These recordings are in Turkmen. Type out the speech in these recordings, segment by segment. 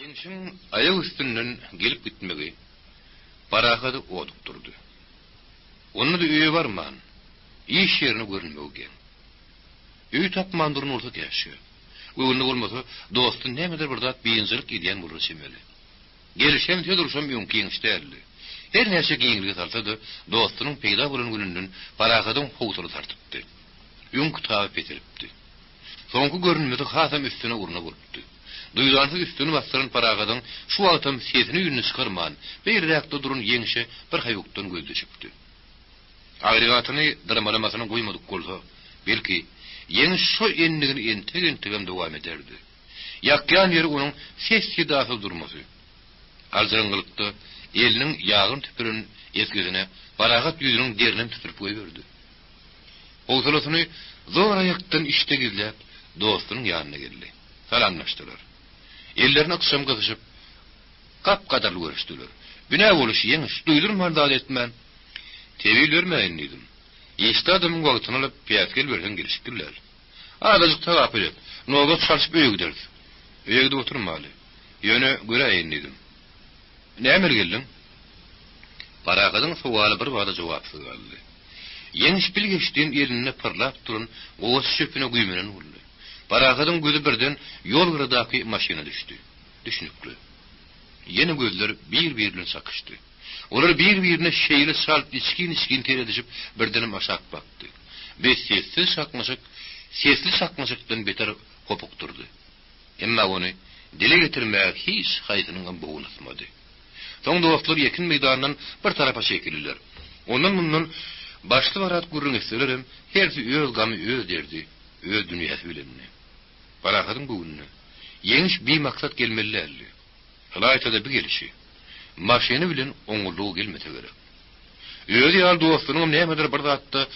Gençin ayak üstünden gelip gitmegi barakadı oduk durdu. Onun da üye varman, iş yerini görünmegen. Üy tapman durun orta yaşıyor. Uygunlu olmasa dostun nemedir burada biyinzilik ediyen bulur semeli. Gelişen teduruşam yonki yenişterli. Her neyse giyinliği tartadı, dostunun peyda bulan gününden barakadın hoğutunu tartıptı. Yonki tabi petiripti. Sonku görünmedi hasam üstüne uruna buluptu. Duyulansı üstünü bastıran parakadın şu adam sesini yününü çıkarman bir reakta durun yenişe bir hayuktan gözde çıktı. Agregatını dırmalamasına koymadık olsa, belki yeniş şu enligini entegem devam ederdi. Yakyan yeri onun ses sidası durması. Alzırıngılıkta elinin yağın tüpürün eskizine parakat yüzünün derinin tüpürüp koyverdi. Oğusalasını zor ayaktan işte gizleyip dostunun yanına geldi. Salamlaştılar. Ellerini akşam kızışıp kap kadarlı görüştüler. Bina oluşu yeniş, duydun mu halde etmen? Tevil vermeyin dedim. Yeşte adamın vaktini alıp piyaskel versen gelişiktirler. Ağdacık tavap edip, nogat çalışıp öye giderdi. Öye gidip oturmalı. Yönü göreyin dedim. Ne emir geldin? Parakadın sualı bir vada cevapsız kaldı. Yeniş bilgeçtiğin eline pırlap durun, oğuz şöpüne güymenen oldu. Parakadın gözü birden yol kırdaki maşina düştü. Düşünüklü. Yeni gözler birbirine sakıştı. Onlar birbirine şeyli salt içkin tere düşüp birdenim aşak baktı. Ve sesli sakmaşıktan beter kopuk durdu. Emma onu dile getirmeye hiç hayatının boğun atmadı. Son dostlar yakın meydanından bir tarafa çekildiler. Ondan bundan başlı varat gurrun isterim, hersi öz gamı öz derdi, öz dünyası bilenini. Parakadın bugününü. Yeniş bir maksat gelmelilerdi. Halaytada bir gelişi. Maşini bilen oğulluğu gelmese gerek. Öz yal dostunun neymedir burada hatta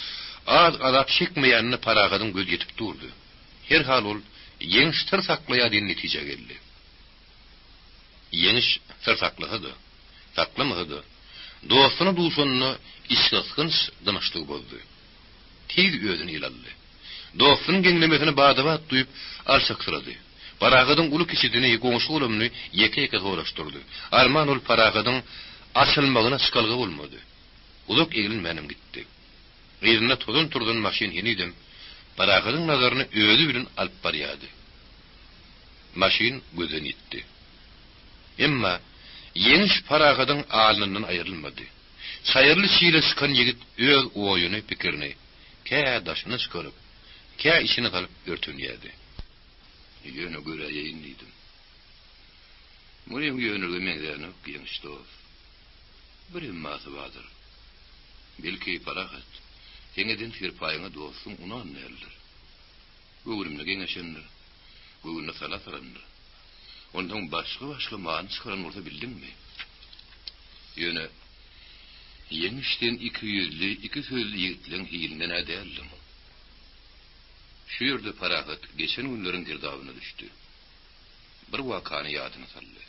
az azap çekmeyenini parakadın göz yetip durdu. Her hal ol, yeniş tır saklaya diyen netice geldi. Yeniş tır saklamıhıdı. Dostunu duşonunu işkıskınç dımışlığı bozdu. Tez özünü ilaldı. Dostunun genlemesini bağdavat duyup alçaksıradı. Parakadın ulu kişidini, goňşy ulumunu yeke soraşdyrdy. Arman ol parakadın açılmagyna çıkalgy bolmady. Uluk egilmenim gitdi. Ýerine tozun turdan maşin henidim. Parakadın nazaryny özü bilen alyp barýady. Maşin gözden ýetdi. Emma yeniş parakadın alnından aýrylmady. Saýyrly çyle çykan ýigit öz oýuny pikirini kä daşyny çykaryp, kä işini galyp örtünýärdi. Yönü göreyim dedim. Muyum yönü mengdeni gençti o. Bir imması vardır. Belki parahat. Hengeden tirpayına dostum onu anlayırlar. Öğürümle gençendir. Öğürümle salatırındır. Ondan başka mağın çıkaran orta bildin mi? Yönü yemişten iki sözlü yiğitlerin hilinden ederlim. Şu yerde parahat geçen günlerin girdabına düştü. Bir vakanı yadını sallı.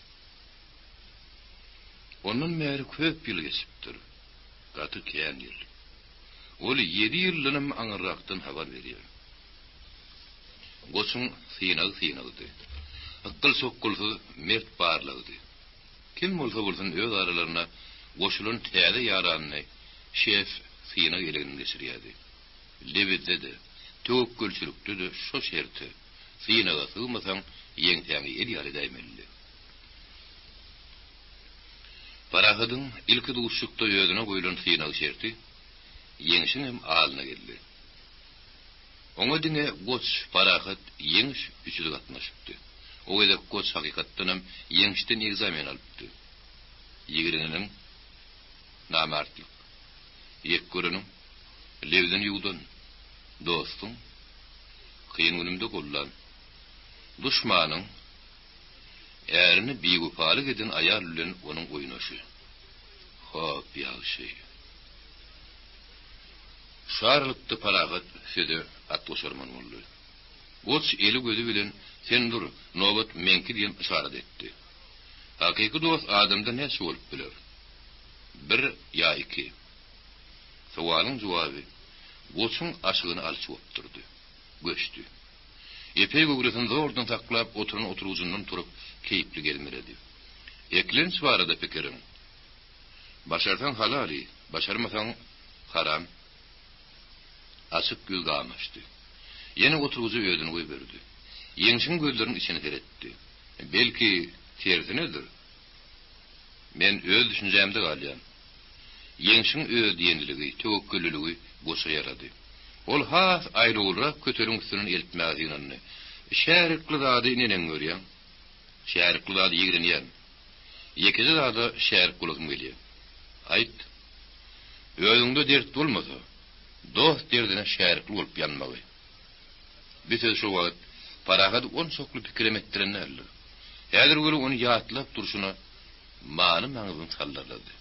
Onun meğeri köp yıl geçiptir. Katı keyen yıl. Olu 7 yıllının anırraktan haber veriyor. Goçun sıyınağıdı. Akkıl sokkulsu mert bağırlağıdı. Kim olsa olsun öz aralarına goçulun teyade yaranını şef sıyınağ elegini geçiriyadi. Lebedde de Töp gölçülüktü de şu şerti. Sıyınağa sığmasan yeňtäňi edýäli däýmelli. Parakadın ilki duşukda ýödüne goýulan sıyınağı şerti yeňişin hem alyna geldi. Oňa diňe goç parakat yeňiş üçüde gatnaşypdy. O wele goç hakykatdan hem yeňişden egzamen alypdy. Ýigiriniň namartlyk. Ýekgörüniň lewden ýuwdan dostum, kıyın günümde kullan. Düşmanın, erini bigupalık edin ayarlılen onun oynaşı. Hop yağışı. Şarlıktı paragat sede atlaşarman oldu. Goç eli gözü bilen, sen dur, nobat menki diyen işaret etti. Hakiki dost adamda ne olup bilir? Bir ya iki. Sualın cevabı, Goçun aşığını alçı opturdu. Göçtü. Epey göwresinde ordan taklap oturan oturucundan turup keyipli gelmeredi. Eklenç barada pikirin. Başarsan halali, başarmasan haram. Açık gül gamaştı. Yine oturucu ödünü koy verdi. Yeňşin gözlerin içine teretti. Belki tersi nedir? Men öz düşünjämde galýan. Yeňşin öz diýenligi, töwekküllüligi goşa yaradı. Ol has aýrylra köteriň üstünden eltmäýänni. Şärikli zady nenen görýän? Şärikli zady ýigrenýän. Ýekide zady şärik bolagym gelýär. Aýt. Özüňde dert bolmasa, dost derdine şärikli bolup ýanmagy. Bize şu wagt parahat on soklu pikirem ettirenler. Häzir göre onu ýatlap durşuna many maňyzyny sallarlady.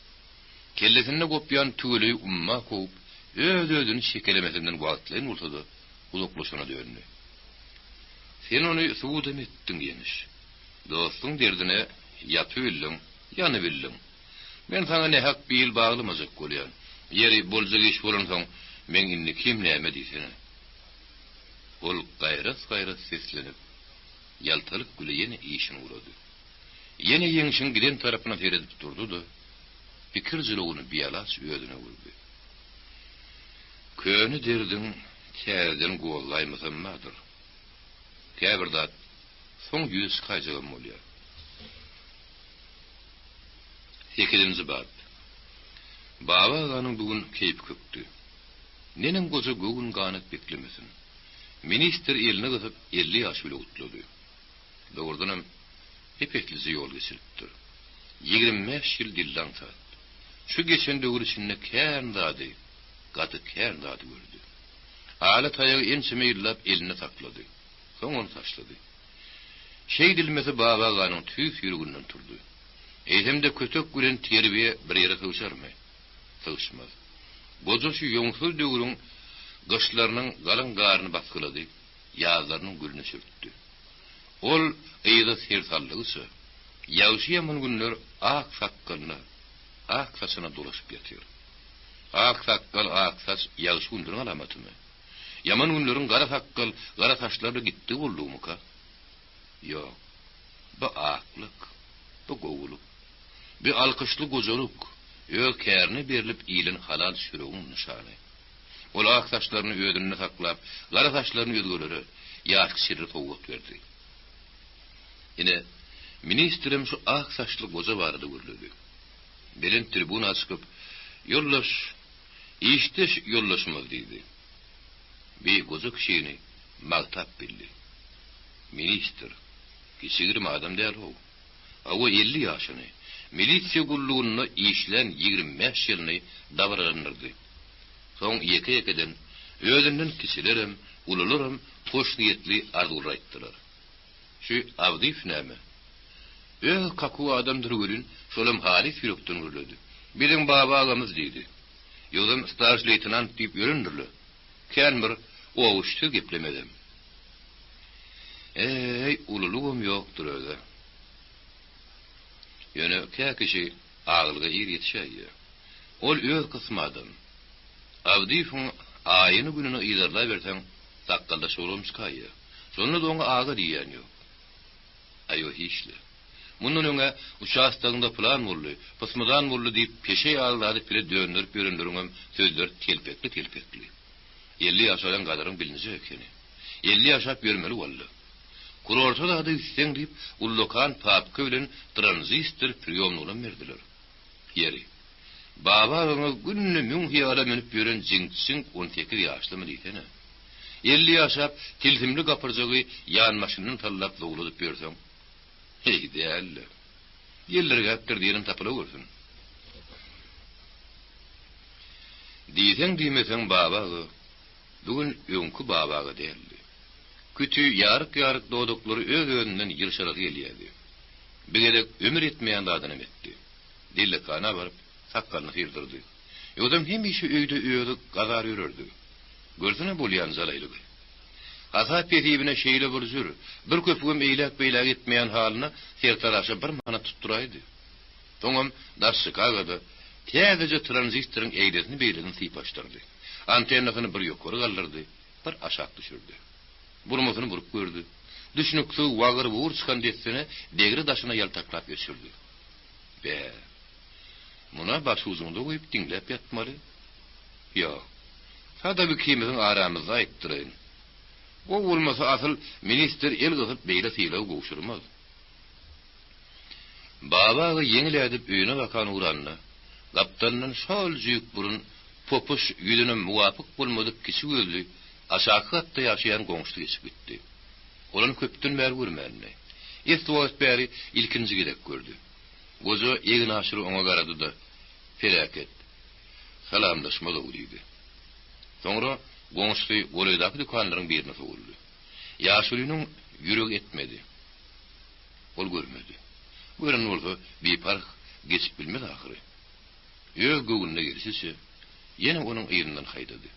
Kellesinde gopýan tügüli umma koop, öz-özüni şekelemesinden wagtlaryň bolsa-da uzaklaşana döndü. Sen onu suwdam etdiň ýeniş. Dostuň derdine ýaty bildiň, ýany bildiň. Men sana ne hak bil baglymazak bolýan. Ýeri bolsa iş bolansaň, men indi kim näme diýsene. Ol gayrat seslenip, yaltalık güle yine işini uğradı. Yine yeňşin giden tarafına teredip durdu da, pikir ziloğunu biyalas ödüne vurdu. Köni derdin, kärden gollaýmasanmadyr. Käbirdat, soň yüz kaýjagam bolýar. 8-nji bab. Baba aganyň bugün keyip köpdi. Nenen goza gögün ganyp beklemesin. Minister eline gıtıp 50 yaş bile utladı. Doğrudanam hepeklizi yol geçiriptir. 25 yıl dildan saat. Şu geçen dögür içinde kern dadı, katı kern dadı gördü. Alet ayağı ensime yıllap eline takladı. Son onu taşladı. Şey dilmesi baba ağanın tüy yürügünden turdu. Eytemde kötök gülen terbiye bir yere tığışar mı? Tığışmaz. Boza şu yongsuz dögürün Gışlarının galın garını baskıladı, yazlarının gülünü sürttü. Ol ıyıda sersallıgısı, yağışı yaman günler ak saçına dolaşıp yatıyor. Ak sakkal, ak saç yağışı gündürün alamatı mı? Yaman günlerin gara sakkal, gara saçları gitti olduğu mu ka? Yok, bu aklık, bu govuluk, bir alkışlı gozoluk, öz kârine berilip iyilin halal sürüğün nişanı. Ol ak saçlarını ödününe saklap, gara saçlarını ödgölörü, yaşk sirri toğut verdi. Yine, ministrim şu ak saçlı goza vardı görülüdü. Belin tribuna çıkıp, yollaş, işteş yollaşmaz deydi. Bir goza kişini mağtap bildi. Minister, kişigirme adam değil o. Awa 50 yaşını, milisiya gulluğunna işlen 25 yılını davranırdı. Son yeke-yekeden özünden kişilerim, ululurum, hoş niyetli arzular ettiler. Şu Avdif näme? Kaku adamdır görün, şolum halis yürüktün görüldü. Bizim baba ağamız deydi. Yolum staj leytenant deyip yüründürlü. Kenmir, oğuştu geplemedim. Ululuğum yoktur öyle. Yönü kişi ağılga ir yetişeyya. Ol öz kısmadım. Avdifun ayını gününü idarla versen sakkalda şolum çıkayya. Sonra da ona ağa diyen yok. Ayo hiçli. Bunun ona uçağıstağında plan vurlu, pısmıdan vurlu deyip peşey ağırladı bile döndürüp yöründürüngüm sözler telpekli. 50 yaşayan kadarın bilince ekeni. 50 yaşap yörmeli vallı. Kurorta da adı üstten deyip ullokan papkı bilen transistor priyomlu olan verdiler. Yeri. Baba ona günlü münhiyara menüp yören zinksin 18 yaşlı mı deytene. 50 yaşap tiltimli kapırcağı yan maşının tallap doğulup görsem. Hey değerli. Yerler gaptır diyelim tapıla görsün. Diysen diymesen babağı, bugün önkü babağı değerli. Kütü yarık doğdukları öz önünden yırşarak geliyedi. Bir gedek ömür etmeyen dağdan emetti. Dille kana varıp sakkalını sıyırdırdı. Yodam hem işi öyde gazar yürürdü. Görsene bolyan zalaylığı. Hasap petibine şeyle vuruzur. Bir köpüğüm eylak etmeyen haline sertaraşa bir mana tutturaydı. Toňam dar Chicago'da täzece transistorun eýlesini beýlesini syp açdyrdy. Antennasyny bir ýokary galdyrdy, bir aşak düşürdi. burmasını burup gördü. Düşünüksü wagır buğur çıkan detsene degri daşına yaltaklap geçirdi. Be, buna baş uzundu koyup dinlep yatmalı. Yok, sada bir kimizin aramızda ayıttırayın. O olmasa asıl minister el kızıp beyle sıyla koşurmaz. Babağı yengil edip öğüne bakan uğranına, kaptanının şol jüyük burun popuş yüzüne muvafık bulmadık kişi gözlü, aşağı katta yaşayan goňşy geçip gitti. Olan köptün bäri görmänne. Estwat bäri ilkinji gidek gördü. Gozo egin aşırı ona garadı da, felaket. Salamlaşmalı uğruydu. Sonra goňşy golaydaky dükanlaryň birine sowuldy. Ýaşulynyň ýüregi etmedi. Ol görmedi. Gören olsa bir park geçip bilmedi ahırı. Öz göğününe girişisi, yine onun ýerinden haýdady.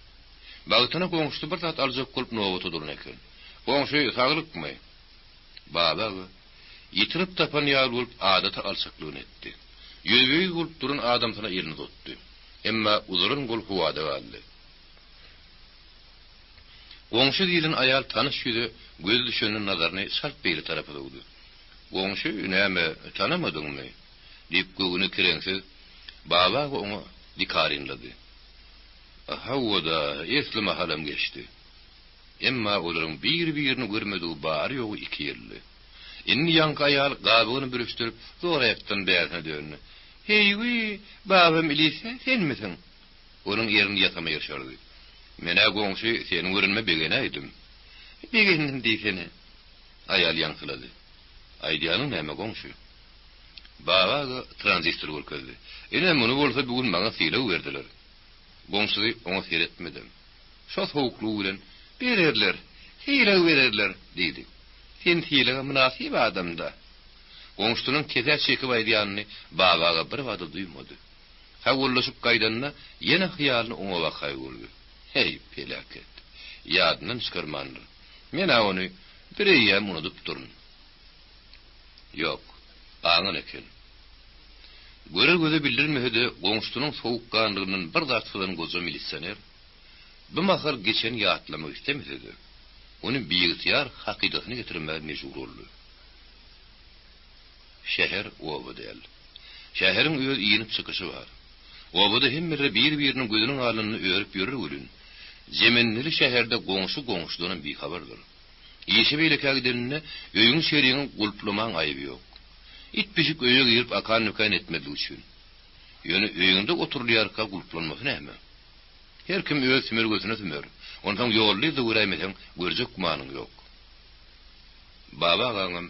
Bagtyna goňşy bir zat aljak bolup nowaty durun eken. Goňşy saglypmy? Babagy ýitirip tapan ýar bolup adata alçaklygyny etdi. Ýöwegi bolup durun adamsyna ýerini tutdy. Emma uzurun gol huwada galdy. Goňşy diýilen aýal tanyş ýüze göz düşenden nazaryny şart beýle tarapy dowdy. Goňşy "Näme, tanamadyňmy?" diýip göwüni kireňsiz baba onu dikarinlady. Hawada esli mahalam geçti. Emma olaryň bir-birini görmediği bary ýogy iki ýerli. Inni ýanky aýal gabyny bürüşdirip zor aýakdan bäherine döndü. "Heýwi, babam ilise senmisin?" Onun ýerini ýatama ýerşardy. "Mene goňşy seni görünme begene aýdym." "Begenim diýsene." Aýal ýaňsylady. "Aýdýanyň näme goňşy?" Baba transistor bolkady. "Ene muny bolsa bugün maňa syla berdiler." Goňşy oňa seretmedim. "Şo sowuklugy bilen bererler, syla bererler" diýdi. "Sen sylaga münasip adamda." Goňşynyň kezer çekip aýdýanyny babaga bir wada duýmady. Hawullaşyp gaýdanna ýene hyýalyny oňa bakay boldy. "Hey, felaket. Ýadynyň çykarmandyr. Men ony bireýem unutup durun." "Ýok, aňyň eken." Görer göze bildirmehede goňşynyň sowukkanlygynyň bir zatsydan goza milisioner bu mahar geçen ýatlamak istemedi. Onu biýigtyar hakykatyny getirmäge mejbur boldy. Şäher obadel. Şäheriň öz iýinip çykysy bar. Obada hemmire bir-biriniň gözüniň alyny örüp ýörer bolun. Zemenleri şäherde goňşy-goňşydan bir habardyr. Ýeşe beýlekagidenne öýüň şeriň gulplamaň aýby ýok. İt pişik öýe girip akan nükan etmedi üçin. Ýöne öýüňde oturýarka gulplanmasy näme? Her kim öz sümürgüsüne sümür. Ondan ýolly da görämeden görjek manyň ýok. Baba gaňam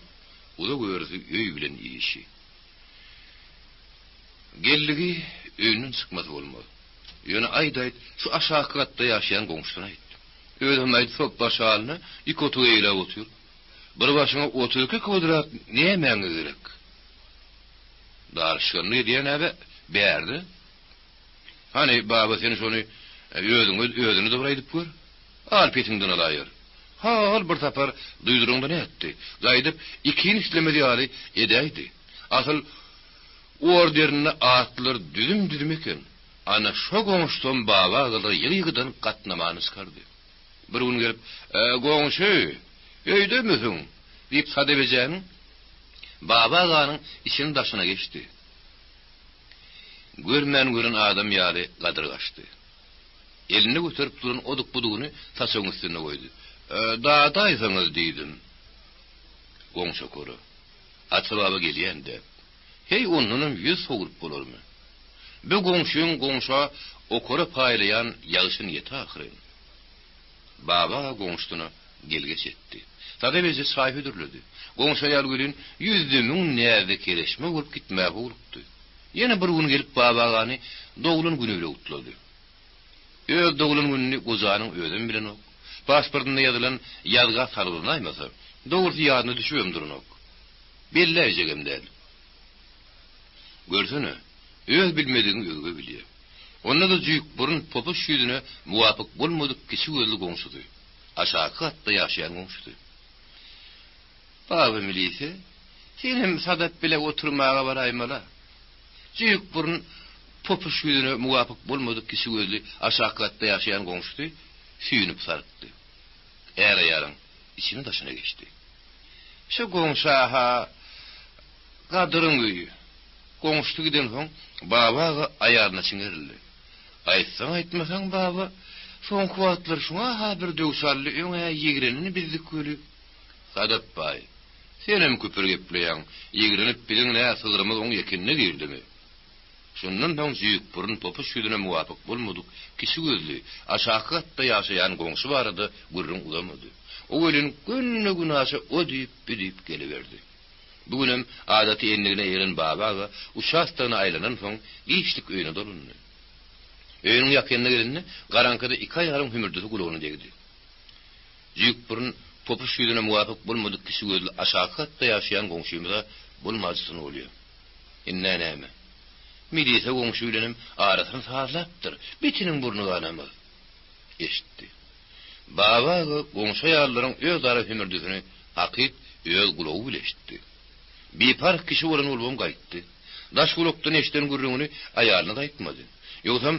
uda gördü öý bilen işi. Gelligi öýünden çykmasy bolmady. Ýöne aýdaýt şu aşağı katda ýaşaýan goňşyna aýtdy. Öýdüm aýdy sop başalyny iki otu eýle otur. Bir başyna 32 kvadrat näme gerek? Darşyny diýen näbe berdi. Hani baba seni şonu özüni de buraýdyp gör. Al petiňden alaýar. Hal bir tapar duýdurunda ne etdi? Gaýdyp ikini islemedi ýaly edäýdi. Asıl orderini atlar düdüm eken. Ana şo goňşydan baba gyly ýygydan gatnamany çykardy. Bir gün gelip, "Goňşy, öýdemiň?" diýip sadebejäň. Baba ganyň işini daşyna geçti. Görmän görün adam ýaly gadyrgaşdy. Elini götürüp duran oduk budugyny taşyň üstüne goýdy. "Daýda aýsaňyz" diýdim. Goňşy koru. "Atbaba gelýände. Hey onunym 100 sowurup bolarmy? Bu goňşyň goňşa okora paýlayan ýagyşyny ýete ahyryn." Baba goňşyna gelgeç etdi. Sadebejä saýhy dürledi. Goňşy ýaly gülün ýüzdümiň näze kereşme bolup gitmäge bolupdy. Ýene bir gün gelip babagany dowlun gününe utlady. Öz dowlun gününi gozanyň özüm bilen ok. Pasportynda ýazylan ýazga sarylnaýmasa, dowry ýadyna düşübem durun ok. Belläjegem däl. Görsene, öz bilmediğini özge bilýär. Onda da jüýük burun popuş ýüzüne muwapyk bolmadyk kişi gözli goňşydy. Aşağı katda ýaşaýan goňşydy. "Baba milise, senem sadat bile oturmaga baraýmala. Jüýük burun popuş ýüzüne muwapyk bolmadyk kişi gözli aşağı katda ýaşaýan goňşydy, süýnüp sarpdy. Äre ýaryn, içine taşına geçti. Şu goňşy ha gadyrın öýü. Goňşy giden soň babaga aýaryna çiňerildi. Aýtsaň aýtmasaň baba, soňky wagtlar şuňa ha bir döwşarly öňe ýegirenini bizdik köli. Sadap bay. Senem köpür gepleýäň, ýegirenip biziň näme sygyrymyz oň ýekenine girdimi? Şundan soň jüýük burun popuş ýüzüne muwafyk bolmadyk. Kişi gözli, aşağı ýaşaýan goňşy barady, gurrun ulamady. O welin günne günaşa o diýip bidip geliberdi. Bugünem adaty enligine ýeren babaga uşastyna aýlanan soň giýişlik öýüne dolundy. Öýüniň ýakynına gelende garankada 2 ýarym hümürdi gulagyny degdi. Jüýük burun popuş ýüzüne muwafyk bolmadyk kişi gözli aşağı ýaşaýan goňşymyza bolmadysyny bolýar. Inne näme? Milise goňşylerim arasyny sazlapdyr. Bitiniň burnu ganamaz. Eşitdi. Baba goňşy ýallaryň öz ara hümürdüsini hakyt öz gulagy bileşdi. Bir park kişi bolan bolbam gaýtdy. Daş gulakdan eşden gurrüňini aýalyna da aýtmady. Ýogsa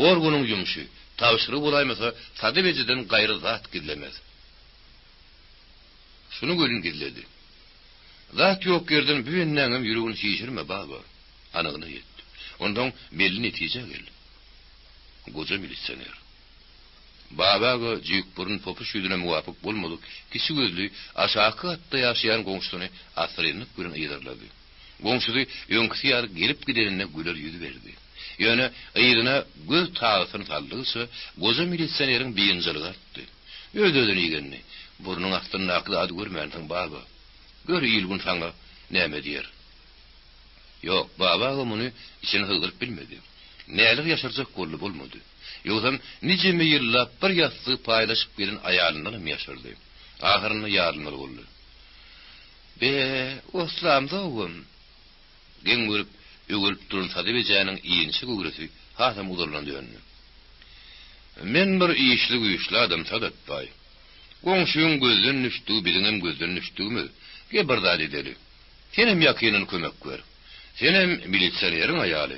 orgunyň ýumşy, tabşyry bolaýmasa sadebejeden gaýry zat gizlemez. Şunu görün gizledi. Zat ýok ýerden büýennäňem ýüregini şişirme baba. Anygyna ýetdi. Ondan belli netije geldi. Goja milisioner. Babaga jüýük burun popuş ýüzüne muwafyk bolmadyk. Kişi gözli aşağı hatda ýaşaýan goňşyny asyrynlyk bilen ýerledi. Goňşy ýöňkisi ýar gelip giderine güler ýüzi berdi. Ýöne ýygyna göz taýsyny saldygysa, goja milisioneriň biýinçiligi artdy. Öz-özüne ýegenni, burnuň astyna akly ad görmändiň baba. Gör ýylgyn saňa näme diýer. Ýok, baba muny içine hygyryp bilmedi. Nälik ýaşarjak golly bolmady. Ýogsa niceme ýyllap bir ýasty paýlaşyp gelen aýalyndan ýaşardy. Ahyryny ýarlyny boldy. Be, oslam dowum. Geň görüp ögülüp durun sadebejäniň iýinçi gögresi hasam uzarlandy ýönüne. Men bir iýişli adam Sadatbay. Goňşyň gözden düşdi, biziňem gözden düşdimi? Ge bir zat edeli. Senem ýakynyň kömek ber. Senem milisioneriň aýaly.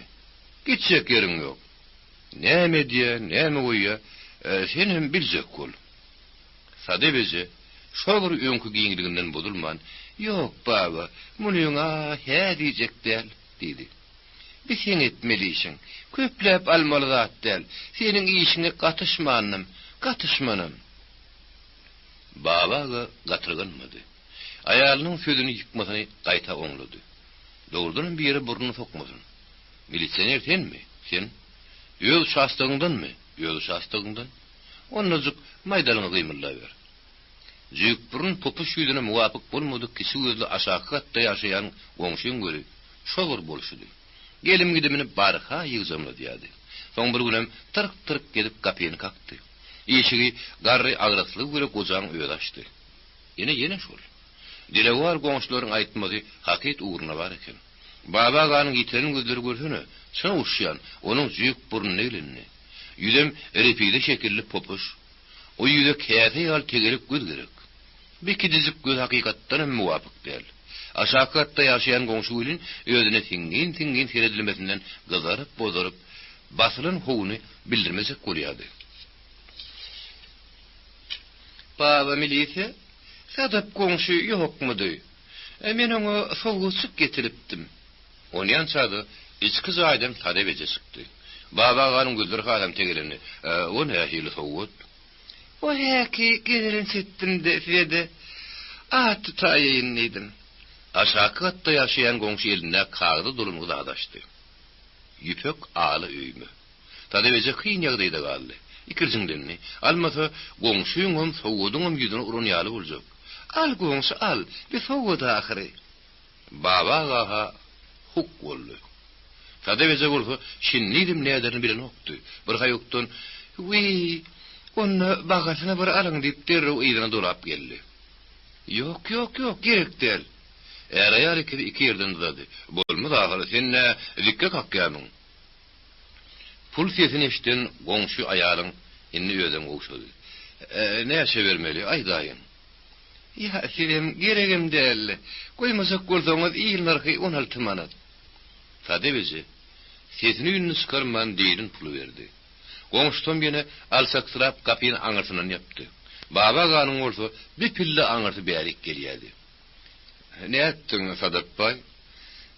Gitjek ýeriň ýok. Näme diýe, näme goýýa, senem biljek bol. Sadebeje, şol bir öňkü giňliginden bozulman. Ýok baba, munyňa hä diýjek däl, diýdi. Bir sen etmelisin. Köpläp almaly zat däl. Seniň işine gatyşmanam. Babaga gatyrganmady. Aýalynyň sözüni ýykmasyny gaýta oňlady. Dogrudan bir ýere burnuny sokmasyn. Milisioner senmi? Sen öz şastygyňdanmy? Öz şastygyňdan. Onnazyk maýdalyny gymyllaýar. Jüýük burun popuş ýüzüne muwafyk bolmadyk kişi gözli aşağı hatda ýaşaýan goňşyň göri şogur bolşudy. Gelim gidimini barha ýygzamla diýdi. Soň bir günem tırk gelip kapyny kakdy. Eşigi garry agraslyk göre gojaň öýe açdy. Ýene şol. Dilewar goňşylaryň aýtmady hakyt uğruna bar eken. Baba ganyň ýitlerini gözleri görsene, şuna uşýan, onuň jüýük burnuny elenni. Ýüzem repide şekilli popuş. O ýüze käse ýal tegelip göz gerek. Bir kidizip göz hakykatdan muwafyk däl. Aşağı hatda ýaşaýan goňşy bilen özüne tiňin seredilmesinden gyzaryp bozaryp basylan howyny bildirmesek bolýardy. Baba milise, sadap goňşy ýokmudy? Men oňa sowgusyk getiripdim. Onyan çadı içki zaýdym tadebeje çykdy. Baba ganyň gözleri adam tegeleni. O nähili sowgut? O häki gelirin setdim de at taýynydim. Aşağı hatda ýaşaýan goňşy elinde kagdy doluny adaşdy. Ýüpek aly öýmü. Tadebeje kyn ýagdaýda galdy. İkirjiňdenni almasa goňşyň hem sowgudyň ýüzüne uranýaly boljak. Al goňşy al, bir sowguda ahyry. Baba gaha huk boldy. Tadebeje bolsa şinnidim näderini bilen okdy. Bir haýokdan "Wi, onu bagasyna bir alyň" diýip derrew ýygyna dolap geldi. Yok, gerek däl. Äreýär iki ýerden dady. Bolmaz ahyry sen dikke kakýamyň. Pul sesini eşden goňşy aýalyň inni öýden goşdy. Näçe bermeli, aýdaýyn. Ya senem geregim däl. Goýmasak bolsaňyz iýil narhy 16 manat. Sadebeje sesini ýünni çykarman diýirin pulu berdi. Goňşydan ýene alsaksyrap kapyny aňyrsyndan ýapdy. Baba ganın bolsa bir pille aňyrty bärik gelýärdi. "Näetdiň Sadat bay?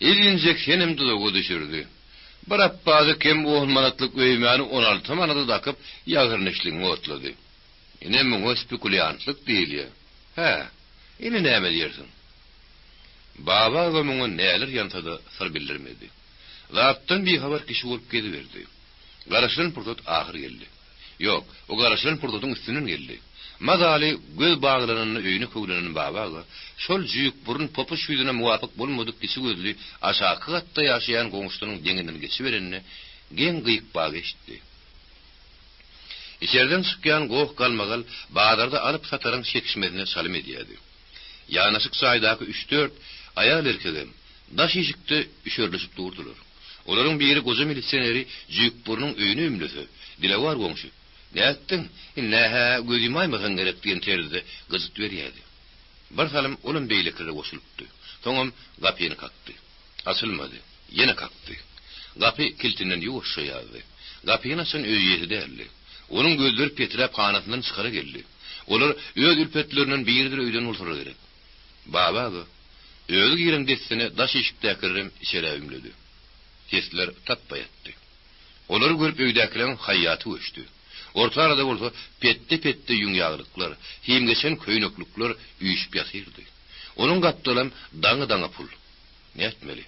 Elinjek senem dudagy düşürdi. Bir appazy kim olmanatlyk öýmäni 16 manada dakyp ýagyrnyşlygyny otlady. Ine muňa spekuliantlyk diýilýär. Ha, ine näme diýersiň?" Baba muňa näler ýantada sır bildirmedi. Zatdan bir habar kişi bolup gediberdi. Garaşlan purdut ahir geldi. Yok, o garaşlan purdutun üstünden geldi. Mazali göz bağlarının öýüne köwlenen babaga şol jüýük burun popuş ýüzüne muwafyk bolmadyk kişi gözli aşağı gatda ýaşaýan goňuşlaryň deňinden geçiberenine gen gyýyk bagy eşitdi. İçerden çykýan goň galmagal bağlarda alyp sataryň çekişmesine salym edýärdi. Ýanaşyk saýdaky 3-4 aýal erkegem daş ýyşykdy üşörleşip durdular. Olaryň biri goza milisioneri jüýük burunun öýüne ümlese, dilawar goňşy. "Näetdiň? Näha gözüm aýmagan gerek" diýen teride gyzyt berýärdi. Bir salym onun beýlekleri goşulypdy. Soňam gapyny kakdy. Asylmady. Ýene kakdy. Gapy kiltinden ýuwuşýardy. Gapyny sen öýýedi derli. Onun gözleri petrap kanatından çykara geldi. Olar öz ülpetlerinin biridir öýden ulturar gerek. Baba özü giren dessine daş eşikdäkilerim içeri ümledi. Kesler tappaýatdy. Olar görüp öýdäkilerin haýaty öçdi. Orta arada bolsa petde ýüňýaglyklar, hem geçen köýnöklükler üýüşip ýatyrdy. Onun gapdalam daňy pul. Näetmeli?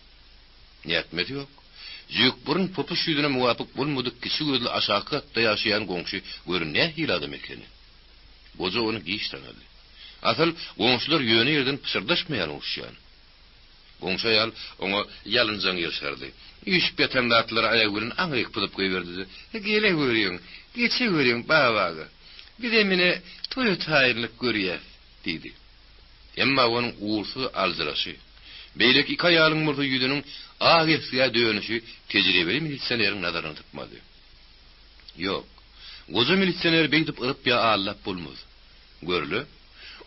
Näetmedi ýok. Jüýük burun popuş ýüzüne muwafyk bolmadyk kişi gözli aşağı gatda ýaşaýan goňşy görünýär hilady mekeni. Goza onu giýiş tanady. Asal goňşular ýöne ýerden pysyrdaşmaýan olşýan. Goňşy aýal oňa ýalynjaň ýerşärdi. Üýüşip ýatan zatlar aýagynyn aňyryk pylyp goýberdi. "Gele görýän, geçe görýän babaga. Bir de mene toýa taýyrlyk görýär" diýdi. Emma onuň uğursuz aldyraşy, beýleki iki aýalyň murdy ýüzüniň agysyga dönüşi tejribeli milisioneriň nazaryny tutmady. Ýok, goza milisioner beýdip ýyryp ýa allap bolmaz. Görli,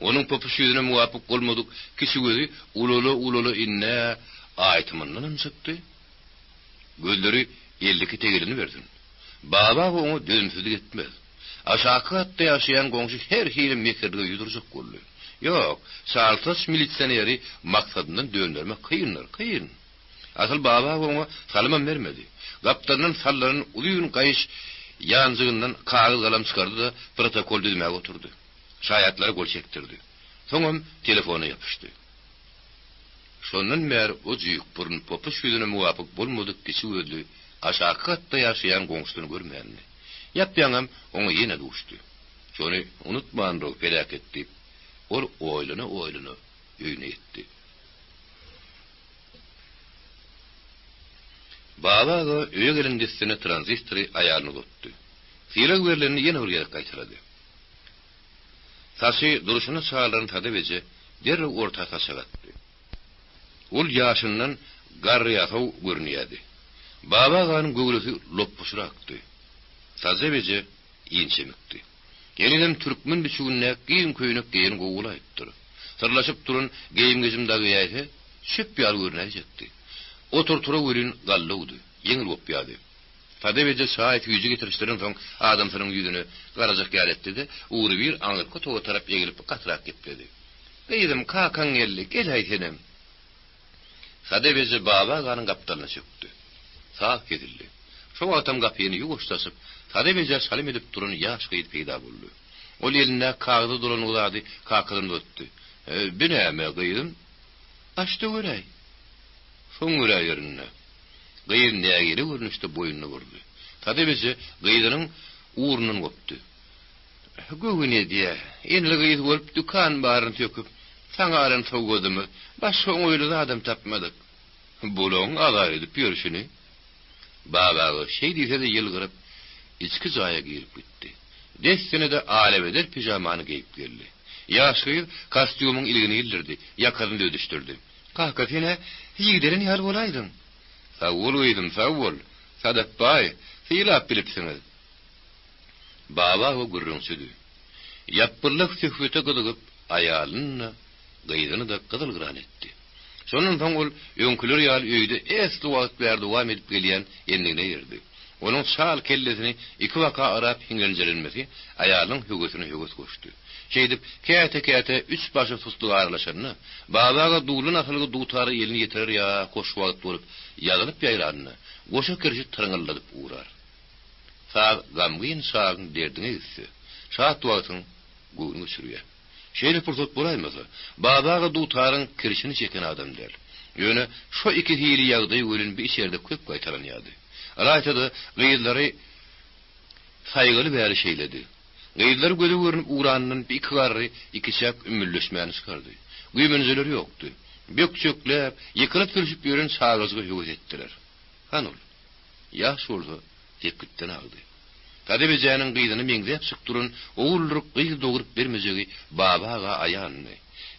onun popuş ýüzüne muwafyk bolmadyk kişi gözi ululu inne aýtymyndan çykdy. Gözleri eldeki tegelini berdi. Baba onu dönümsüzlük etmez. Aşağı katta ýaşaýan goňşy her hili mekerde ýudurjak boldy. Ýok, saltas milisioneri maksadyndan döndürmek kıyın. Asıl baba onu salymam bermedi. Gaptandan sallaryň ulyň gaýyş ýanjygyndan kağız galam çykardy da protokol düzmäge oturdy. Şaýatlary gol çektirdi. Soňam telefona ýapyşdy. Şondan bäri o jüýük burun popuş ýüzüne muwafyk bolmadyk kişi gözli aşağı katta ýaşaýan goňşuny görmänli. Ýapýaňam oňa ýene duşdy. Şonu unutmandyk felaketdi. Ol oýlana öýüne ýetdi. Baba öýe gelendisine tranzistori aýalyny tutdy. Fiýrak berlerini ýene bir ýere gaýtyrdy. Taşy duruşyny çağıran tadewece derre orta taşa gatdy. Ol ýaşyndan garryahaw görnýärdi. Baba ganyň göwlesi loppuşrakdy. Tadewece ýençemikdi. Yeniden türkmen biçigine giyin köýnek giyin gogulayıpdyr. Sırlaşıp durun geyim gezimdagi ýaýsy şüp ýar görnäjekdi. Oturtura görün gallawdy, ýeňil bolup ýady. Tadewece saýat ýüze getirişlerden soň adamsynyň ýüzüne garajak ýaletdi de uğry bir aňyrka towa tarap ýegilip gatrak gepdi. "Beýdim kakan geldi, gel aýtenem." Tadewece baba ganyň gapdalyna çökdi. Sağ kedildi. Şoň adam gapyny ýuwuşdasyp Tadewece salim edip durun ýaş gyýyt peýda boldy. Ol eline kağıdy duran ulady kakyny ötdi. "Binäme gyýdym? Açdy göräý." Şoň göräý ýerine. Gyýyn nägili görnüşde boýuny vurdy. Tadewece gyýdynyň uğrundan gopdy. "Göwüne diýe, enli gyýdy bolup dukan baryny töküp, saňa aran sowgadymy, başga oýly adam tapmadyk. Bulaň agary edip ýörüşini." Baba şey diýse de ýylgyryp içki zaya girip gitti. Destine de aleveder pijamany giyip geldi. Ýaşgyr kostyumyň iligini ýyldirdi, ýakaryny ödüşdirdi. "Kakafene ýigderin ýar bolaýdyň." "Sawol, Sadat bay, fiýlap bilipsiňiz." Baba o gürrüňsüdi. Ýapyrlyk söhbete gydygyp aýalyny, gyýdyny da gyzylgyran etdi. Şonun soň ol öňküler ýaly öýde esli wagt berdi wam edip gelýän ýendigine ýerdi. Onun şal kellesini iki vaka arap hingelcelenmesi aýalyň högüsini högüs goşdy. Şeydip käte üç başa tutduğu aralaşanını, babaga duulun asalığı duutarı elini getirir ya, koş vaat bolup, yazılıp yayranını, koşa kirişi tırıngılladıp uğrar. Sağ gamgın sağın derdine gitsi, saat vaatın guğunu sürüye. Şeyle fırsat bulaymasa, babaga duutarın kirişini çeken adam der. Yöne, şu iki hili yağdayı ölün bir içerde köp kaytaran yadı. Raytada gıyılları saygılı beri şeyledi. Gıyılları gözü görünüp uğranının bir iki iki çak ümmülleşmeyeni çıkardı. Güymünüzeleri yoktu. Bökçöklep, yıkılıp görüşüp yörün sağızgı hüvüz ettiler. Hanul, yaş oldu, tepkitten aldı. Tadı becayının gıydını mengzep sıktırın, oğulluruk gıyıl doğurup vermeyeceği babaga ayağını.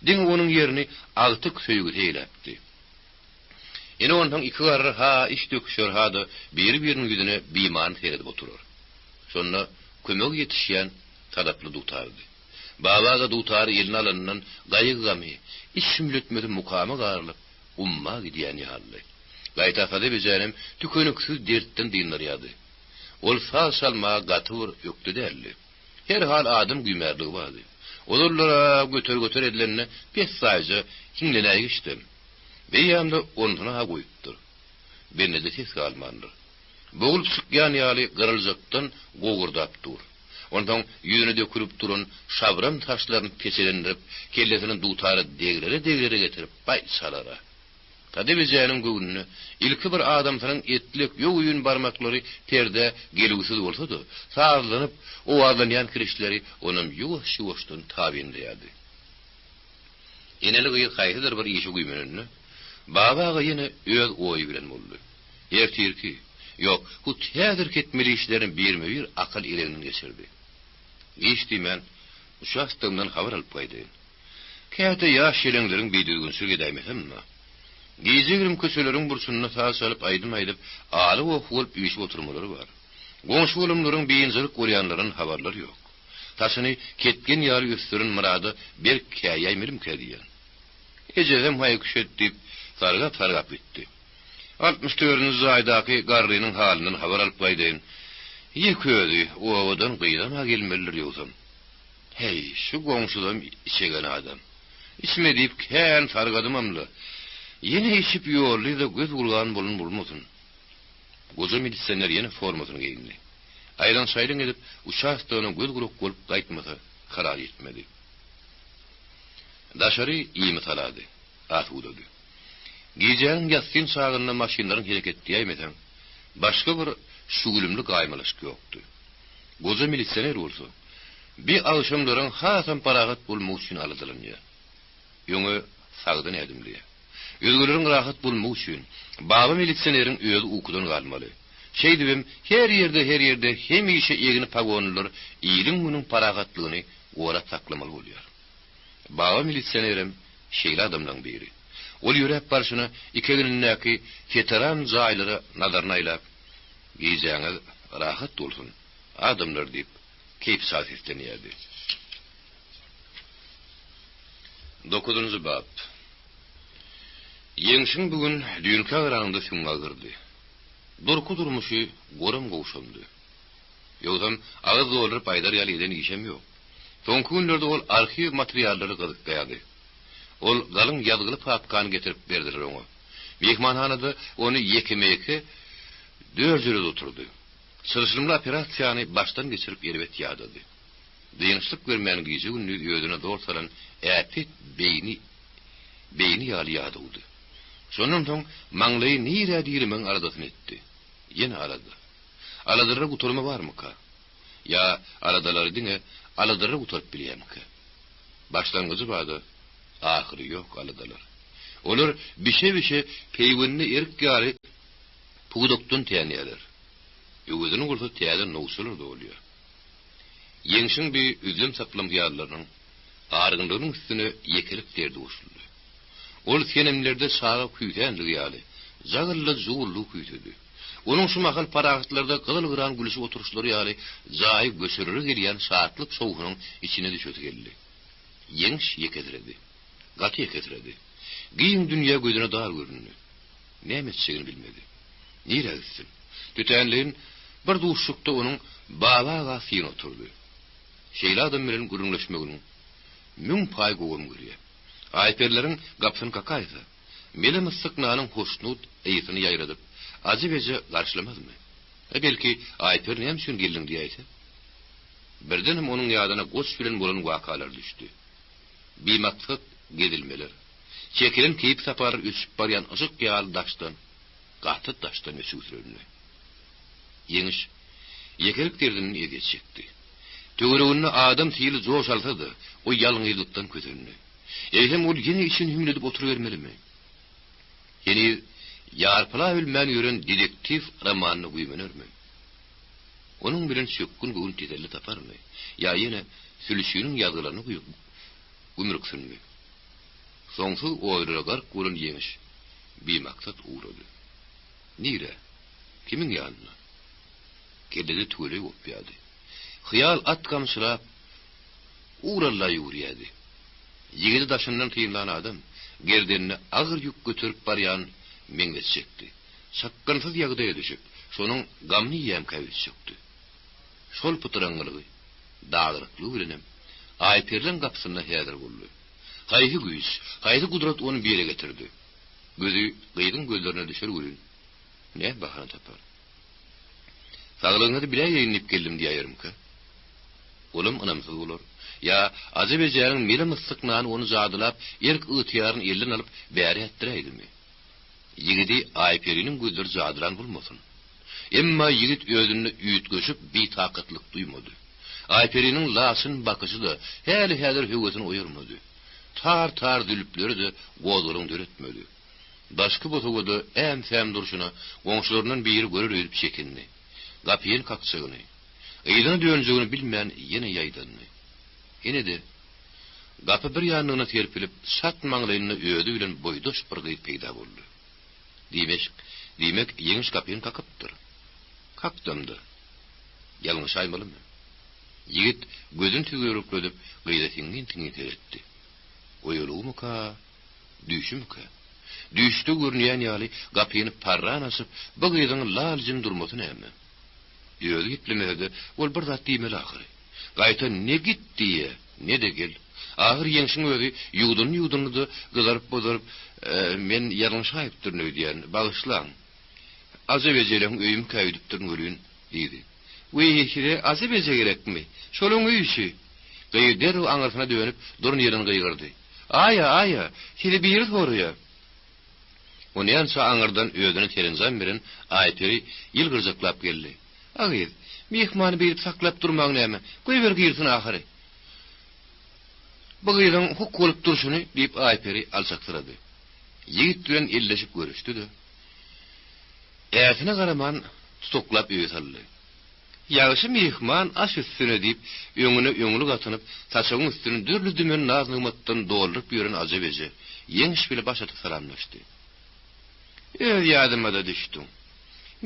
Din onun yerini altık söygü teylepti. Yine ondan iki kararı ha iş döküşür ha da birinin yüzüne biman seyredip oturur. Sonra kömök yetişen tadaplı dutardı. Babaga dutarı elini alanından gayık gami, iş sümlütmedi mukamı garılıp, umma gidiyen yahallı. Gaytafada becayının tükönüksüz dertten dinler yadı. Ol sağ salma gatır öktü derli. Her hal adım gümerliği vardı. Olurlara götür edilenine beş sayıca hinleneye geçtim. Beyyamda onuna ha koyuptur. Benne de ses kalmandır. Boğulup sıkyan yali kırılacaktan goğurdap dur. Ondan yüzüne dökülüp durun şabram taşlarını peselendirip kellesinin dutarı deglere getirip bay salara. Tadı becayının göğününü ilki bir adamsının etlik yoğuyun barmakları terde gelgisiz olsa da sağlanıp o ağlayan kirişleri onun yuvaş-yuvaştan tabindeyadı. Eneli gıyı kayıtıdır bir işi güymününü. Babaga yine öz oyu bilen oldu. Ertir ki, yok, bu teadır ketmeli işlerin bir akıl ilerinin geçirdi. İşte men, uşastığımdan haber alıp kaydayın. Kâte yaş yelenlerin bir düzgün sürge daymesem mi? Giyeceğirim köselerin bursununa sağ salıp aydım, ağlı okuulup üyüşüp oturmaları var. Gonşu olumların beyincilik koruyanların haberleri yok. Taşını ketken yarı üstürün mıradı bir kâyaymirim kâdiyen. Ecezem hayıkış edip, targap bitti. 64. aydaki garrının halinden haber alıp kaydayın. Yıkıyordu, o avadan kıyıdan ha gelmeliler yoksan. Hey, şu gonşudan içegen adam. İsme deyip kâyan targadım amlı. Yine işip yoğurlu da göz kulağın bulunmasın. Koca milisener yine formasını giyindi. Ayran saylın edip uçağıstığına göz kulak olup kayıtmasa karar etmedi. Daşarı iyi mi taladı? At udadı. Giyeceğin yatsın sağında maşinlerin hareket diyemeden başka bir şugulümlü kaymalaşık yoktu. Koca milisener olsa bir alışımların hasan paragat bulmak için alıdılın ya. Yonu sağdan edimliye. Özgürlerin rahat bulmak için baba milisenerin özü ukudan kalmalı. Şey dibim her yerde hem işe egini pagonlar iyirin bunun paragatlığını ora saklamalı oluyor. Baba milisenerim şeyli adamdan biri. Ol yürek barışına iki günündeki veteran zayları nazarına ilap giyeceğiniz rahat olsun adamlar deyip keyif saatisten yerdi. 9. bab. Yeňşiň bugün düýünkä garagynda süňňe girdi. Durku durmuşy goram gowşandy. Ýogam agyz doluryp aýdar ýaly eden işem ýok. Soňky günlerde ol arxiv materiallary gyzykdaýdy. Ol galyň ýazgyly papkany getirip berdiler oňa. Mehmanhanada onu yekemeki dörzüre oturdu. Sırşılımlı operasiýany baştan geçirip erbet ýadady. Diýinçlik görmän giýje günlü ýödüne dorsalan äpet beyni ýaly ýadawdy. Şondan soň maňlaýy nire diýilmeň aradasyny etdi. Ýene arada. Aladyrra guturma barmyka? Ya aladalary diňe aladyrra guturup bilýärmiki? Başlangyjy bady, ahyry ýok aladalar. Olar bişe peýwenni erk ýary pugudokdan täňýärler. Ýöwüdüni gursa täze nowsular da bolýar. Yeňşiň bir üzüm saplam ýarlarynyň argyndygynyň üstüne ýekilip derdi usuldy. Ol senemlerde sağa küýtändir ýaly. Zagyrly zuwurly küýtedi. Onun şu mahal paragatlarda gylyl-gyran gülüşip oturuşlary ýaly zaýy gösürüri gelýän saatlyk sowugynyň içine düşüp geldi. Yeňş ýekedirdi. Gaty ýekedirdi. Giň dünýä gözüne dar göründü. Näme etşegini bilmedi. Nire gitsin? Tütänliğin bir duşlukda onun babaga fiýin oturdy. Şeýle adam bilen gürünleşmeginiň mün pay gowum gürýär. Ayperlerin gapsyny kakaýsa, mele mysyknanyň hoşnut eýsini ýaýradyp, ajy-bejy garşylamazmy? Belki Ayper näme üçin geldiň diýýär. Birdenim onuň ýadyna goç bilen bolan wakalar düşdi. Bimaksat gedilmeler. Çekilen keyip sapar üsüp baryan ışık ýaly daşdan, gaty daşdan ösüýürlüňi. Yeňiş yekerik derdini ege çekdi. Töwereginde adam tiýili joş alsady, o ýalňyzlykdan közeldi. Eýsem ol ýene için hümledip oturuvermelimi? Yeni ýarpyla bilmän ýören detektiv romanyny güýmenermi? Onun bilen sökkün göwün tezelli taparmy? Ya ýene sülüşüniň ýazylaryny güýüp gümrüksinmi? Soňsuz oýragar bolan yeňiş bimaksat uğradı. Nire? Kimin ýanyna? Kellede tüwele opýady. Hyýal atgamşylap uğralla ýürýärdi. Ýigidi daşyndan tyýylan adam gerdenine agyr ýük götürüp barýan meňde çekdi. Sakkansyz ýagdaýa düşüp, şonuň gamny ýem käbis çökdi. Şol pytyraňlygy, dağlykly bilenem, Ayperden gapsyna häzir boldy. Haýsy güýç, haýsy gudrat onu bir ýere getirdi. Gözü gyýdyň gözlerine düşer görün. Ne bahana tapar? Saglygyňyzy bilen ýeňip geldim diýýärmkä? Olam anamsyz bolar. Ya azybejaryň mele mysyknany onu zadylap, erk ýetýäryn elden alyp bäri etdireýdimi? Ýigidi Ayperiniň gözleri zadylan bolmasyn. Emma ýigit özüni üýtgeşip bitaqatlyk duýmady. Ayperiniň lasyn bakyşy da häli häzir höwetini oýarmady. Tar dülüpleri de goýduryň döretmedi. Başky botugada äm durşuna goňşularynyň biri görür edip çekindi. Gapyň kakçygyny, eýdini dönjegini bilmän ýene ýaýdandy. Ene de gapy bir ýanyna terpilip sat maňlaýyny öýdi bilen boýdoş bir gyýp peýda boldy. Dimek ýeňiş gapyň kakypdyr. Kakdymdy. Ýalňyş aýmalymy? Ýigit gözün tügürüp ödüp gyýdasyny tiňi teretdi. Oýulumyka, düşümkä? Düşdi görnýän ýaly gapyny parran asyp, bu gyýdyň laljyn durmasyny näme? Ýöli gitlemede, ol bir zat diýmeli ahyry. Gaýta ne gitdi, ne de gel. Ahyr ýeňşiň özi ýugdundy, gyzaryp bozaryp, men ýalňyş aýypdyr diýen, bagyşlaň. Azybejelem öýüm käýdipdir görün, diýdi. Weýhire azybeje gerekmi? Şoluň öýüşi. Gaýder aňyrsına dönüp, durun ýerine gaýgyrdy. Aya, seni bir ýer soruyor. Onu ýansa aňyrdan özüni terenzan bilen Ayperi ýylgyrjaklap geldi. Agyr, mehmany berip saklap durmagy näme? Goýber girsin ahyry. Bu gyýdyň huk bolup durşuny diýip Ayperi alçaktyrady. Ýigit bilen elleşip görüşdi-de. Äsine garaman tutuklap öýe saldy. Ýaşy mehman aş üstüne diýip öňüne gatynyp, taşagyň üstüne dürli dümen nazlymatdan doldurup ýören ajabeje ýeňiş bile başatyp salamlaşdy. Öz ýadyma da düşdüm.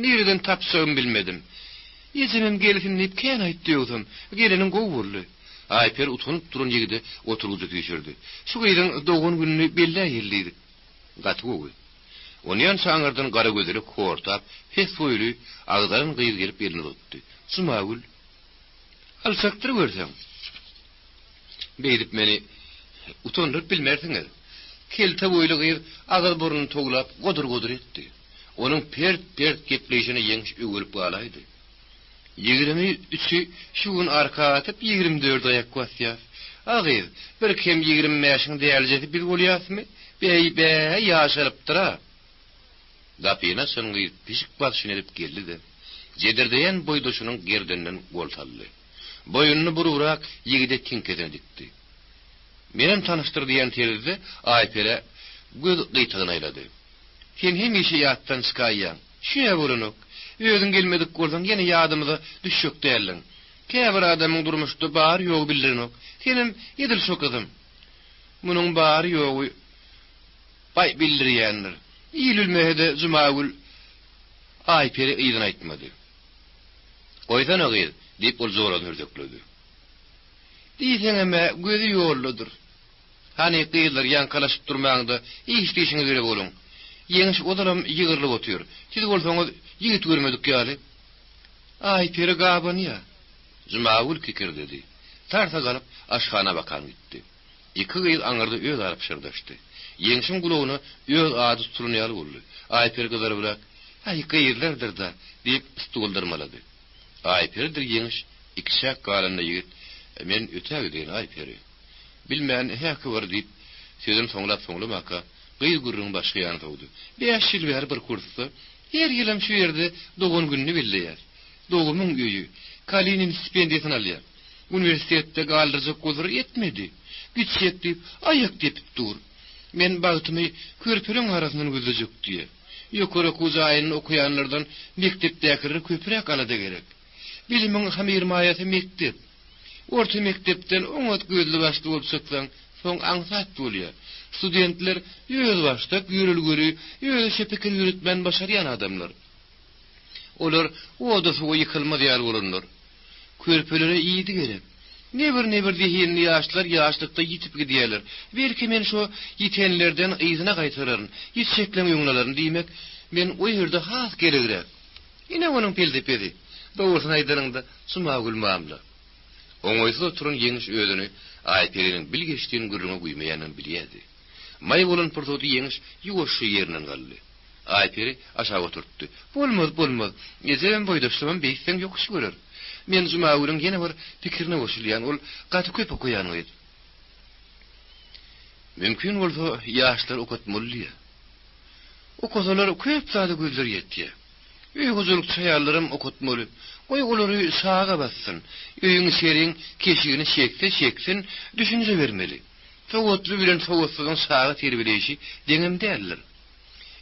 Nereden tapsam bilmedim. Ýetimim gelsin diýip kän aýtdyňsym, geleniň gowurly. Ayper utunup durun ýigide oturup geçirdi. Şu gyýdyň doğun gününi belle ýerleydik. Gatgowy. Onyan saňyrdan gara gözleri kortap, hes boýly agdaryň gyýyp gelip elini tutdy. Sumagul. Alçaktyr görseň. Beýdip meni utandyryp bilmersiňiz. Kelte boýly gyýyp agal burnuny toglap godur etdi. Onuň pert gepleşini ýeňiş öwürip galaydy. 23 şugun arka atıp 24 ayak basýar. Agyr, bir kim 20 ýaşyň däljesi bil bolýasmy? Be ýaşarypdyra. Gapyna şoňy pişik başyny edip geldi-de. Jedirdeýän boýdoşunyň gerdeninden goltaldy. Boyunny bururak ýigide tinkeden dikdi. Menem tanıştyr diýen teride Aypere göz gyýtygyny aýlady. Sen hem işi ýatdan çykaýan. Şeýle bolanok. Özüň gelmedik bolsaň ýene ýadymyza düşük däliň. Käbir adamyň durmuşda bar ýok bildirinok. Senem ýedil şokadym. Munyň bar ýogy bay bildirýändir. Ýylmehede Zumagul Aypere ýygyny aýtmady. Goýsan agyr diýip ol zoran hürdükledi. Diýseňeme gözü ýolludyr. Hani gyýlar ýankalaşyp durmaňda işleşiňiz bile boluň. Ýeňiş odaram ýygyrlyp otýar. Siz bolsaňyz ýigit görmedik ýaly. Aypere gaban ýa. Zumagul kikir dedi. Tarsa galyp aşhana bakan gitdi. İki gyl aňyrda öz alyp şyrdaşdy. Yeňşiň gulawuna öz ady tuturnaýaly boldy. Aýper gyzary bilen "Ay gyýrlardyr da" diýip stuguldarmalady. Aýperdir yeňiş ikişäk galanda ýigit. Men ötäge diýen Aýperi. Bilmän häki bar diýip sözüm soňlap gyýr gurrun başga ýanyna tawdy. 5 ýyl bäri bir kursda her ýylym şu ýerde dogan günni bilýär. Dogumyň öýü Kalinin stipendiýasyny alýar. Universitetde galdyrjak gözür etmedi. Gitsek diýip aýak depip dur. Men bagtymy körpüriň arasyndan gözlejek diýe. Ýokary kuzaýyny okuýanlardan mektepdäkiler köpürek alada gerek. Bilimiň hamirmaýaty mektep. Orta mektepden oňat gözli başly bolsaň, soň aňsat bolýar. Studentler ýöz başda ýürülgüri, ýöz şepekil ýürütmän başarýan adamlar. Olar oda suwy ýykylma diýär bolanlar. Körpelere iýidi gerek. Neber diýen ýaşlar ýaşlykda ýitip gidýärler. Belki men şu ýitenlerden ýyzyna gaýtararyn, ýetseklen ýoňlaryny diýmek men o ýerde has gelegirek. Ine onuň peldepedi. Dogrusyny aýdyrynda suma gülmamla. Oňoýsy oturun yeňiş özüni Aýperiň bilgeçdiğin gürrüňe guýmaýanyny bilýärdi. May bolan purtudy yeňiş ýuwaşy ýerinden galdy. Aýperi aşağı oturtdy. Bolmaz. Ýezem boýdaşlymam beýsen ýokşy görer. Men Jumaýyň ýene bir pikirine goşulýan, ol gaty köp okuýan edi. Mümkin bolsa ýaşlar okutmaly. Okusalar köp zady gözler ýetdi. Öýgüzülük çaýarlarym okutmaly. Oýgulary sağa bassyn. Öýüň seriň keşigini şeksin, düşünje bermeli. Sowatly bilen sowatsyň sağa terbileşi deňem däller.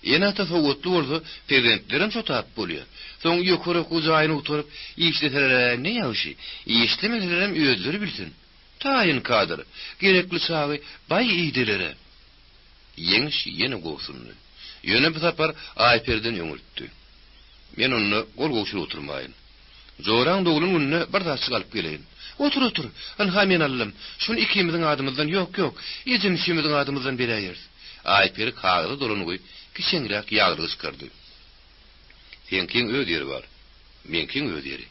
Ýene tasawwutly bolsa, prezidentlerim çotap bolýar. Soň ýokary kuzaýyny oturup, işleteler ne ýaşy? İşlemelerim özleri bilsin. Taýyn kadr, gerekli sagy bay iýdilere. Yeňiş ýene gowsundy. Ýöne bir tapar Aýperden ýöňürtdi. Men onu gol gowşup oturmaýyn. Zoraň dogulun gününe bir taşy alyp geleýin. Otur. Anha men allym. Şunu ikimiziň adymyzdan ýok. Ýezimşimiziň adymyzdan beräýär. Aýper kagly doluny kişengrek ýagry yskardy. Senkiň öz ýeri bar. Menkiň öz ýeri.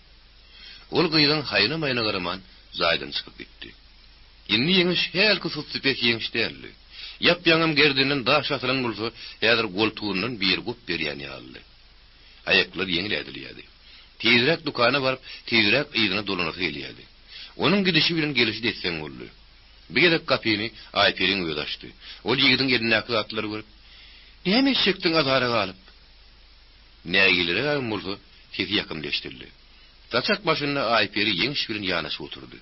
Ol gyýdan haýna maýna garaman zaýdan çykyp gitdi. Indi yeňiş hel kusutsupek yeňiş däldi. Ýap-ýaňam gerdinden daş atylan bolsa, ýa-da goltuğundan bir gup berýän ýaly. Aýaklar ýeňilädi. Tezrek dukana barıp, tezrek ýygyna dolanyp gelýärdi. Onuň gidişi bilen gelişi desseň boldy. Bir gerek kapyny Aýperiň öýü açdy. Ol ýigidin elinäki atlary görüp, "Näme şekdiň azara galyp?" Nägilere bolsa, tezi ýakymleşdirdi. Taçak başynda Aýperi yeňiş bilen ýanaşyp oturdy.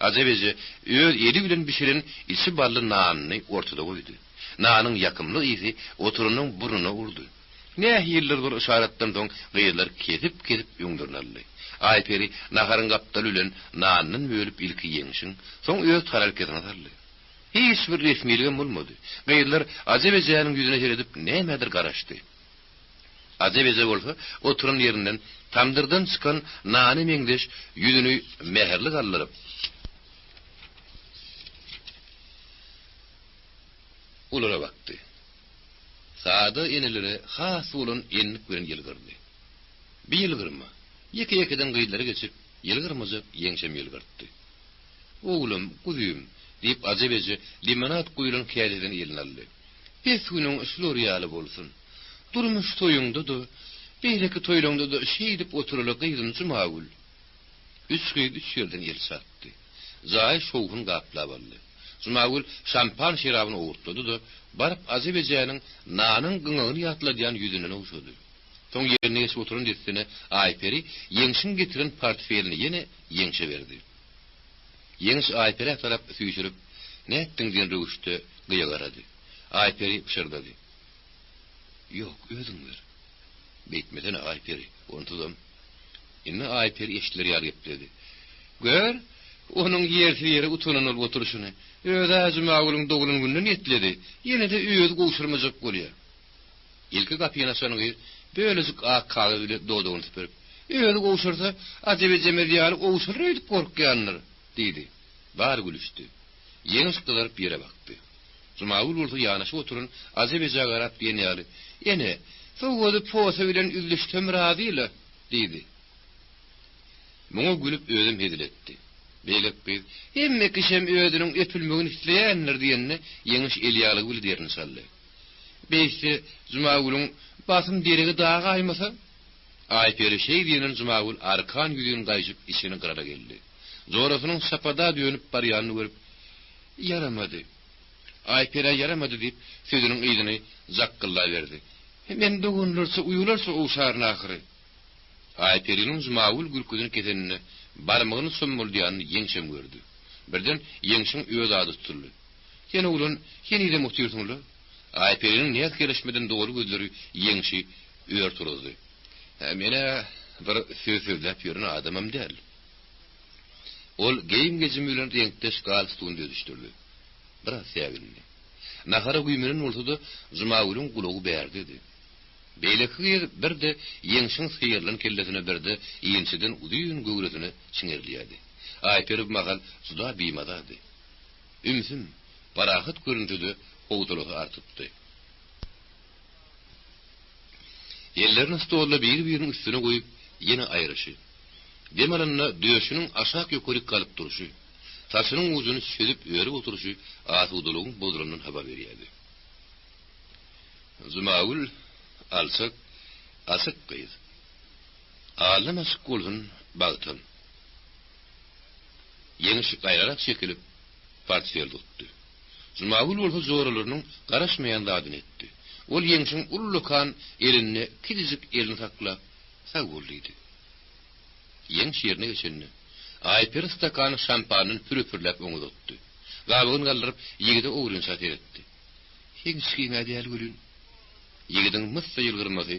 Azabeze öz eli bilen bişiren içi barly nanyny ortada goýdy. Nanyň ýakymly ýyzy oturunyň burnuna urdy. Nähillerdir işaretden soň gyýlar kesip ýuňdurnaly. Aýperi naharyň gapdaly bilen nanyny bölüp ilki yeňişiň, soň öz hareketine sardy. Hiç bir resmiýetli bolmady. Gyýlar Azabezeýanyň ýüzüne seredip nämedir garaşdy. Azabeze bolsa oturun ýerinden tamdyrdan çykan nany meňdeş ýüzüni meherli gallyryp ulara bakdy. Sağda eneleri has bolun enlik bilen ýylgyrdy. Bir ýylgyrma, ýeke-ýekeden gyýdlary geçip, ýylgyrmajak ýeňşem ýylgyrtdy. "Oglum, guzym" diýip Azabeze limonat guýulan kädeden elini aldy. "Bes günüň işleri ýaly bolsun. Durmuş toýuňda da, beýleki toýlaňda da şeýdip oturulak gyýdym Jumaýyl." Üç ýerden el satdy. Zaý şowhun gaplap aldy. Jumaýyl şampan şerabyny owurtdy da, barıp Azabezeýanyň nanyň gyňyny ýatladýan ýüzüne owşady. Soň ýerine geçip oturun diýsene, Aýperi ýeňşiň getiren portfelini ýene ýeňşe berdi. Ýeňş Aýperi tarap süýşürip, "Näetdiň?" diýen rüwüşde gyýa garady. Aýperi pişirdidi. "Ýok, özüň ber." Beýtmeden Aýperi, ontudum. Inne Aýperi eşitleri ýaryp dedi. "Gör, onuň ýeri utununyp oturuşyny. Öýde Jumaýyň dogulun günden ýetledi. Ýene de öýüz gowşurmajak bolýar." Ilki gapyna soňy bölezik ak kagy ile dodogyny süperip, "Öýüz gowşursa, Azabeze medýaly gowşurur diýip gorkýanlar" diýdi. Bar gülüşdi. Ýeňiş gylaryp ýere bakdy. Jumaýyl bolsa ýanaşyp oturun Azabezege garap ýene "Ene, sowgady posa bilen üzleşdim razyla" diýdi. Muňa gülüp özüm hediletdi. Beýlek biz hemme kişem öýdüniň öpülmegini isleýänler diýenine ýeňiş elýaly bildirini saldy. Beýse Zumagul'un basym deregi dağa aýmasa, Ayperi şey diýenen Zumagul arkan ýüzüni gaýjyp içine gyrara geldi. Zorasynyň sapada dönüp barýanyny görüp, yaramady. Aypere yaramady diýip sözüniň ýygyny zakkylla berdi. Men dogunlursa uyularsa uşaryn ahyry. Ayperiň Zumagul gülküdüni kesenini barmagyny sömmüldýäni ýeňşem gördü. Birden ýeňşiň öz ady tutuldy. Ýene ulan ýene-de muhtirtynly. Ayperiň niýet gelişmeden dogry gözleri ýeňşi öýer turdy. Mene bir söýsüzläp ýören adamam däl. Ol geýim gejim bilen reňkdeş galstuğundy düşürdi. Biraz ýagyndy. Nahara güýmeniň ultudy Zumagul'un gulagy berdi dedi. Beýleki bir de ýeňşiň syýrlan kellesine berdi, ýeňçiden udyň göwresine çiňerliýärdi. Ayperim magal suda biýmadady. Ümsüm parahat görüntüde howdulugy artypdy. Ellerini stolla bir-birinin üstüne koyup yine ayrışı. Demelenine döşünün aşağı yukarı kalıp duruşu, taşının uzunu sözüp örüp oturuşu atuduluğun bodrunun haber veriyordu. Zumagul alsak kıyız. Ağlam asık olsun bağıtın. Yeni şıkaylarak çekilip partiyel tuttu. Zumagul olsa zoralarının karışmayan dadın etti. Ol ýeňşiň ullukan eline kidizik elini taklap sag bolduydy. Ýeňş ýerine geçenni Ayper stakany şampanyny pürüpürläp oňa tutdy. Gabyny galdyryp ýigide owrun sat etdi. Ýeňşiň adýal gülün. Ýigidin mıssa ýylgyrmasy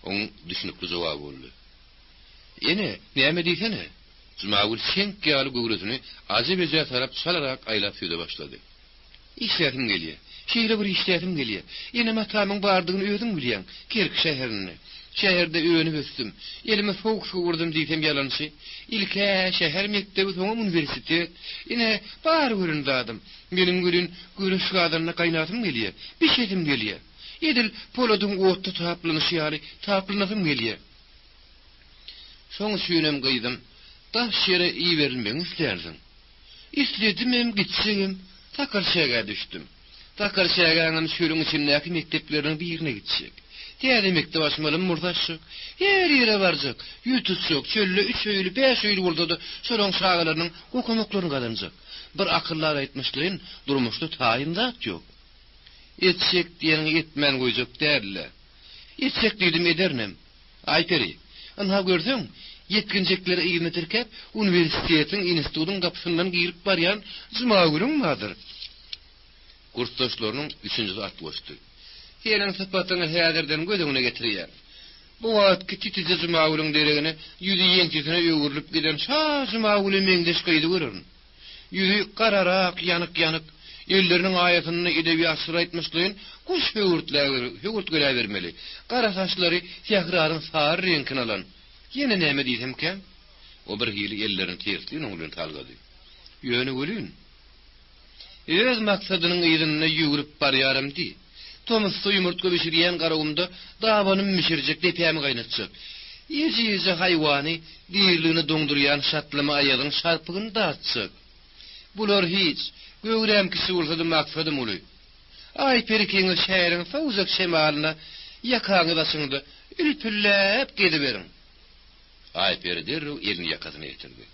oň düşünükli jogap boldy. Ene näme diýsene? Zumagul şenk ýaly göwresini azybeje tarap çalarak aýlap ýüze başlady. İşlerim gelýär. Şeýle bir işlerim gelýär. Ýene matamyň bardygyny özüň bilýän. Kerk şäherine. Şäherde öňüni öpdüm. Elime soğuk su vurdum diýsem ýalansy. İlke şäher mektebi soňam universitet. Ýene bar göründim. Meniň gülün görüş gadyna gaýnatym gelýär. Bir şeýdim gelýär. Edil poladyň otda taplanyşy ýaly taplanasym gelýär. Soň süýnem gaýdym. Taş şere iyi verilmeň islerdim. İsledim hem gitsem takar şäge düşdüm. Takar şägeňim şürüň içindäki mektepleriniň birine gitjek. Diýeri mektep açmalym murdaşyk. Her ýere barjak. Ýutuşjak, çölle 3 öýlü 5 öýlü boldy. Şoraň şagalarynyň gokamoklaryny galanjak. Bir akyllar aýtmyşlyn, durmuşda taýyndak ýok. Etsek diýeni etmän goýjak därler. Etsek diýdim edernem. Ayperi, anha gördüň, yetkinjekleri ýygyny tirkep, universitetiň institutyň gapysyndan girip barýan Zumagul'un madyr. Kursdaşlarynyň 3-nji aty goşdy. Helen sapatyny häzirden gözüňe getirýär. Bu wagtky titize Zumagul'un deregine ýüzi ýeňçisine öwürlüp giden Zumagul'y meňdeş gaýdy görürün. Ýüzi gararak, ýanyk, elleriniň aýatyny edebi asyr aýtmyşlyn, kuş höwürt göläbermeli. Gara saçlary ýagraryň sar reňkini alan. Ýene näme diýsemkä? O bir hili ellerini tersliň oňdan talgady. Ýöne görün. Öz maksadynyň ýerine ýügrüp barýarym di. Tomus suýmurtga bişirýän garagymda dabanyny mişirjek depämi gaýnatjak. Ýeji haýwany diýerligini doňdurýan şatlama aýagyň şarpygyny daatjak. Bular hiç göwremkisi bolsa-da maksatym uly. Ayperkiň şäheriň sowzak şemalyna ýakaňy başyňda ülpüllep gediberiň. Ayper derrew elini ýakasyna ýetirdi.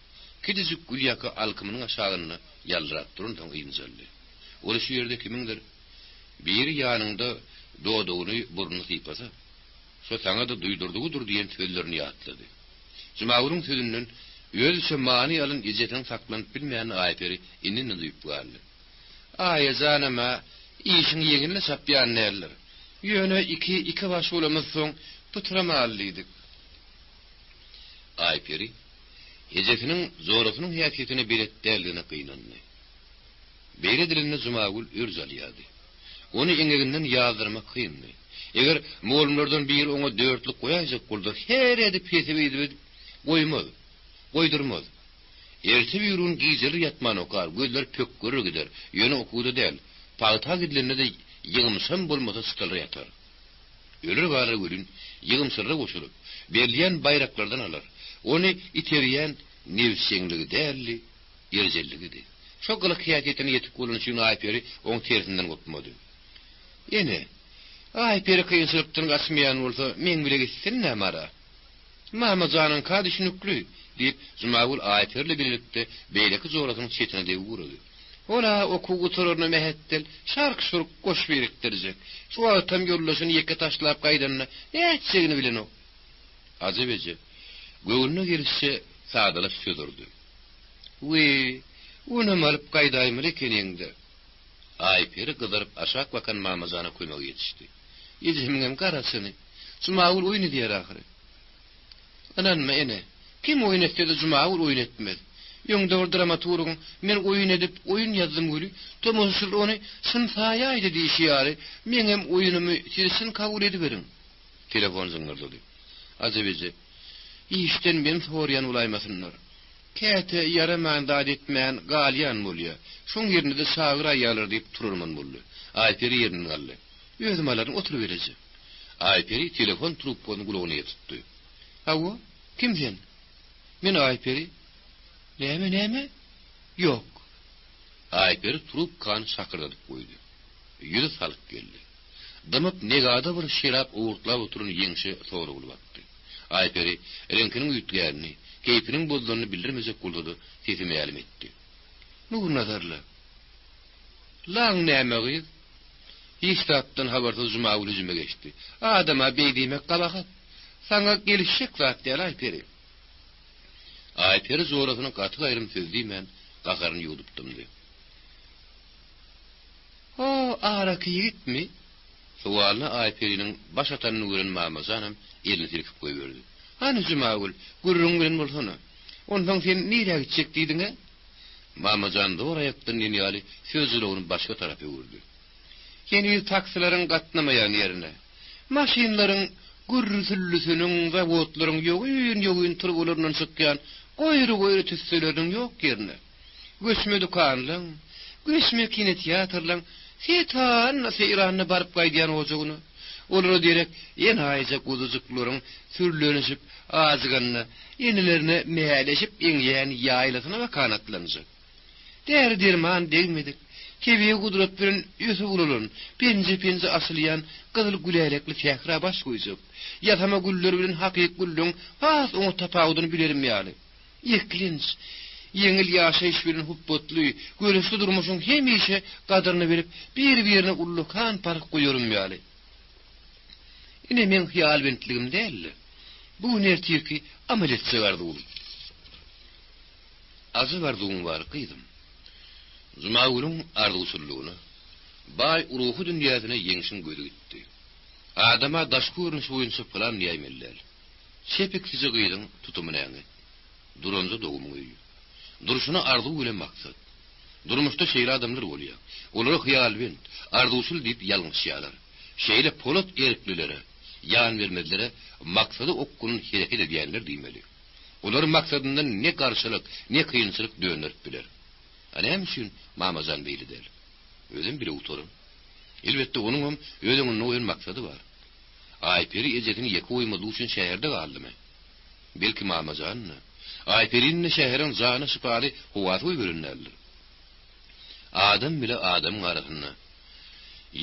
Kidizik gül ýaka alkymynyň aşagyny ýaldyrap durun taň ýynjyldy. Ol şu ýerde kimingdir bir ýanynda dodugyny burnuny sypasa, şo saňa da duýdurdygydyr diýen sözlerini ýatlady. Zumagul'un sözünden özüçe mani alyn ýejetin saklanyp bilmeýän Ayperi indini duýup galdy. Aýa zanama işiň ýeňine sapýan näler. Ýöne iki baş bolamaz soň putramallydyk. Ayperi ýejetiniň zorasynyň häsiýetine biletdärligine gynandy. Beýle dilinde Zumagul örjalýady. Onu eňeginden ýazdyrmak kyndy. Eger moğollardan biri oňa dörtlik goýajak bolsa, her edip pesebe edip goýmaz, goýdurmaz. Erti ýürün giýjeli ýatman okar, gözler pök görür gider. Ýöne okudy däl. Paýta gidilende de ýygymsam bolmasa sıkylry ýatar. Ölür bary görün, ýygymsyrra goşulyp, berilýän baýraklardan alar. Onu iterýän nefsçeňligi dälli, yerjelligi. Şo gılık hiýetine ýetip bolunşyň Ayperi oň tersinden gopmady. Ene, Ayperi kıyınçılıktan gasmayan bolsa, men bile gitsin näme? Mamazanyň ka düşünükli, diýip Zumawul Ayperle birlikde beýleki zoratynyň çetine de uğrady. Ola okuw guturaryna mehettel, şark surup goş berikdirjek. Şu adam ýollaşyny ýeke taşlap gaýdanna, näçegini bilen o. Azebece, göwüne girişse sadalap söýdürdi. We, onu alyp gaýdaýmy ekeňde. Ayperi gyzyryp aşak bakan mamazana kömek ýetişdi. Ýezimem garasyny. Zumawul oýny diýer ahyry. Ananma ene, kim oýun etdi Zumawul oýun etmez. Ýöňde bir dramaturgyň men oýun edip oýun ýazdym göli, tomosyl ony sınfaýaýdy diýýär. Men hem oýunumy sizin kabul ediberim. Telefon zıngırdadı. Azebece, işten ben soryan ulaymasınlar. Käte yaraman dad etmän galyan bolýar. Şoň ýerinde de sagyr aýalar diýip tururman boldy. Ayperi ýerinden galdy. Özüm alaryň oturup berejek. Ayperi telefon trubkanyň gulagyna ýetdi. Hawa, kim sen? Men Ayperi. Näme? Yok. Ayperi trubkany şakyrdadyp goýdy. Ýüri salyp geldi. Damap negada bir şerap uğurtlap oturun ýeňşe soru bulupdy. Ayperi renkiniň üýtgärni, keyfiniň bozdugyny bildirmejek boldy, sesimi ýalim etdi. Nur nazarla. Laň näme? Hiçtatdan habarsyz Zumawul üzüme geçti. Adama beýdime gabahat. Saňa gelişik zat diýär Ayperi. Ayperi zorasyny gaty gaýrym sözdimen gagaryny ýudupdymdy. O, araki ýigitmi? Sualna Ayperi'nin baş atanını gören Mamazanam elini silkip koyuverdi. Hani Zumawul, gurrun bilen bolsana. Ondan sen nereye gidecek diýdiň he? Mamazan doğru ayaktan ýaly sözüle onu başka tarafa vurdu. Yeni taksilerin gatnamayan yerine, maşinlerin gürrüsüllüsünün ve votların yoğuyun turgularından sıkyan, goýry tüssülerinin yok yerine. Göçme dukanlaň, göçme kinetiyatrlaň, setan seyranna barıp gaýdýan ojagyny, olara direk ýene aýjak uzujuklaryň sürlenişip azygyny, ýenilerine meýleşip eňýän ýaýlasyna we kanatlanjak. Derman degmedik. Kebiye gudrat bilen ýüzü bululun, penji asylýan gyzyl gülelekli tähra baş goýjak. Ýatama güller bilen hakyk güllüň has oňa tapawdyny bilerim ýaly. Ýeklinç, yeňil ýaşaýyş bilen hupbotly, göresli durmuşyň hemişe gadyryny berip, bir-birine ullukan park goýarym ýaly. Ine men hyýal bentligim däl. Bu nertiki amal etse bardy ul. Azy bardyň bar gyýdym. Zumawulun arzusulluğunu, bay uruhu dünyasına yeňşin gödü gitti. Adama daşkurun soyunsa falan diýmeller. Şepik sizi gyýdyň tutumyny. Duranza dogumuň öýü. Duruşuna arzu bilen maksat. Durmuşda şeýle adamlar bolýar. Olary hyýal bilen arzusul diýip ýalňyşýarlar. Şeýle polat erklilere, ýan bermedilere maksady okkunyň hereket edýänler diýmeli. Olar maksadyndan ne garşylyk, ne kıyınçylyk dönürip biler. Anem şün Mamazan beýli der. Özüm bile utarım. Elbette onun özüňiň oýun maksady bar. Ayperi ejetini ýeke oýmady üçin şäherde galdymy? Belki Mamazan, Ayperiň şäheriň zany sypary howaty görünýärdir. Adam bile adamyň arasynda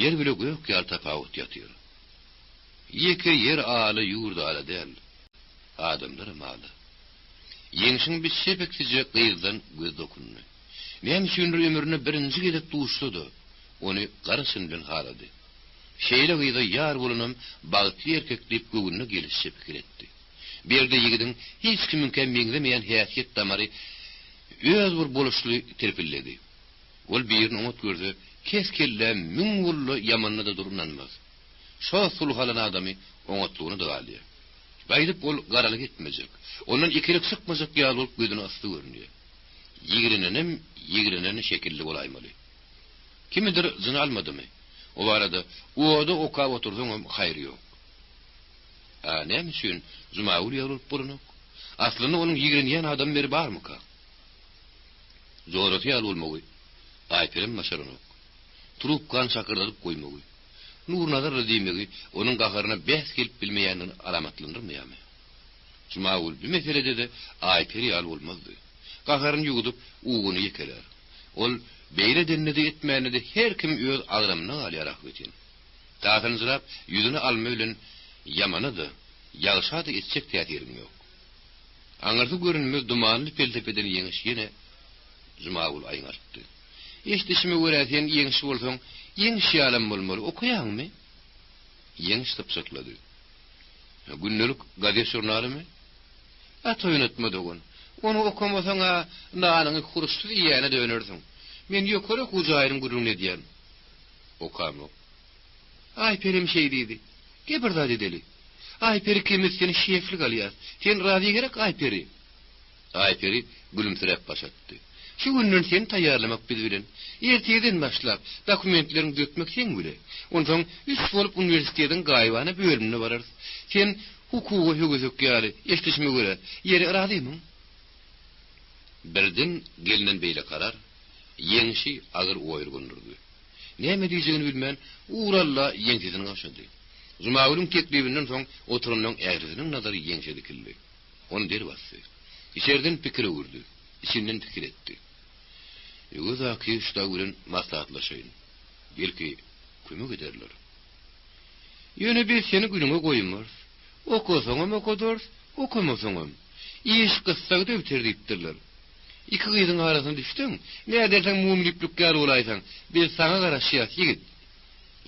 yer bile gök ýar tapawut ýatýar. Ýeke yer aly ýurda ala däl. Adamlar maly. Yeňşiň bir şepeksize gyýdan göz dokundy. Men şünür ömrüne birinci gelip duştudu. Onu garasyn bilen harady. Şeýle gyýda ýar bolanam bagty erkeklik göwünne gelişip kiretdi. Berde ýigidin hiç kiminken meňzemeýän häsiýet damary öz bir boluşly terpilledi. Ol birini umut gördü, keskelle müngullu ýamanyna da durunanmaz. Şo sulhalan adamy oňatlygyny da alýar. Baýdyp ol garalyk etmejek. Ondan ikilik sıkmajak ýaly bolup gözüne asty görünýär. Ýigreneni şekilli bolaýmaly. Kimidir zyn almadymy? O arada oda okap oturdyň haýry ýok. Näme üçin Zumawul ýalyp bolanyk? Aslyny onuň ýigrenýän adam beri barmy ka? Zoraty ýaly bolmagy. Ayperim maşaryny. Trubkan şakyrdadyp goýmagy. Nur nazar diýmegi onuň gagaryna bäs gelip bilmeýänini alamatlandyrmaýarmy? Zumawul bu meselede de Ayperi ýaly bolmazdy. gaharyn ýugudyp ugunu ýekeler. Ol beýle dennede etmänide her kim öz agramyny alýarak geçen. Taýdanjyrap ýüzüni alma bilen ýamanydy, ýagşady etjek täzerim ýok. Aňardy görünmez dumanly peltepeden ýeňiş ýene Jumaul aýňartdy. Eşdişime göräsen ýeňiş bolsaň, ýeňiş ýalam bolmaly, okuýarmy? Ýeňiş tapşyklady. Günnelik gazet jurnalymy? Atoýnatmady ogun. Onu okumasaň nanyny kuruşdy ýene dönersiň. Men ýokary hujaýrym gurulny diýen. Okamy. Ay perim şey diýdi. Gebirda dedeli. Ay peri kemiz seni şeflik alýar. Sen razy gerek ay peri. Ay peri gülümsirep başatdy. Şu günden sen taýýarlamak bilen. Erteden başlap dokumentlerini dökmek sen bile. Ondan üç bolup üniversiteden gaýbana bölümine barar. Sen hukuky högüzük ýaly, eşleşme göre ýeri razymy? Birden gelinen beýle karar, ýeňişi agyr oýurgundurdy. Näme diýjegini bilmän, uralla ýeňsizini aşady. Jumaulun teklibinden soň oturumdan ägriziniň nazary ýeňşe dikildi. Onu der bassy. İçerden pikir urdy, içinden pikir etdi. Ýöwzäki şuda bilen maslahatlaşaýyn. Belki kömek ederler. Ýöne bir seni günüňe goýmaz. Okusaňam okudur, okamasaňam. İş kıssak döwter diýipdirler. İki gyzyň arasyna düşdüň, näderden mumliklik gär bolaýsaň, bir saňa garaşýas ýigit.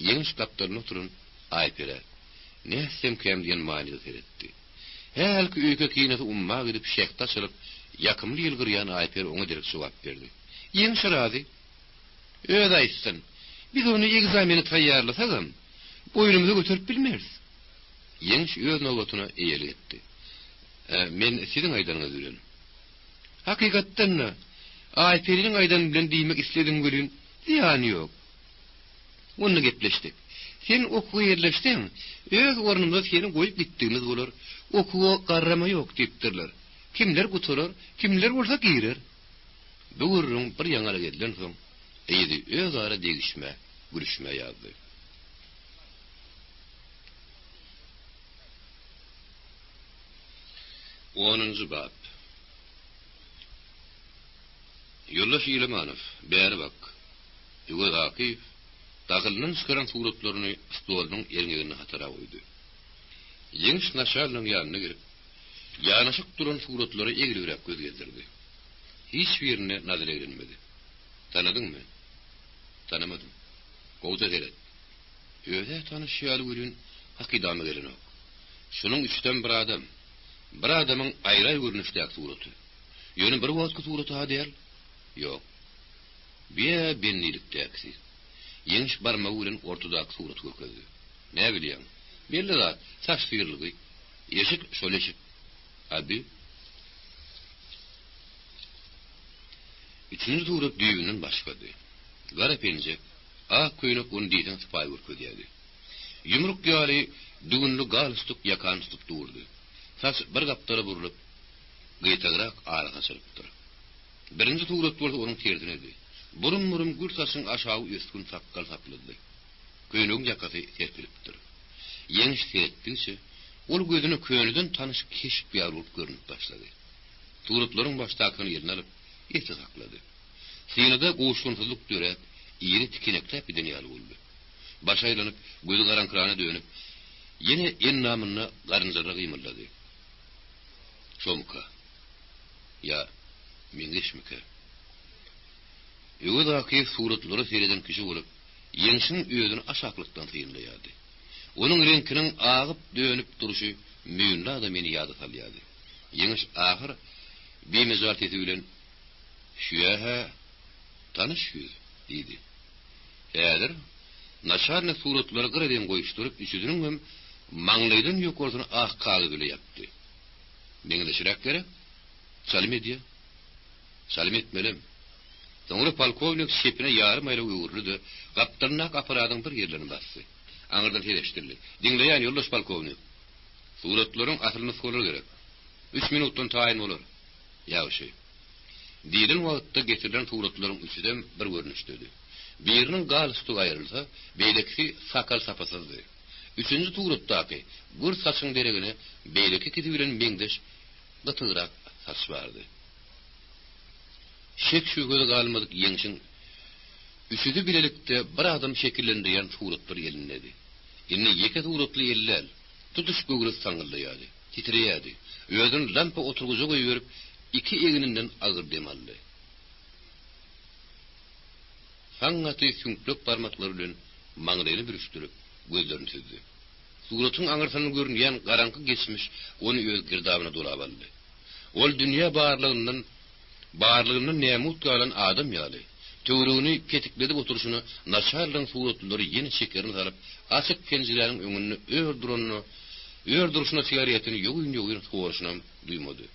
Ýeňiş kaptalyny oturun, aýpere. Näsem kem diýen maňydy seretdi. Helki öýke kiýnesi umma gidip şeýhta çylyp, ýakymly ýylgyrýan aýper oňa direk jogap berdi. Ýeňiş razy. Öz aýtsyn. Biz onu egzameni taýýarlasak, boýnumuzy götürüp bilmeriz. Ýeňiş öz nowbatyna eýeli etdi. Men siziň aýdaryňyzy bilen. Hakykatdan aýperiň aýdan bilen diýmek isledim gülün, ýany ýok. Onu gepleşdik. Sen okuw ýerleşdiň, öz ornunda seni goýup gitdiňiz bolar. Okuwa garrama ýok diýipdirler. Kimler guturar, kimler bolsa girer. Bugürrüň bir ýaňaly gedilen soň, eýdi öz ara degişme, gülüşme ýazdy. 10-njy bab. Yollaş Ýylymanov, bäri bak. Ýöne Akif, dagylnyň çıkaran suratlaryny stolunyň erňegine hatara goýdy. Ýeňiş naşarlyň ýanyna girip, ýanaşyk duran suratlary egilirip göz gezdirdi. Hiç birine nazar edilmedi. Tanadyňmy? Tanamadym. Gowda gelet. Öýde tanyşýaly görün, hakydamy gelenok. Şunyň üçden bir adamyň aýra görnüşdäki suraty. Ýöne bir wagtky suraty ha diýer? Ýok. Bennilikdäki. Ýeňiş barmagy bilen ortadaky suraty görkezdi. Ne bilýän? Belli zat, saç fyrlygy. Ýeşik şoleşik. Abi. Üçüncü surat düýbünden başlady. Gara penjek, ak köýnek onu diýden sypaý görkezdi. Yumruk ýaly düňünli galstuk ýakan tutup durdy. Saç bir gapdara burulyp, gyýtagrak araga çyrypdy. Birinji surat bolsa onuň terzine edi. Burun gür saçyň aşağı üstün sakkal saplady. Köýnüň ýakasy serpilipdir. Ýeňiş seretdiňçe, ol gözüne köýnüden tanyş keşik bir ýar bolup görünip başlady. Suratlaryň başdakyny ýerine alyp, ýete saklady. Sinede goşgunsuzlyk dörep, ýeri tikinekläp bir ýaly boldy. Baş aýlanyp, gözi garankrana dönüp, ýene en namyny garynjara gymyldady. Şomka. Ya meňeşmike. Ýöwdäki suratlary sereden kişi bolup, ýeňişiň özüni aşaklykdan syýynlaýardy. Onuň renkiniň agyp dönüp duruşy müýünle da meni ýada salýardy. Ýeňiş ahyr bemezarteti bilen "Şüýe tanyş ýüz" diýdi. Häzir naşarny suratlary gyreden goýuşdurup, üçüdüniň hem maňlaýdan ýokarsyna ak kagy bilen ýapdy. Meňdeşirek gerek? Salim edýär. Salim etmelem. Soňra polkovnik şepine ýarym aýra uýurludy, gapdyrnak aparatyň bir ýerlerini bassy. Aňyrdan teleşdirdi. Diňleýän ýoldaş polkovnik. Suratlaryň asylyny sorar gerek. 3 minutdan taýin bolar. Ýagşy. Diýilen wagtda getirilen suratlaryň üçüden bir görnüşdi. Biriniň galstuk aýrylsa, beýleki sakal sapasızdy. Üçüncü suratdaky gür saçyň deregine beýleki kiti bilen meňdeş gatyrak saç bardy. şek şügede galmadyk ýeňşiň üsüdi bilelikde bir adam şekillendirýän suratlar elindedi. Indi ýeke suratly eller tutuş göwre saňylýady, titreyýärdi. Özüň lampa oturguza goýup iki egininden agyr demaldy. Haňaty süňplük barmaklary bilen maňraýly bürüşdirip gözlerini süzdi. Suratyň aňyrsanyny görünýän garanky geçmiş onu öz girdabyna dolap aldy. Ol dünýä barlygyny nämut galan adam ýaly. Töwrüni ketikledip oturuşyny naçarlyň suratlary ýene şekerini salyp açyk penjireleriň öňünde ördürüşüne sigaretini ýogyň sowaşyna duýmady.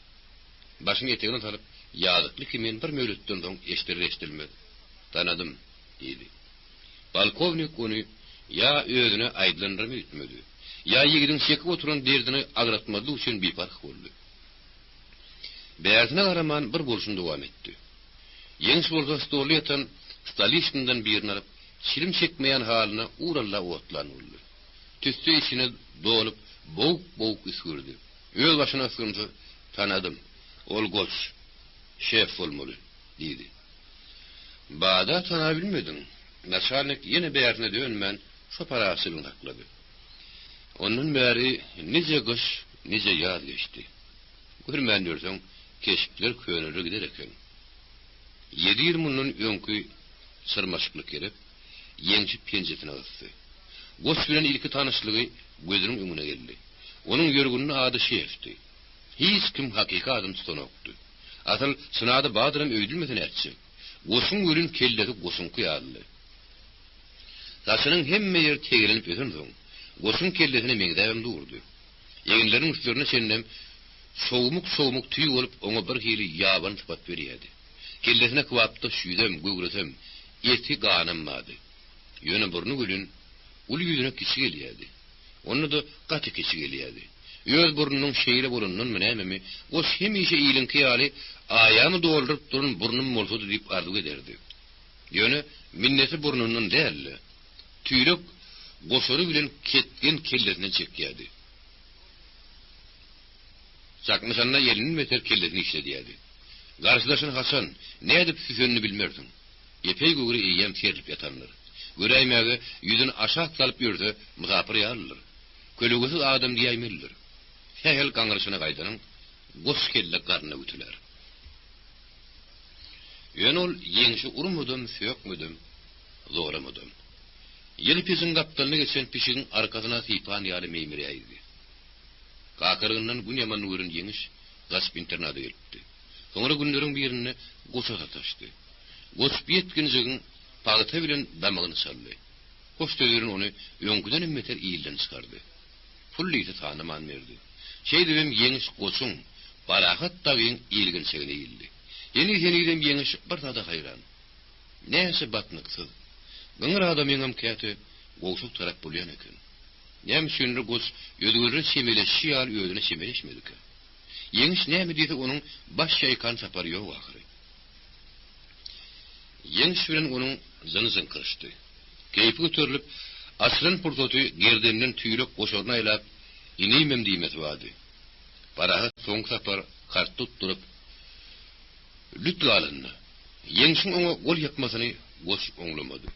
Başyny etegine salyp ýadykly kimen bir möhletden soň eşdirilmedi. Tanadym dedi. Balkovnik onu ya özüne aýdlandyrma ütmedi. Ya ýigidin şekip oturan derdini agratmady üçin bepark boldy. Bäzine garaman bir bolşun dowam etdi. Ýeňş bolsa stolda ýatan stalistindan birini alyp şilim çekmeýän halyna uralla otlanypdy. Tüstü içine dolup boğuk üskürdi. Öz başına ısırınca tanıdım. Ol goç, şef olmalı, dedi. Bada tanıyabilmedin. Naçarnik yine bäherine dönmen şu parasını takladı. Onun bäri nice goç, nice yaz geçti. Görmen diyorsan keşikler köyünürü gider eken. 7-20'nın önkü sırmaşıklık gelip ýeňşi penjetine ıstı. Goç bilen ilki tanışlygy gözüniň öňüne geldi. Onun ýörgünini ady şefdi. Hiç kim hakika adam tutanokdy. Asal sınada badyrym öýdülmeden etçi. Goçun ölün kellesi goçunku ýaly. Saçynyň hemme ýeri tegelenip öten soň, goçun kellesine meňdäwim durdy. Ýeňleriň üstlerine çennem soğumuk tüy olup ona bir hili ýaban typat berýärdi. Kellesine kwapda şüýdem, göwresem, eti gananmady. Ýöne burnu gülün ul yüzüne kişi gelýärdi. Onu da gaty kişi gelýärdi. Öz burnunyň şeýle bolanyny menämemi, o hemişe iýlinki ýaly aýamy doldurup durun burnum bolsady diýip arzu ederdi. Ýöne minneti burnundan däl, tüýlük goşary bilen ketgen kellesine çekýärdi. Çakmyşanna 50 metre kellesini işledýärdi. Garşydaşyn Hasan, nädip süýsenini bilmerdim. Epey göwri eýem serip ýatanlar. Göräýmäge ýüzüni aşağı salyp ýörse, muzapyr ýalylar. Kölügüsiz adam diýýärler. Hähel gaňryşyna gaýdanyň, goş kelle garna ütüler. Ýöne ol ýeňşi urmudym, söýekmedim, zoramydym. Ýelpisin gapdalyny geçen pişigiň arkasyna sypan ýaly meýmirýärdi. Kakırından gün yaman uğrun ýeňiş gasp internada gelipdi. Soňra günleriň birini goça taşdy. Goç biýetginjigin pagyta bilen damagyny saldy. Goç töwerin onu öňküden meter iýilden çykardy. Fullyzy tanyman berdi. Şeýdibem ýeňiş goçuň barahat tagyň iýilgensegine iýildi. Ýeni seniden ýeňiş bir tada haýran. Näse batnyksyz. Güňür adam ýeňem käte goşuk tarap bolýan eken. Näme şünri goç ýödgürri semeleşi ýaly özüne semeleşmedik. Ýeňiş näme diýdi onuň baş ýaýkan sapary ýok ahyry. Ýeňiş bilen onuň zyn kyrşdy. Keýpi göterilip asryn purtoty gerdenden tüýlek goşaryna aýlap ineýmem diýmesi wady. Parahat soň sapar kart tutturup lüt galandy. Ýeňişiň oňa gol ýapmasyny goç oňlamady.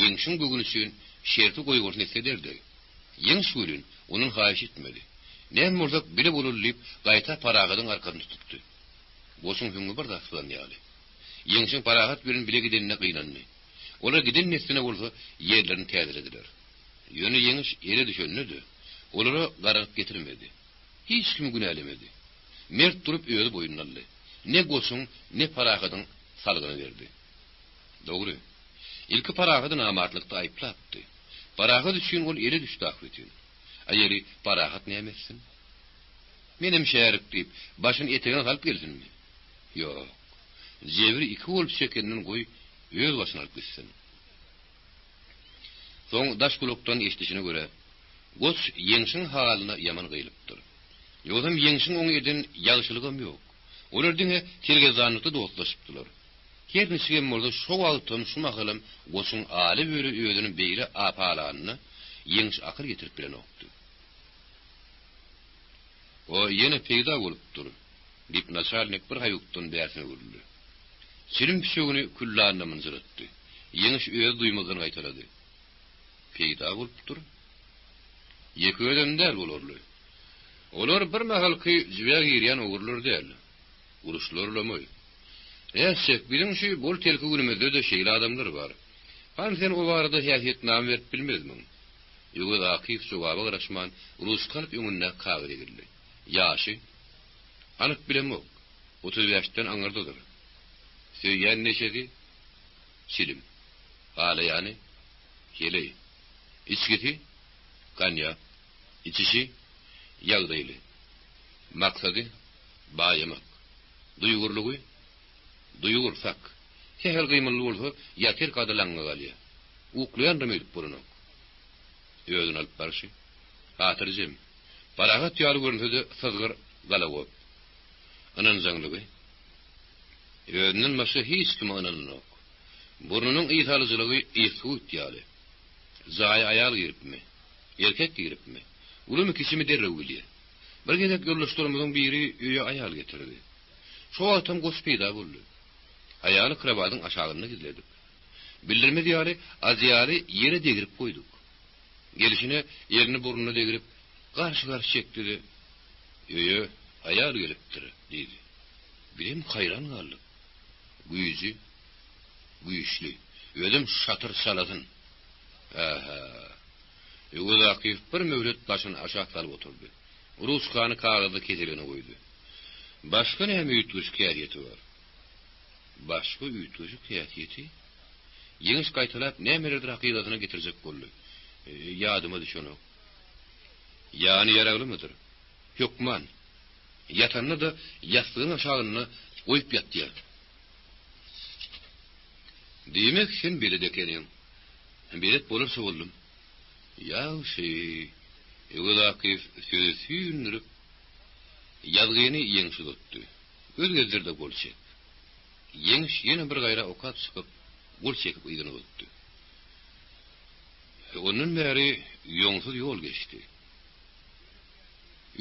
Ýeňşiň bugünüşün şerti goýgorny ederdi. Ýeňş gülün onuň haýyş etmedi. Näme bolsak bile bolurlyp gaýta paragydyň arkasyny tutdy. Goçuň höňü bir daslan ýaly. Ýeňşiň paragat bilen bile gidenine gynandy. Olar giden nesine bolsa ýerlerini täzelediler. Ýöne ýeňiş ere düşenledi. Olara garagyp getirmedi. Hiç kim günälemedi. Mert durup öýde boýunlandy. Ne goçuň ne paragydyň salgyny berdi. Dogry. İlki paragat namartlykda aýplapdy. Paragat üçin ol ele düşdi ahwetin. Aýeri paragat nämesin? Menem şäherip diýip başyny etegine salyp gelsinmi? Ýok. Jebri iki bolup çekenden goý öz başyna alyp gitsin. Soň daş kulokdan eşdişine göre goç ýeňşiň halyna ýaman gylypdyr. Ýogam ýeňşiň oň eden ýagşylygam ýok. Olar diňe tergezanlykda dostlaşypdylar. Kernişigem bolsa şo wagtdan şu mahalym goçuň aly böre özüni beýle apalanyny ýeňiş akyr getirip bilen okdy. O ýene peýda bolupdyr. Dip nasalnik bir hayuktun bärsine gürüldi. Silim pişogunu kullanna mınzırattı. Yeňiş öýe duýmagyny gaýtarady. Peýda bolupdyr. Ýeki ödemler bolarly. Olar bir mahalky jibäg ýerýän ogurlar däl. Uruşlarlamoy. Äsek biziň şu bol telki günümizde de şeýle adamlar bar. Han sen o barada häsiýet nam berip bilmezmiň. Ýöne Akif sowaby garaşman urus kalyp öňünde kagy girdi. Ýaşy anyk bilemok. 30 ýaşdan aňardadyr. Söýýän neçedi? Silim. Hala yani hile. İçkiti, kanya, içişi, yağdaylı. Maksadı, bayamak. Duyugurluğu, duyugursak. Hehel gıymanlı olsa, yatir kadılanğa galya. Uklayan da meylik burunok. Ödün alıp barışı. Hatırcım. Paragat yalı görünse de sızgır galavop. Anan zanlığı. Ödünün başı hiç kime ananınok. Burnunun ýytalyjylygy ýetgut ýaly. Zaý aýal giripmi? Erkek giripmi? Ulum ikisimi derrew bilýär. Bir gezek ýoldaşlarymyzyň biri öýe aýal getirdi. Şo adam gospida boldy. Aýaly krabadyň aşagyna gizledik. Bildirmedi ýaly azýaly ýere degirip goýduk. Gelişine ýerini burnuna degirip garşy-garşy çekdi. Öýe aýal gelipdir diýdi. Bilim haýran galdy. Güýji güýçli. Ödüm şatır saladın. Aha. Ýöne Akif bir möhlet başyny aşağı salyp oturdy. Rus kany kagazy keseline goýdy. Başga näme ýetgüş käýeti bar? Başga ýetgüş käýeti? Ýeňiş gaýtalap nämelerdir hakykatyna getirjek boldy. Ýadyma düşenok. Ýani ýaraglydyr. Ýokman. Ýatanny da ýastygyň aşagyna goýup ýatdy. Demek sen bile dekeniň. Bilet bolursa boldum. Ya Ýöne Akif sözsüýnürip ýazgyny ýeňşi tutdy. Özgezlerde bolçak. Ýeňş ýene bir gaýra okat çykyp gol çekip ýygyny tutdy. Onun bäri ýoňsuz ýol geçdi.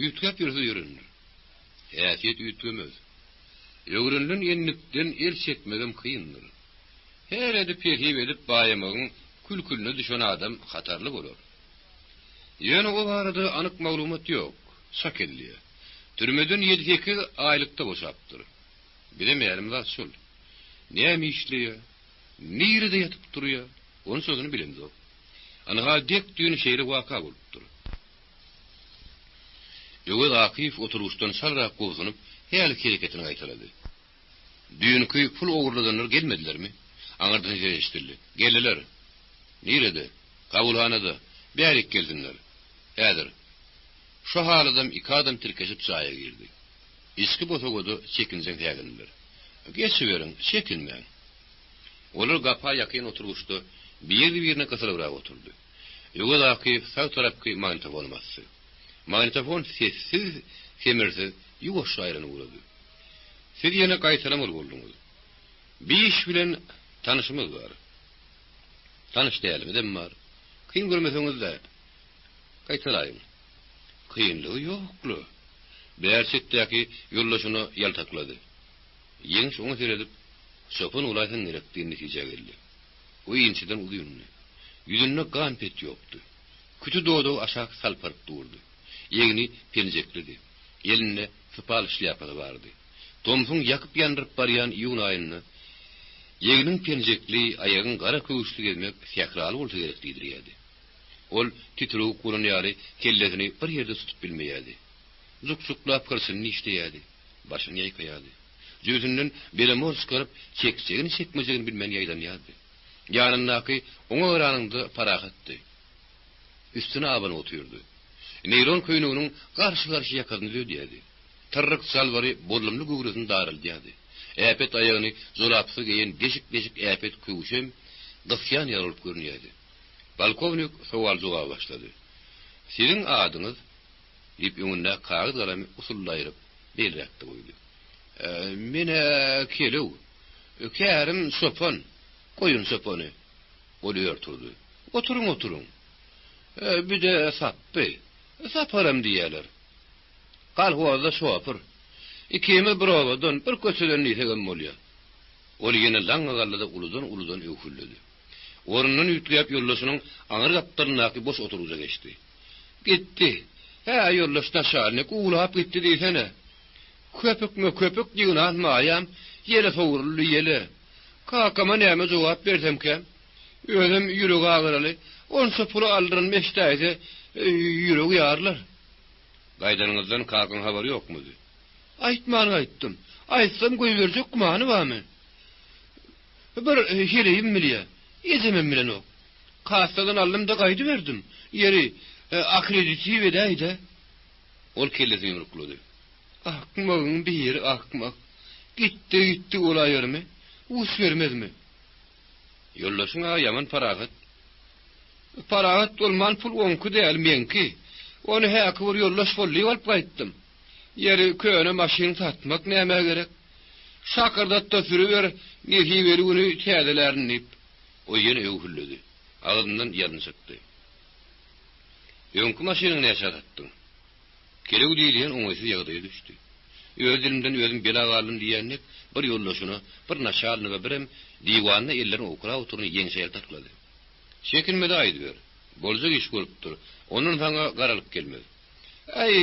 Ütkep ýüründi. Häsiýet ütgemez. Ýögründen ýenlikden el çekmegem kıyındır. Her edip perhib edip bayamagyň külkülüne düşen adam hatarly bolar. Ýöne o barada anyk maglumat ýok. Sakelli. Türmeden 7-2 aýlykda boşapdyr. Bilemeýärim da şol. Näme işliýär? Nirede ýatyp durýar? Onu sözüni bilemdik. Anaga dek düýün şeýle waka bolupdyr. Ýöne Akif oturuşdan salrak gozunyp häli kereketini gaýtarady. Düýünki pul ogurladanlar gelmedilermi? Aňardan jeýişdirdi. Geldiler. Nirede? Kabulhanada. Bärik geldiler. Häzir. Şu haladam 2 adam tirkeşip çaýa girdi. Iski botogodu çekinjek häginler. Geçiberin, çekinmeň. Olar gapa ýakyn oturuşdy. Bir-birine gasalyp oturdy. Ýöne Akif sağ tarapky magnitofon basdy. Magnitofon sessiz, kemirsiz, ýuwaş aýryny urady. Siz ýene gaýtalamyl bolduňyz. Bir iş bilen tanışymyz bar. Tanış dälim edem bar. Kyn görmeseňiz de gaýtalaýyn. Kıyınlığı yoklu. Bärsitdäki ýoldaşyny ýaltaklady. Ýeňiş oňa seredip, şopun ulaýsyn gerekdigini netije geldi. O ýinçiden ulyny. Ýüzünde gan pet ýokdy. Kütü dodo aşağı salparyp durdy. Ýegini penjeklidi. Elinde sypal şlyapasy bardy. Tomsuň ýakyp ýandyryp barýan ýuň aýyny ýeginiň penjekli aýagyň gara köwüşli gelmek fiakraly bolsa gerekdigidi. Ol titruu kurun ýary kellesini bir ýerde tutup bilmeýärdi. Zuk-zuklap kırsyny işleýärdi. Başyny ýaýkaýardy. Jöýünden belemor çıkaryp çekçegini çekmejegini bilmän ýaýdanýardy. Ýanyndaky oňa öýranyndy parahatdy. Üstüne aban oturdy. Neyron köýnüňiň garşy-garşy ýakaryny döýdi. Tırryk salbary bodlumly gugrusyny daryldy. Äpet aýagyny zorapsy geýen deşik-deşik äpet köwüşem gysýan ýarylyp görünýärdi. Balkovnik sowal jogap başlady. Siziň adyňyz? Ýep öňünde kagyd garamy usullayryp belrekde goýdy. Mene Kelew. Kärim Sopon. Koyun Sopony. Bolýar turdy. Oturuň. Bir de Sapy. Saparam diýerler. Kalhowazda şopur. Ikimi brovadan bir köçeden nitegen bolýar. Ol ýene laňa gallada uludan öwkülledi. Orundan ütleyip yollaşının aňyr gapdarynaky boş oturuza geçti. Gitti. Ha yollaşda şalyk uğulap gitti diýsene. Köpük diýen maýam, ýele sowurly ýele. Kakama näme jogap bersem-kä? Özüm ýüregi agaraly, onsa pulu aldyryn meştäýse ýüregi ýarlar. Gaýdaryňyzdan kakyň habary ýokmudy? Aýtmany aýtdym. Aýtsam goýberjek gumany barmy? Bir hireyim milýär. Ýezemem bilen o. Kastadan aldım da gaýdy berdim. Ýeri akrediti edäýdi. Ol kellesi ýumruklady. Akmagyň bir akmak. Gitti olaýarmy? Us vermezmi? Yollaşyňa ýaman paragat. Paragat bolman pul onku däl menki. Onu häki bir yollaş bolly alyp gaýtdym. Ýeri köne maşyn satmak näme gerek? Şakırdatda sürüber, nehi veri onu täzelerini. O ýene öwkülledi. Ağzından ýarny çykdy. Öňkü maşynyny näçe satdyň? Kerek diýilýän oňaýsy ýagdaýa düşdi. Özümden özüm bela galym diýenlik bir ýollaşyny, bir naşalyny birem diýwanyny ellerini okura oturuny ýeňşeýil taklady. Çekinmedi aýdyr. Boljak iş görüpdir. Onun saňa garalyp gelmedi. Ay,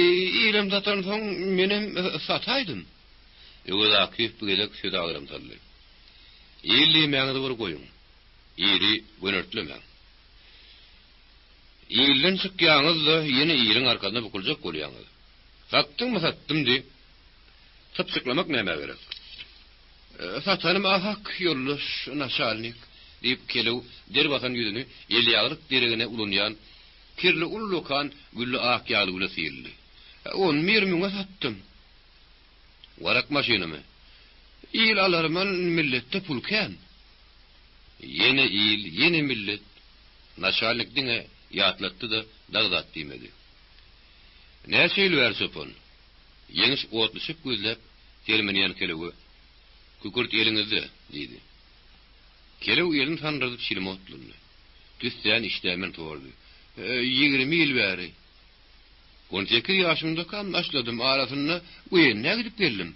ilim satan soň menem sataýdym. Ýögedäki bigelek şeýle agram taldy. Ýyly mäňde bir goýun. Ýeri gönörtlemäň. Ýyldan çykýaňyzda ýene ýylyň arkasyna bukuljak bolýaňyz. Satdyňmy satdym diýip tapsyklamak näme gerek? Satanym ahak ýollaş naşalnik diýip kelew derbatan ýüzüni ýelýaglyk deregine ulanýan kirli ullukan güllü ak ýaly güle sirli. On mirmiňe sattym. Warak maşynamy. İl alarman millette pulkan. Yeni il, yeni millet. Naşallik diňe ýatlatdy da dagdat diýmedi. Näçe wer sopun? Ýeňiş otlyşyp gözläp termenýän kelewi. Kükürt eliňizde diýdi. Kelew elin tanryp şilim otluny. Düsýän işlämen tordy. 20 ýyl bäri. 18 ýaşymda kam başladym arasyny öýüne gidip geldim.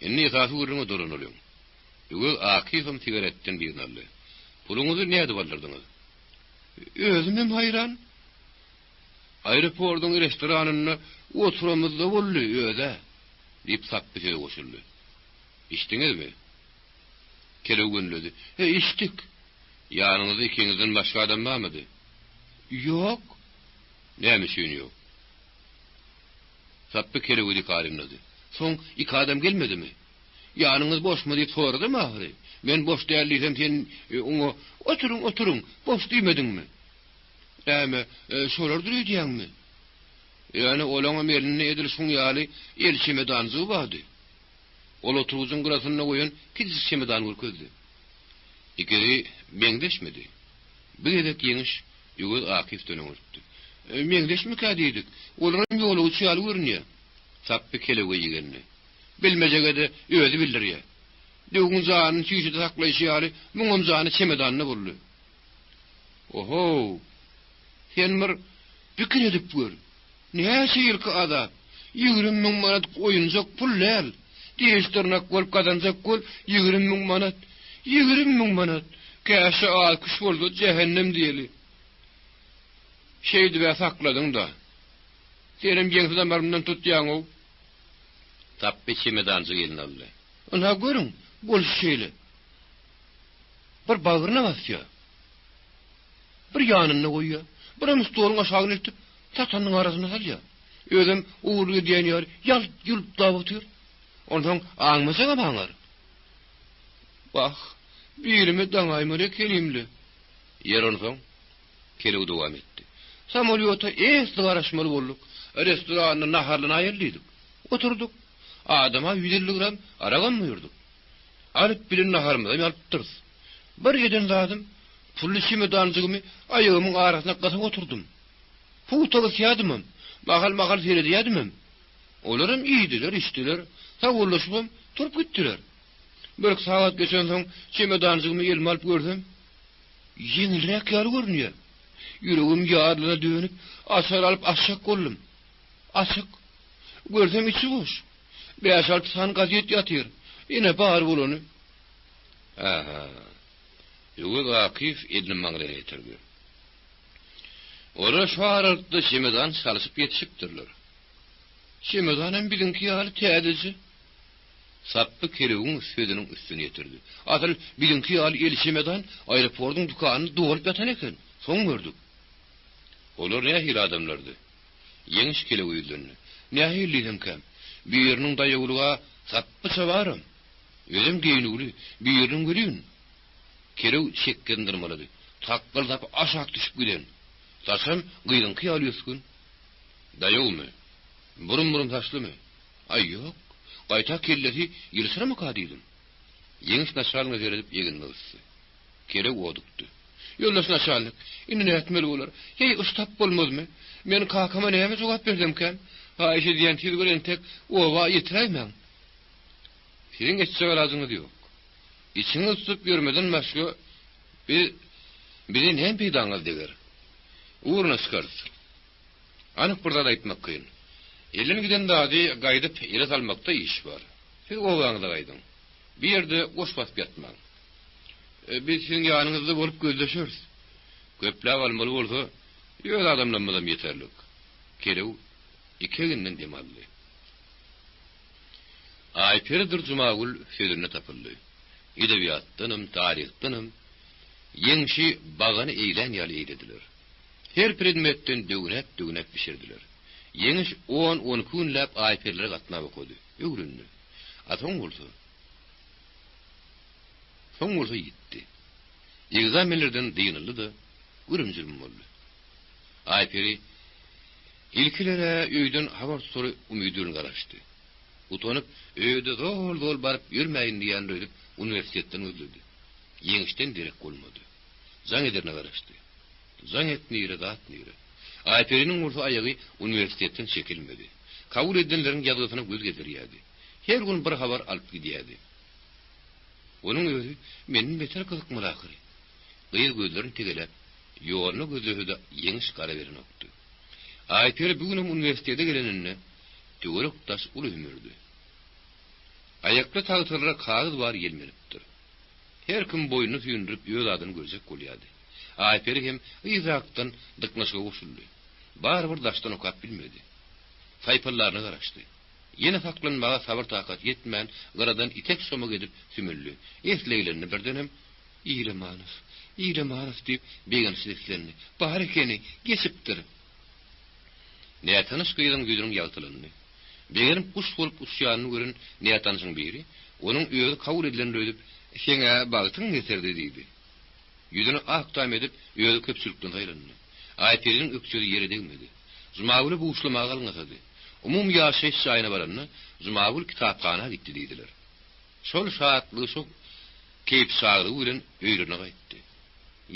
Indi esasy gurruna durunulýar. Ýöge akifim sigaretden birnally. Puluňyzy näde baldyrdyňyz? Özümem hayran. Aeroportun restoranyny oturamyzda boldy öýde. Dip sapy şey goşuldy. İçdiňizmi? Kelew gönledi. İçdik. Ýanyňyzda ikiňizden başga adam barmydy? Ýok. Näme şeýin ýok? Sapy kelewdi karimnady. Soň iki adam gelmedimi? Ýanyňyz boşmy diýip soradymy ahry? Men boş däldiýsem sen oňa oturun, boş diýmediňmi? Näme, şolardyr diýäňmi? Ýani olaňa melini edilşiň ýaly elçime danzy bady. Ol oturuzyň gurasyna goýun kizişime dan gürkezdi. Ikisi meňdeşmedi. Bir edek ýeňiş ýöged akif döneňirdi. Meňdeşmi kädiýdik? Olaryň ýoly uçýaly görünýär. Sapy kelewe ýegenni. Bilmejegede özi bildirýär. Döwgün zanyny çyşyda saklaýşýaly, muňam zany çemedanyny buldy. Oho! Sen bir edip gör. Näçe ýylky azap? 20.000 manat oýunjak pul läl. Diýişdirnek bolup kazanjak pul 20.000 manat. 20.000 manat. Käşe alkyş boldy cehennem diýeli. Şeydi ve sakladyň da. Senem ýeňsizden barmyndan tutýaň o. Tapy çemedanjy gelin aldy. Ona görüň, bol şeýle. Bir bagyryna basýar. Bir ýanyna goýýar. Bir stoluň aşagyna itip, satanyň arasyna salýar. Özüm uğurlu diýenýär, ýylt dawatyr. Ondan aňmasaňa baňar. Bak, birimi daňaýmary kelimli. Yer onsoň kelew dowam etdi. Samolyota esli garaşmaly bolduk. Restoranyny naharlyny aýerledik. Oturduk. Adama 150 gram aragan buyurduk. Alyp bilen naharymyzy alypdyr. Bir ýeden zadym, pully çemedanjymy aýagymyň arasyna gasyp oturdum. Puwtaga ýadymam, mahal seredýädim. Olaram iýdiler, işdiler. Sawullaşyp turup gitdiler. Bir saat geçen soň çemedanjymy elime alyp gördüm. Ýeňilrek ýaly görünýär. Yüreğim yağlarına dönüp aşağı alıp aşağı kollum. Aşık. Görsem içi boş. 5-6 san gazet ýatyr. Ine bar bolany. Aha. Ýöge Akif edin maňlygy ýetirdi. Olar şaharda şemedan salyşyp ýetişipdirler. Şemedanam bilinki ýaly tädesi. Sappi keregiň sözüniň üstüne ýetirdi. Atal bilinki ýaly el şemedan aeroportyň dukanyny dolup ýatan eken. Soň gördük. Olar nähili adamlardy. Ýeňiş kelegüýlerini. Nähili hem bir ýeriniň daýagulyga sappi çabarym. Özüm geýnüli bir ýeriň görýün. Kerew çekkendirmeli. Taqqyldap aşak düşüp giden. Taşam gyýdynky ýalyýsyn. Daýawmy? Burun taşlymy? Ay ýok. Gaýta kelleti ýyrsyrmy kadydım. Ýeňiş naşalyny berip ýeginni ysy. Kerew odukdy. Ýoldaş naşalyk, indi näetmeli bolar? Hey ustap bolmazmy? Men kakama näme jogap berdim-ken? Haýşe diýen tiz gören tek owa ýetiräýmän. Senin geçse lazımı diyor. İçini tutup görmeden başka bizi hem peydangal deger. Uğruna çıkarız. Anık burada da etmek kıyın. Elini giden dağdı gaydıp ele salmakta iş var. Siz oğlanıda gaydın. Bir yerde koş basıp yatmağın. Biz sizin yanınızda olup gözleşiriz. Köpler almalı olsa yok adamlanmadan yeterlik. Kerev iki günden demalli. Ayperidir Cumagul sözüne tapıldı. Edebiyattanım, tarihtanım, yeňşi bagany eýlen ýaly eýlediler. Her predmetten dögnep pişirdiler. Yeňiş 10 günläp ayperlere gatnap okudy. Öwrünni. Atoň bolsa. Soň bolsa ýitdi. Egzamenlerden diýinildi da, gürümjülüm boldy. Ayperi ilkilere öýden habar sory umydyny garaşdy. Utanıp öýde dol barıp ýürmäýin diýen öýdüp universitetden özledi. Yeňişden direk bolmady. Zaň ederine garaşdy. Zaň etnire gatnire. Ayperiniň urfa aýagy universitetden çekilmedi. Kabul edilenleriň ýazgysyna göz gezdirýärdi. Her gün bir habar alyp gidýärdi. Onuň özü meniň beter kızykmaly ahyry. Gyýy gözlerini tegelep, ýoluna gözlehide yeňiş gara beren okdy. Ayper bugünüm universitete geleninde töwerek taş uly hümürdi. Ayakta tağıtırlara kağıt var gelmelipdir. Her kim boyunu süýündürip ýöz adyny görjek bolýardy. Ayperi hem ýyzakdan dyknaşyga goşuldy. Bar bir daşdan okap bilmedi. Saypallaryna garaşdy. Ýene saklanmaga sabır takat ýetmän garadan itek somak edip sümüllü. Esleýlerini birden hem ýylemanys diýip beýan seslerini. Bahar ekeni geçipdir. Nätanys gyýdyň güýdüň ýaltylandy. Beýerim kuş bolup uçýanyny görün nätansyň biri, onuň öýüni kabul edilen öýdüp, "Şeňe bagtyň getirdi" diýdi. Yüzünü aktam edip öýüni köpçülükden gaýrandy. Ayperiň öksüri ýere degmedi. Zumagul bu uslamaga galňaty. Umum ýaşaýyş saýyna baranny Zumagul kitapxana gitdi diýdiler. Şol şahatly şol keyip sagry bilen öýrüne gaýtdy.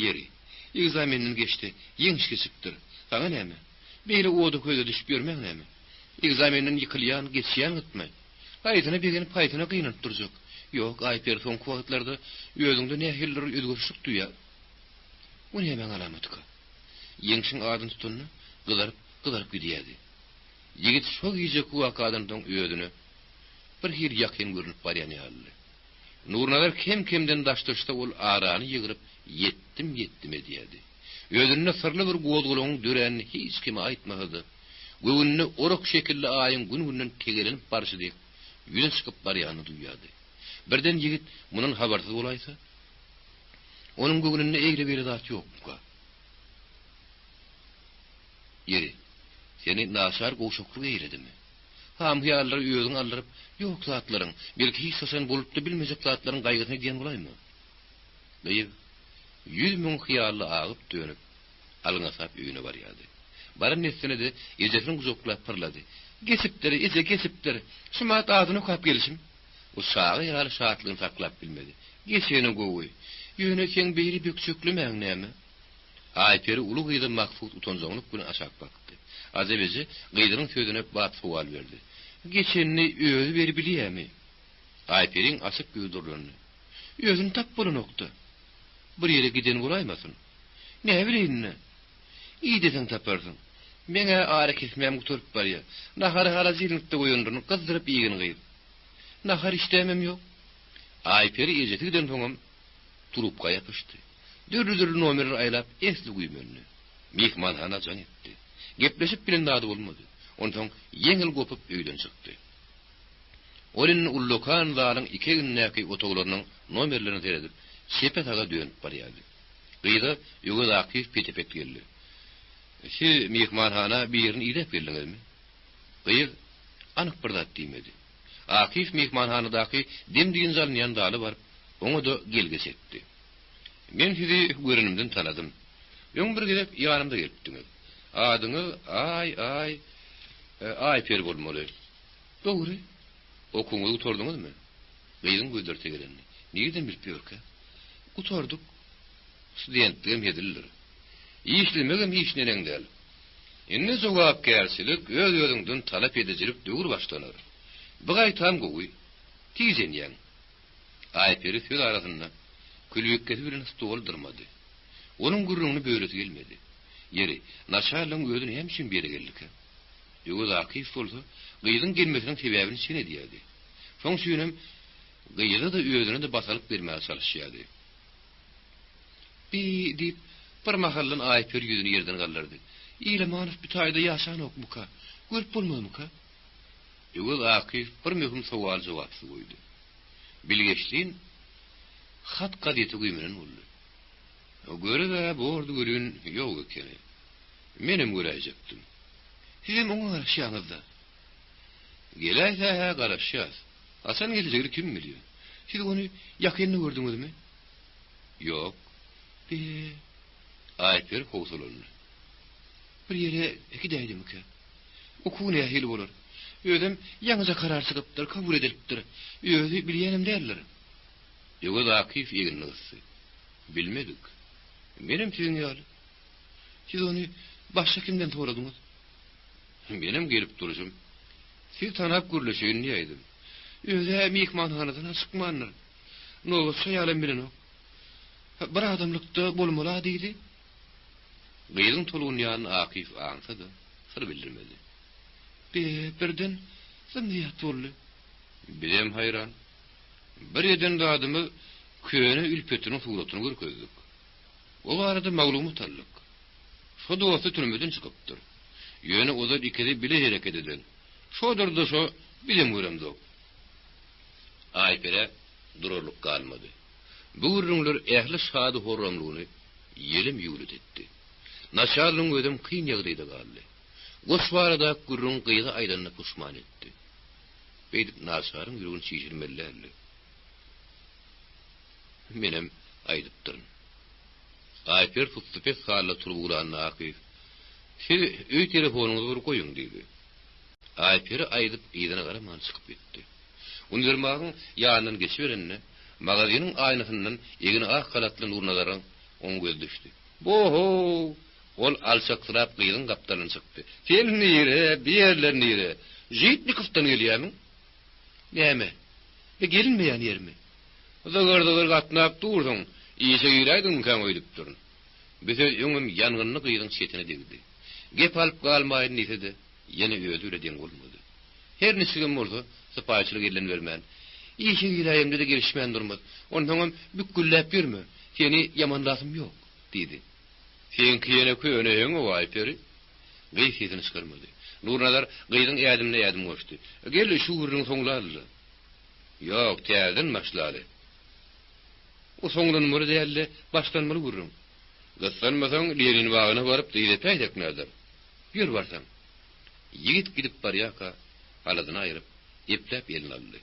Ýeri, egzamenden geçdi, ýeňiş geçipdir. Saňa näme? Beýle oda köýde düşüp ýörmek näme? Egzamenden ýykylýan, geçýän gitmä. Gaýtyna begin paýtyna gynanyp durjak. Ýok, Ayper soň wagtlarda özüňde nähiller özgörüşlik duýar. Bu näme alamatyka? Ýeňşiň adyny tutanny gyzaryp gidýärdi. Ýigit şol ýyjak wakadandan özüni bir hir ýakyn görünip barýan ýaly. Nurnalar kemden daşdyrşda ol arany ýygyryp yetdim edýärdi. Özüne sırlı bir gozgulun dörenini hiç kime aitmahıdı. Göğününü oruk şekilli ayın gün tegelenip barışı deyip, yüzün çıkıp barıyanı duyuyordu. Birden yigit bunun habersiz olaysa, onun göğününde eğri bir zat yok mu? Yeri, seni naşar goşokluk eğredi mi? Ham hiyarları özün aldırıp, yok zatların, belki hiç sen bolup da bilmeyecek zatların gaygısına diyen olay mı? Beyim, 100.000 hiyarlı ağıp dönüp, alına sap üyüne varyadı. Barın nesine de ecefini kuzoklayıp pırladı. Geçipleri, şumat ağzını kap gelişim. O sağı yaralı şaatlığını saklayıp bilmedi. Geçeni goğuy, yöne sen beyri büksüklü məğnemi? Ayperi ulu gıydı Mahfud utonzonluk bunu aşak baktı. Azeveci gıydının sözüne bat sual verdi. Geçenini özü veri biliyor mi? Ayperin asık güydürlüğünü. Özün tap bunu nokta. Bir yere giden olaymasın. Ne bileyim ne? İyi desen taparsın. Mene ağrı kesmeyem kuturup var ya. Naharı hala zilnikte koyundurunu kızdırıp iyigin gıyıp. nahar istemem yok. Ayperi ejetinden soňam turupga yapışdy. Dürrüdür nomerini aylap esli güýmenli. Mihmanhana jan etdi. Gepleşip bilen dady bolmady. Ondan yeňil gopup öýden çykdy. Olin ullokan zalyň iki günnäki otoglarynyň nomerlerini teredip sepetaga dönüp barýardy. Gyýda ýögüz aktif petepet geldi. Şu mihmanhana birini idep geldiňizmi? Gyýy anyk bir zat diýmedi. Akif mihmanhanadaky demdiğin zalynýan daly bar, oňa da gelges etdi. Men sizi görünümden tanadym. Ýöň bir gelip ýanymda gelipdiňiz. Adyňyz Ayper bolmaly. Dogry. Okuňyzy utardyňyzmy? Gyýdyň gözleri tegelenli. Nirden bilip ýörkä? Utarduk. Studentligim yedilir. İşlemegem hiç nenen däl. Indi jogapkärçilik öz-özüňden talap edejilip döwür başlanır. Bu gaýtam gowy. Tizen ýan. Ayperi söz arasynda külýekkäsi bilen stoldurmady. Onuň gurrugyny böwresi gelmedi. Yeri naşarlyň özüni hemşin beri geldik. Ýögüz akif bolsa, gyýdyň gelmesiniň sebäbini şeňe diýerdi. Şoň süýnem gyýdy da özüne de basalyp bermäge çalışýardy. Dip bir mahallyn Ayper ýüzüni ýerden gallardy. Ýyle manys bir taýda ýaşan okmuka. Görüp bolmadymy? Ýögüz akif bir möhüm sowal jogapsy goýdy. Bilgeçliğin hat gadeti güýmenen boldy. O görüde bordu görün ýok ekeni. Menim göräjekdim. Sizin oňa garaşýaňyzda. Geleýse garaşýas. Asan gelecekdi kim bilýär? Siz onu ýakynly gördüňizmi? Ýok. Ayper howsalandy. Bir ýere iki däýdimki. Okuny ähli bolar. Özüm ýaňyza karar çykypdyr, kabul edilipdir. Özü bilýänim däller. Ýögüz akif ýeňnysy. Bilmedik. Menim sizin ýaly. Siz onu başga kimden toradyňyz? Benim gelip duruşum. Siz tanap gürleşeýin diýdim. Özü mihmanhanadan çykmandyr. Nowatsa ýalym bilen ok. Bir adamlykda bolmaly diýdi. Gyýdyň tolunýan akif aňsady, sır bildirmedi. Birden zımniyat boldy. Bilem hayran. Bir ýerden dadymy köne ülpetiniň suratyny görkezdik. O arada maglumat aldyk. Şo dowasy türmeden çykypdyr. Ýöne ozat ikide bile hereket eden. Şodurda şo bilem göremdi. Aypere dururluk kalmadı. Bu gurrunlar ähli şady horramlygyny ýelim ýuwlut etdi. Naşarlyň ödüm kyn ýagdaýda galdy. Goşbarada gurrun gyýda aýdanyna puşman etdi. Beýdip naşaryň ýürügini çiğirmellerdi. Menem aýdypdyryn. Ayper tutupet halla turbulan akif. Siz öý telefonuňyzy bir goýuň diýdi. Ayper aýdyp ýygyna garaman çykyp gitdi. Undurmagyň ýanyndan geçiberenne magazynyň aýnasyndan ýygyny ak kalatly nurnalaryň oň göz düşdi. Boho! Ol alçaktyrak gyýdyň gapdalyny çykdy. Sen nire, biýerler nire? Jitnikovdan gelýärmi? Näme? Gelinmeýän ýermi? Zagardalar gatnap durdyň. İýse ýüräýdiň kan öýdüp durun. Bütün ýöňüm ýangyny gyýdyň çetine degdi. Gep alyp galmaýyn diýdi. Ýene özü üreden bolmady. Her nisgem bolsa, sypaýçylyk edilen bermän. İýse ýüräýimde de gelişmän durmaz. Ondan bükgüllep ýürme. Seni ýamanlasym ýok, diýdi. Sen kiyene köne ýöňe Ayperi. Gyýsyny çykyrmady. Nurnadar gyýdyň ýadymna ýadym goşdy. Gel şu gurrun soňlady. Ýok, täzeden başlady. O soňdan mür dälle başlanmaly gurrun. Gassanmasaň Lenin bagyna baryp diýip äýdekmädir. Ýür barsaň. Yigit gidip barýaka, haladyny aýryp, eplep elini aldy.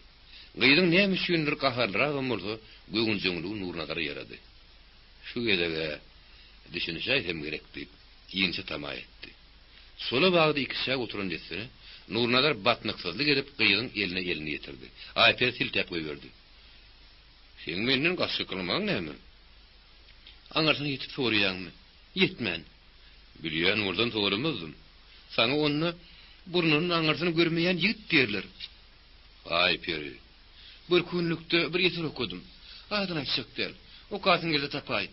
Gyýdyň näme üçindir gaharlyra bolsa, göňünjüňlüği Nurnadar ýarady. Şu gedege düşünýär hem gerek diýip, ýeňçe tama etdi. Sola bagda iki şäk oturan dessene, Nurnadar batnyksyzlyk edip gyýdyň elini ýetirdi. Ayper siltep goýberdi. Sen menden gaçy kılmaň näme? Aňarsyň ýetip soraýarmy? Ýetmän. Bilýän urdan soramazdım. Sana onu burnunyň aňarsyny görmeýän ýigit diýerler. Ayper. Bir günlükde bir ýetir okudum. Adyny aýtsak o kasyň gelse tapay.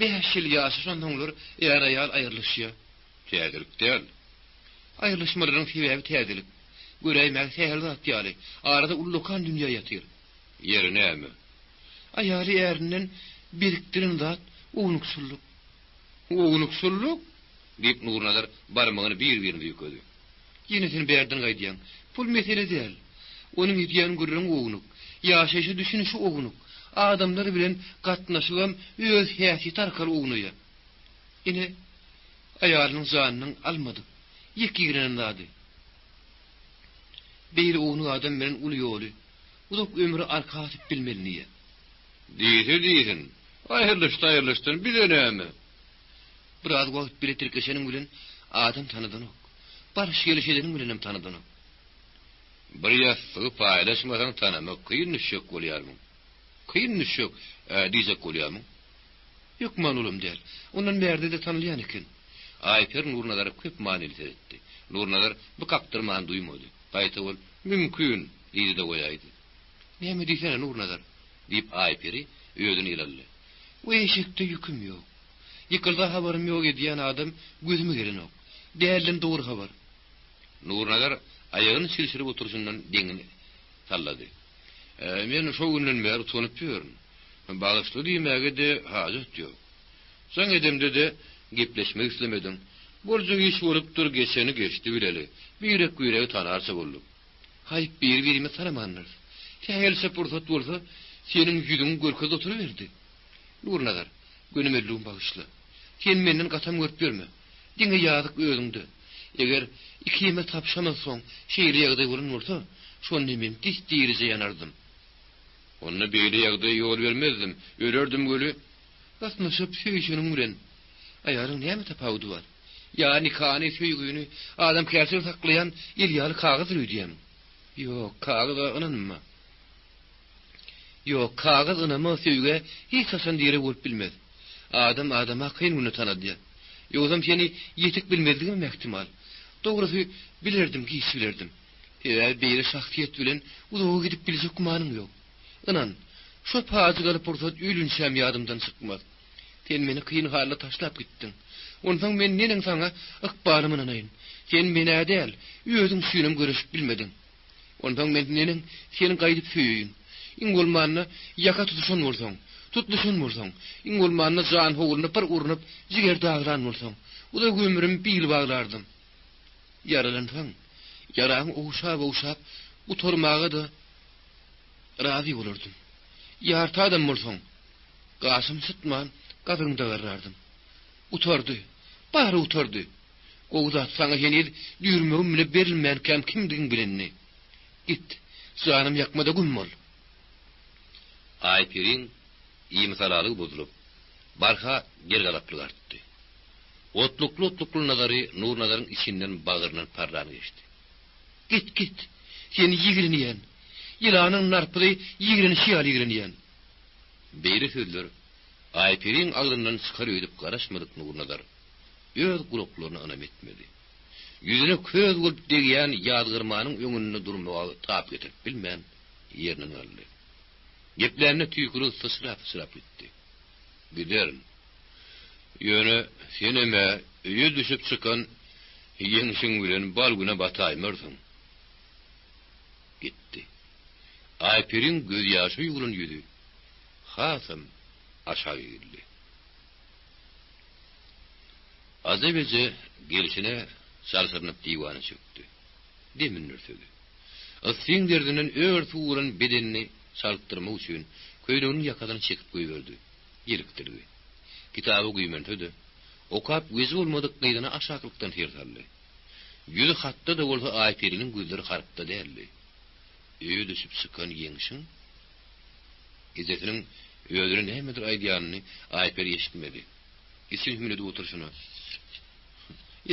5 ýyl ýaşaşanlar ýara-ýal aýrylýşýar. Täzelik däl. Aýrylýşmalaryň sebäbi täzelik. Göreymek sehirli atyalı. Arada ullukan dünya yatır. Yeri näme? Ayarı erinden biriktirin zat uğnuksulluk. Uğnuksulluk? Deyip Nurnazar barmağını bir-birini yüködi. Yenisini berden gaýdýan. Pul mesele değil. Onun ýetýän gürrüň uğnuk. Ýaşaşy düşünüşi uğnuk. Adamlar bilen gatnaşygam öz häsiýet arkaly uğnuýar. Ine aýalynyň janyny almady. Ýekigirenen zady. Beýle uğnuk adam bilen uly ýoly. Uzak ömrü arka atyp bilmeliniye. Diýsin. Aýrylystan bilenämi? Biraz wagt bile tirkeşeniň bilen adam tanadan ok. Barış gelişedenin bilenem tanadan ok. Bir ýasty paýlaşmadan tanamak kıyın nüşek bolýarmy? Kıyın nüşek diýjek bolýarmy? Ýok manulum der. Ondan berde de tanylýan eken. Aýper Nurnazar köp manyly etdi. Nurnazar bu kapdyrman duýmady. Gaýta bol mümkin diýdi de goýaýdy. Näme diýsen Nurnazar? Diýip Aýperi öýdüni ilerle. O eşekde ýüküm ýok. Ýykylda habarym ýok edýän adam gözüme gelen ok. Dälden dogry habar. Nurnazar aýagyny silsilip oturşundan deňini sallady. Men şo günden beri tonyp ýörüm. Bagysly diýmäge de hajat ýok. Soň edemde de gepleşmek islemedim. Boljak iş bolup dur geçeni geçdi bileli. Birek güýregi tanarsa boldum. Haýyp bir-birime taramanlar. Tähelse pursat bolsa senin ýüzüň görkez oturuverdi. Nurnazar, gönümelliğim bagysly. Sen menden gatam görüp berme. Diňe ýazyk özüňde. Eger ikime tapşaman soň şeýle ýagda görün bolsa, şonu men dis diýerize ýanardym. Onu beýle ýagda ýol bermezdim. Ölerdim göli. Gatnaşyp söýüşeniň bilen. Aýaryň näme tapawdy bar? Ýani kany söýgüni adam käsir saklayan ýylýaly kagaz öýdýän. Ýok, kagaz ananma. Ýok, kagaz anama söýge hiç hasan diýere bolup bilmez. Adam adama kıyın tanıdýar. Ýogam seni ýetik bilmezdigim ähtimal. Dogrusy bilerdim ki bilerdim. Eger beýle şahsiýet bilen uzağa gidip biljek gumanyň ýok. Anan, şo paýy galyp pursat öýlünçäm ýadymdan çykmaz. Sen meni kıyın halda taşlap gittin. Ondan men neniň saňa ykbalymyny anaýyn. Sen meni ädäl, özüň süýnüm görüşip bilmedin. Ondan men neniň seni gaýdyp süýýin. İngolmanna ýaka tutuşan bolsaň, tutmuşan bolsaň, İngolmanna jan howluny bir urunup jiger daglan bolsaň, uda ömrüm bil baglardym. Yaralansaň, yaraň owşap bu tormaga da razy bolurdum. Ýarta adam bolsaň, gasym sıtman, gazyňda garrardym. Utardy, bary utardy. Gowzat saňa henir ýürmegim bile berilmän kimdigin bilenni. Git, janym ýakmada gummol. Aýperin ýymsalalygy bozulup, barha gergalaplyk artdy. Otluklu nazary Nurnazaryň içinden bagyryndan parlany geçdi. Git, seni ýigiriniýän. Ýylanyň narpy ýigrini şiýaly ýigiriniýän. Beýle sözler Aýperin agdyndan çykar öýdüp garaşmadyk Nurnazar. Öz gulaklaryny anam etmedi. Ýüzüne köz bolup degýän ýazgyrmanyň öňünde durmagy tap getirip bilmän ýerine aldy. Geplerini tüykürü sısırap gitti. Giderin. Yöne seneme öýe düşüp çıkan ýeňşiň bilen balgyna bataýmyrsın. Gitti. Aýperin göz ýaşy ýugurun ýüzü. Hasam aşağı ýyly. Azebece gelişine sarsırınıp diýwany çöktü. Demin nürsüdü. Asyn derdinin örtü uğran bedenini saltdyrmak üçin köýneginiň ýakadan çekip goýberdi. Ýerikdirdi. Kitaby güýmentödi. Okap gözi bolmadyk gyýdyna aşaklykdan tersaldy. Ýüzi hatda da bolsa Aýperiniň gözleri harpda däldi. Öýe düşüp çykan ýeňşiň Ezetiniň öýdüri nämedir aýdýanyny Aýper eşitmedi. Isin hümünede oturşuna.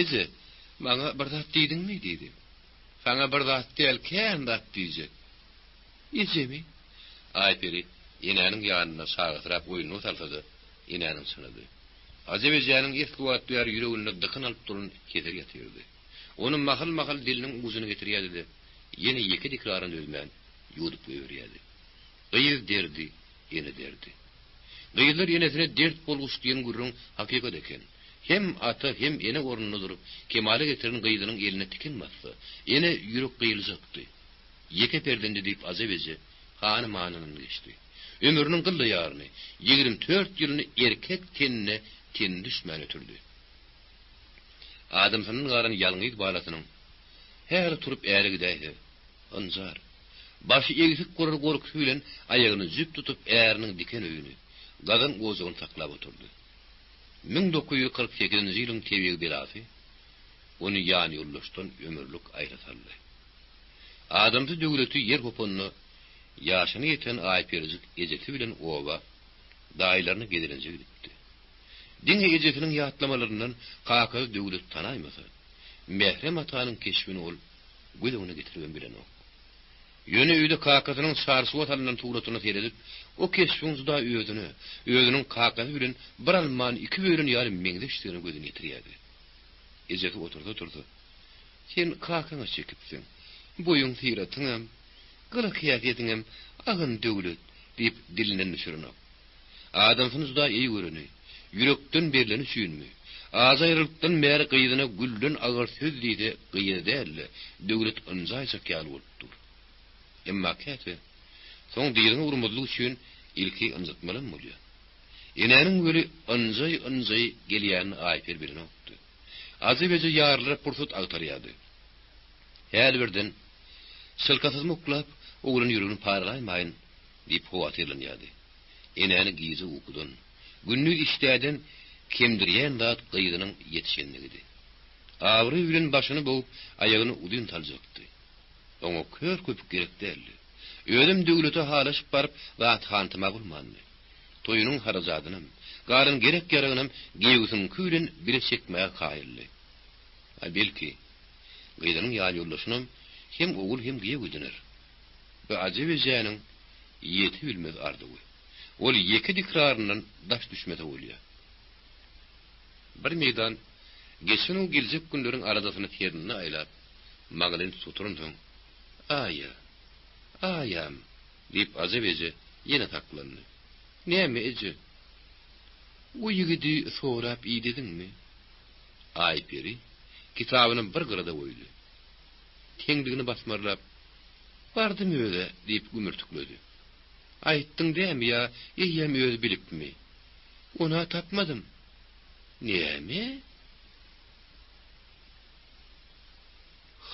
Eze, maňa bir zat diýdiňmi diýdi. Saňa bir zat däl, kän zat diýjek. Ezemi? Aýperi inäniň ýanyna sagytyrak oýuny salsady, inäniň synady. Azebejanyň ýetkiwat ýar ýüregine dykyň alyp durun keser ýatyrdy. Onu mahal diliniň uzuny getirýärdi. Ýene ýeki dikraryn ölmän ýudup goýberýärdi. Gyýyz derdi. Gyýyzlar ýenesine dert bolguş diýen gurrun hakykat eken. Hem ata hem ene ornuna durup kemale getiren gıydynyň eline tikinmezdi. Ene yürek gıyyljakdy. Yeke perdendi deyip azebezi hany mananyny geçti. Ömrünün gılly ýaryny 24 ýylyny erkek tenine ten düşmän ötürdü. Adamsynyň garan ýalňyz balasynyň her turup äri gidäýdi. Anjar başı egisik gorky bilen aýagyny jüp tutup äriniň diken öýüni gadan gozagyny saklap oturdy. 1948-nji ýylyň tebegi belasy onu ýany ýollaşdan ömürlük aýrasaldy. Adamdy döwleti ýer hopanyny ýaşyny ýeten aýperizik ejeti bilen oba daýlaryny gedirinje gidipdi. Diňe ejetiniň ýatlamalарyndan kakady döwlet tanaýmasa, Mehrem atanyň keşbini ol güdüňe getirgen bilen ok. Ýöne öýde kakadynyň sarsuwa talynan tuğratyny seredip, o keşbiniň da özüniň kakady bilen bir alman iki böýren ýaly meňdeşdigini gözüne getirýärdi. Ejeti oturdy. Sen kakaňa çekipsiň. Boyun tiratyňam, gyla kiýafetiňam agyn döwlet diýip dilinden düşürün. Adamsyňyz da iyi göreni, yürekden berileni süýünmi? Azaýrylykdan bäri gıydyna gülden agar söz diýdi, gıydy dälle, döwlet anjaýsa kýal bolupdyr. Emma käte, soň diýdiň urmazlyk üçin ilki anjatmalan bolýar. Enenin göri anjay gelýän aýper bilen okdy. Azybece ýarlyra pursat agtarýady. Her birden sylkasyz muklap, oğlun ýüregini paralaýmaýyn diýip howatyrlanýady. Enäni gizi ukudan, günlük işläden kemdirýän zat gıydynyň ýetişenligidi. Agry bilen başyny bogup, aýagyny udyn taljakdy. Oňa kör köpük gerek däldi. Ödüm döwlete halaşyp baryp, zat hantyma bolmandy. Toyunyň harajadynym, garyn gerek ýaragynym gewüsüň küýlen bile çekmäge kaýyrly. Belki gıydynyň ýaly ýoldaşynym hem ogul hem giye güdünür. Bu ajaby janyň ýeti bilmez ardygy. Ol ýeki dikraryndan daş düşmede bolýar. Bir meydan geçen o geljek günleriň aradasyny terdine aýlap, magalen suturundyň. Ayam diýip ajabeje ýene taklandy. Näme eje? O ýigidi sorap iyi dedinmi? Aýperi kitabyny bir gyrada goýdy. Teňdigini basmarlap, bardym öýde diýip gümürtükledi. Aýtdyň dämi ýa, ýem öýde bilipmi? Ona tapmadym. Näme?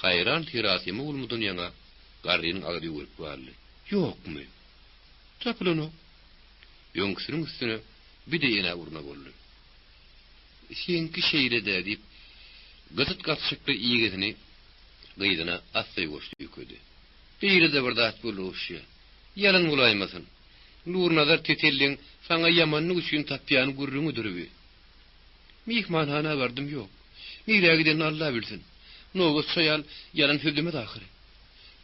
Hayran tirasimy ulmudun ýaňa garrynyň agyry görüp barly. Ýokmy? Tapylyny. Ýöňküsiniň üstüne bir de ýene urna boldy. Şeňki şeýle-de diýip gyzyt gatşykly ýigitini gıydyna asy goşdy ýökedi. Beýle-de bir dat boluşy. Ýalyn bolaýmasyn. Nurnazar tetelliň saňa ýamanlyk üçin tapýany gurruňy dürübi. Mihmanhana bardym ýok. Nire giden Allah bilsin. Nogu soyal yalan sözdeme dahiri.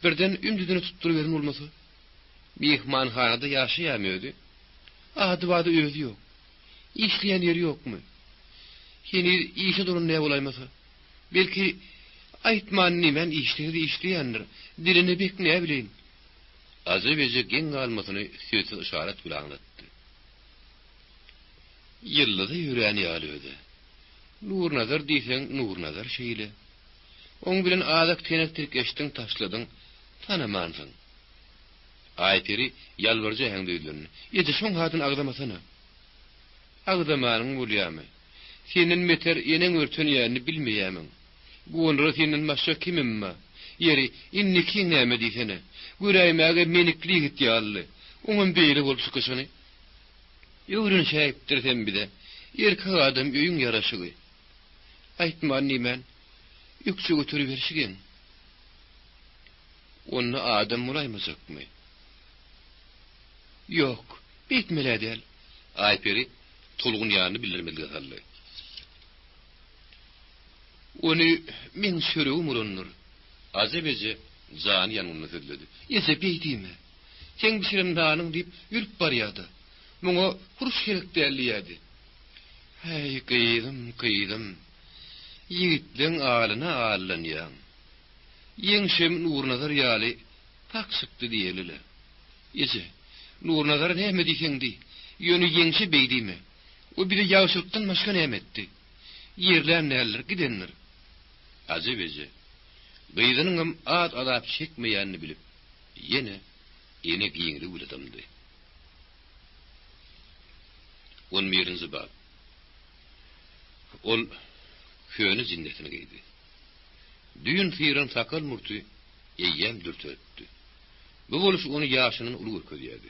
Birden ümdüdünü tutturuverin olmasa. Mihmanhanada yaşayamıyordu. Adıvadı özü yok. İşleyen yeri yok mu? Yeni işe durun ne olaymasa. Belki aytman nimen işleyendir. Dilini bekneye bileyim. Azı bece gen almasını sözsüz işaret bile anlattı. Yıllıda yüreğini alıyordu. Nur nazar deysen nur nazar şeyle. On bilen adak tenektir geçtin taşladın, tanımansın. Ayteri yalvarca hengdöydülerini. Yedi son hadın ağdamasana. Ağdamanın bulyamy. Senin meter enen örtön yerini bilmeyemin. Bu onra senin maşa kimimma. Yeri inniki näme diýsene. Güräýmäge menikli git ýaly. Oňun beýle bolup çykyşyny. Ýöwrün şäýipdirsen bide. Erkek adam öýüň ýaraşygy. Aýtman nimen? Ýükse götürüp berşigen. Onu adam bulaýmajakmy? Ýok, bitmeledel. Aýperi tulgun ýaryny bildirmeli galdy. Onu men sürüwüm urunur. Azebece zany ýanyny söýledi. Ýese beýdime? Sen bişiren danyň diýip ýürüp barýardy. Muňa huruş gerek dälýärdi. Hey kıydym. Ýigitliň alyna allanýan. Ýeňşem Nurnazar ýaly taksykdy diýelile. Ýese Nurnazar näme diýeňdi? Ýöni ýeňşe beýdime? O bir ýagşylykdan başga näme etdi? Yerler neler gidenler. Acı bece. Gıydanın ad adap çekmeyenini bilip, yine giyinri uladamdı. 11. bab. Ol köyünü zinnetine giydi. Düğün fiirin sakal murtu eyyem dürtü öttü. Bu boluş onu yaşının ulu ködiyedi.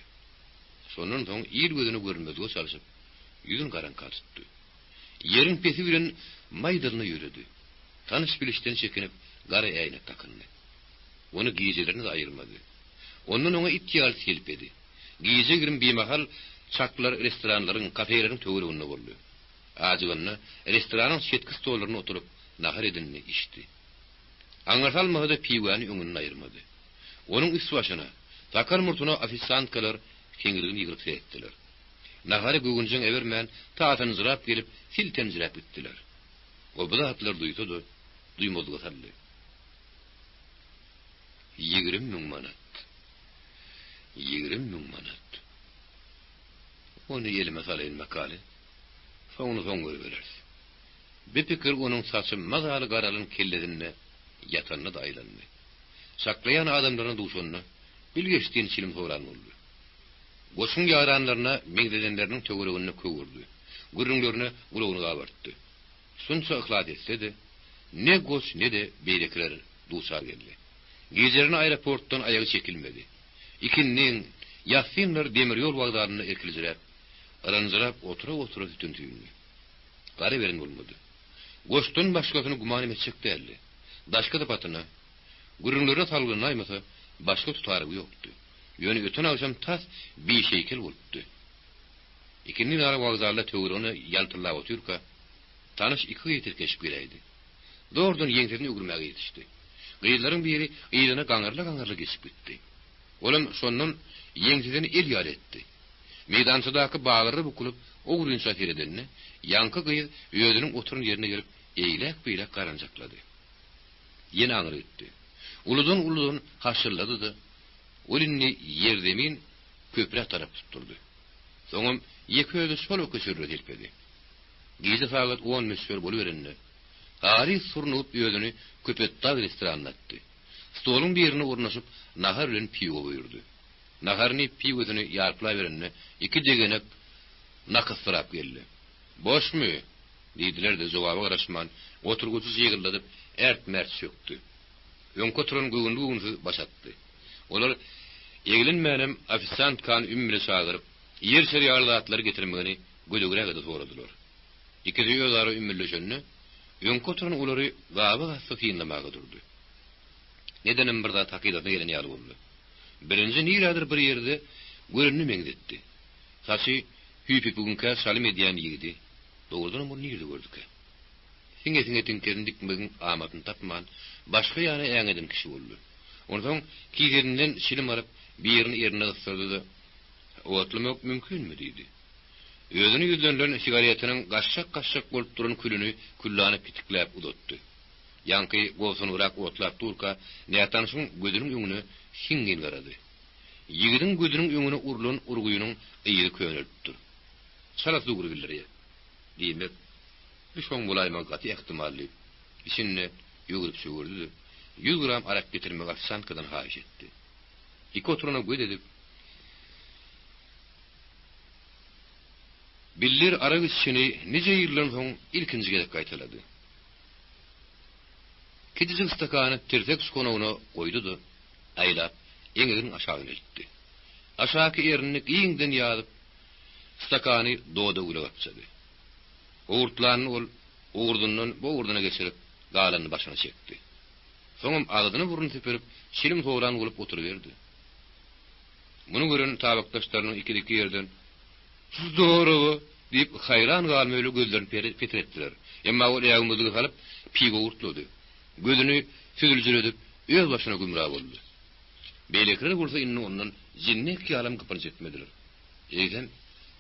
Sonun son iyil gözünü görmediğe çalışıp yüzün karanka tuttu. Yerin pesi bilen maydalına yürüdü. Tanış bilişten çekinip gara eğine takındı. Onu giyicilerini de ayırmadı. Onun ona ittiyal silpedi. Giyici girin bir mahal çaklar restoranların, kafelerin töğürüğünü oldu. Acıgınna restoranın şetki stollarına oturup nahar edinini içti. Angartalmağı da pivani önünü ayırmadı. Onun üst başına takar murtuna afisantkalar kengirgin yıgırtı ettiler. Naharı gügüncün evermen taatan zırap gelip silten zırap ettiler. O bu da hatlar duytudu, duymazlığı sallı. 20.000 manat. 20.000 manat. Onu elime salayın makale. Sonra son görüveririz. Bir pikir onun saçı mazalı karalın kelledinne yatanına da aylandı. Saklayan adamlarına duşonuna bilgeçtiğin silim soğuran oldu. Goşun yaranlarına megdedenlerinin tögürüğünü kövürdü. Gürünlerine uluğunu kabarttı. Sunsa ıhlat etse de ne goş ne de beyrekiler duşar geldi. Gecerin aeroporttan ayağı çekilmedi. İkinin yasinler demir yol vagdarını erkilzirep, aranzırap otura tütün tüyünlü. Gari verin olmadı. Goştun başkasını guman etmeyecek değerli. Daşka da patına, gürünlere salgının aymasa başka tutarı yoktu. Yönü öten akşam tas bir şeykel oluptu. İkinin ara vagdarla töğürünü yaltırla oturka, tanış iki yetir keşip gireydi. Doğrudan yengterini ögürmeye yetişti. Gıyılların biri iyilene gangarla geçip gitti. Olam sonunun yengtedini el yar etti. Meydansıdaki bağırı bukulup o gürün safir edenine, yankı gıyıl ödünün oturun yerine gelip eylek karancakladı. Yine anır etti. Uludun haşırladı da, olinni yerdemin köprü taraf tutturdu. Soňam iki ödü sol öküsürü telpedi. Giydi fakat 10 mesör boluverenine, Ari surnup ödünü köpetdağ restoranına attı. Stolun birini ornaşıp nahar bilen pivo buyurdu. Naharını pivosunu yarpılaverenine iki degenek nakıstırap geldi. Boş mu? Deydiler de cevabı araşman, oturgusuz yığılladıp mert söktü. Önkoturun güğünlüğünü başattı. Olar egilinmeyenim afisant kan ümmüle çağırıp yer seriyarlı atları getirmeni gülügüre kadar soradılar. İki diyorları ümmüleşenini önkoturun uları gabı gazı fiyinlamağa durdu. Nedenim bir daha takidatına gelen yalı oldu. Birinci niradır bir yerde görünü mengdetti. Saçı hüpip bugünke salim ediyen yigidi. Doğrudan bunu nirdi gördük. Singe tinkerin dikmegin amatını tapman, başka yana eğen eden kişi oldu. Ondan kizerinden silim arıp bir yerini yerine ısırdı da, o atlamak mümkün mü deydi. Özünü yüzlönlen sigaretinin kaşşak bolup duran külünü kullanıp pitikleyip udattı. Yankı gozunu bırak otlap durka, neyatansın gözünün önüne hingin garadı. Yigidin gözünün önüne urlun urguyunun iyili köyünölüptür. Salat duguru bildireye. Demek, bir şon bulaymak ati ihtimalli. İçinne yugurip sügürdü. 100 gram arak getirmek afsankadan haiş etti. İki oturuna göd edip, billir arak içini nice yılların son ilkinci gelip kaytaladı. Kedicik stakanı tirtek skonuğuna koydu da, aylap, eňerin aşağına gitti. Aşağıki yerini iyinden yağıp, stakanı doğda uylak atsadı. Oğurtlarını ol, oğurdundan bu oğurduna geçirip, galanını başına çekti. Soňam ağzını burun tepirip, şilim soğuran olup oturuverdi. Bunu görün tabaktaşlarının ikidiki yerden, "Siz doğru" deyip hayran galmöylü gözlerini petrettiler. Emma o ayağımızı kalıp pigo urtladı. Gözünü süzülcüledip öz başına gümrah oldu. Beylekleri vursa inni ondan zinnet ki alam kapanıç etmediler. Eğden,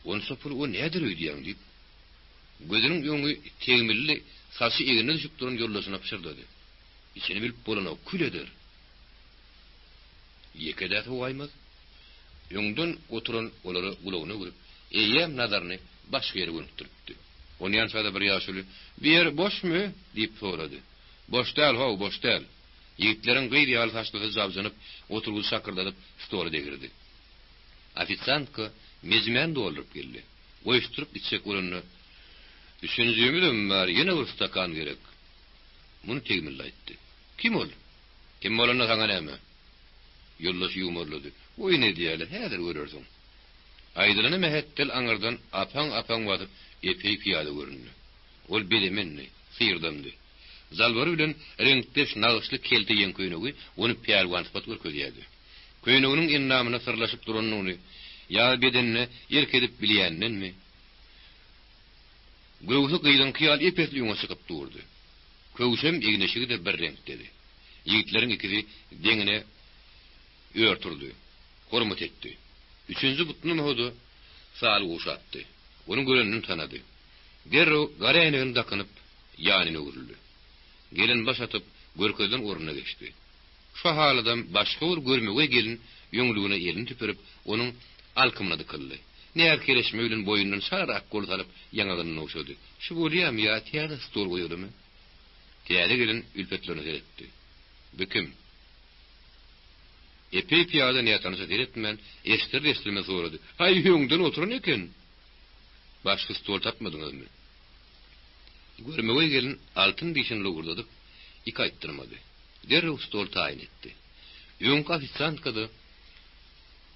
on sopur o nedir öydüyen deyip, gözünün yönü tegmilli saçı eğine düşüp duran yollasına pişirdi. İçini bilip bolana kül eder. Yekedati oğaymaz. Yöngden oturan oları kulağına görüp, eyyem nadarını başka yere gönüktürüptü. Onu yansada bir ýaşuly, "Bir yer boşmy?" diýip sorady. "Boş däl, how, boş däl." Ýigitlerin gyýry ýaly taşlygy jabjanyp, oturgy sakyrdadyp stoly degirdi. Ofitsiantka mezmen doldurup geldi. Goýuşturup içsek urunny. "Üçüncüýümdüm bar, ýene bir stakan gerek." Muny tegmilli aýtdy. "Kim ol? Kim bolany saňa näme?" Ýoldaş ýumurlady. "Oý ne diýeli, häzir görersiň." Aýdylyny mehettel aňyrdan apaň watyp epey piýada göründü. Ol belemenni, syýrdamdy. Zalbary bilen reňkdeş nagyşly kelte ýen köýnegi ony piýarwantyp görkezýärdi. Köýneginiň ennamyna sırlaşyp duranyny, ýa bedenini ýerkedip bilýänninmi? Göwsü gyýdan kyýal epetli ýoňa çykyp durdy. Köwsem egneşigi de bir renk dedi. Ýigitlerin ikisi deňine öýertirdi, hormat etdi. Üçüncü butunu mohudu sal uşatdy. Onu görenini tanady. Gerro gareňini dakanyp ýanyna öwrüldi. Gelin başatyp görkezden oruna geçdi. Şu haladan başga bir görmege gelin ýöňlügine elini tüperip onun alkymyna dykyldy. Näher kereşme bilen boýundan sarak goly alyp ýangagyny uşady. Şu bolýam ýa tiýada stol goýurymy? Tiýada gelin ülpetlerini seyretdi. "Bükim?" Epey piýada niýetany seretmen, estirme sorady. "Hay ýöňden oturun eken. Başga stol tapmadyňyzmy?" Görmege gelin altyn dişini gurdadyp iki aýtdyrmady. Derrew stol taýin etdi. Ýöňki ofitsiantka da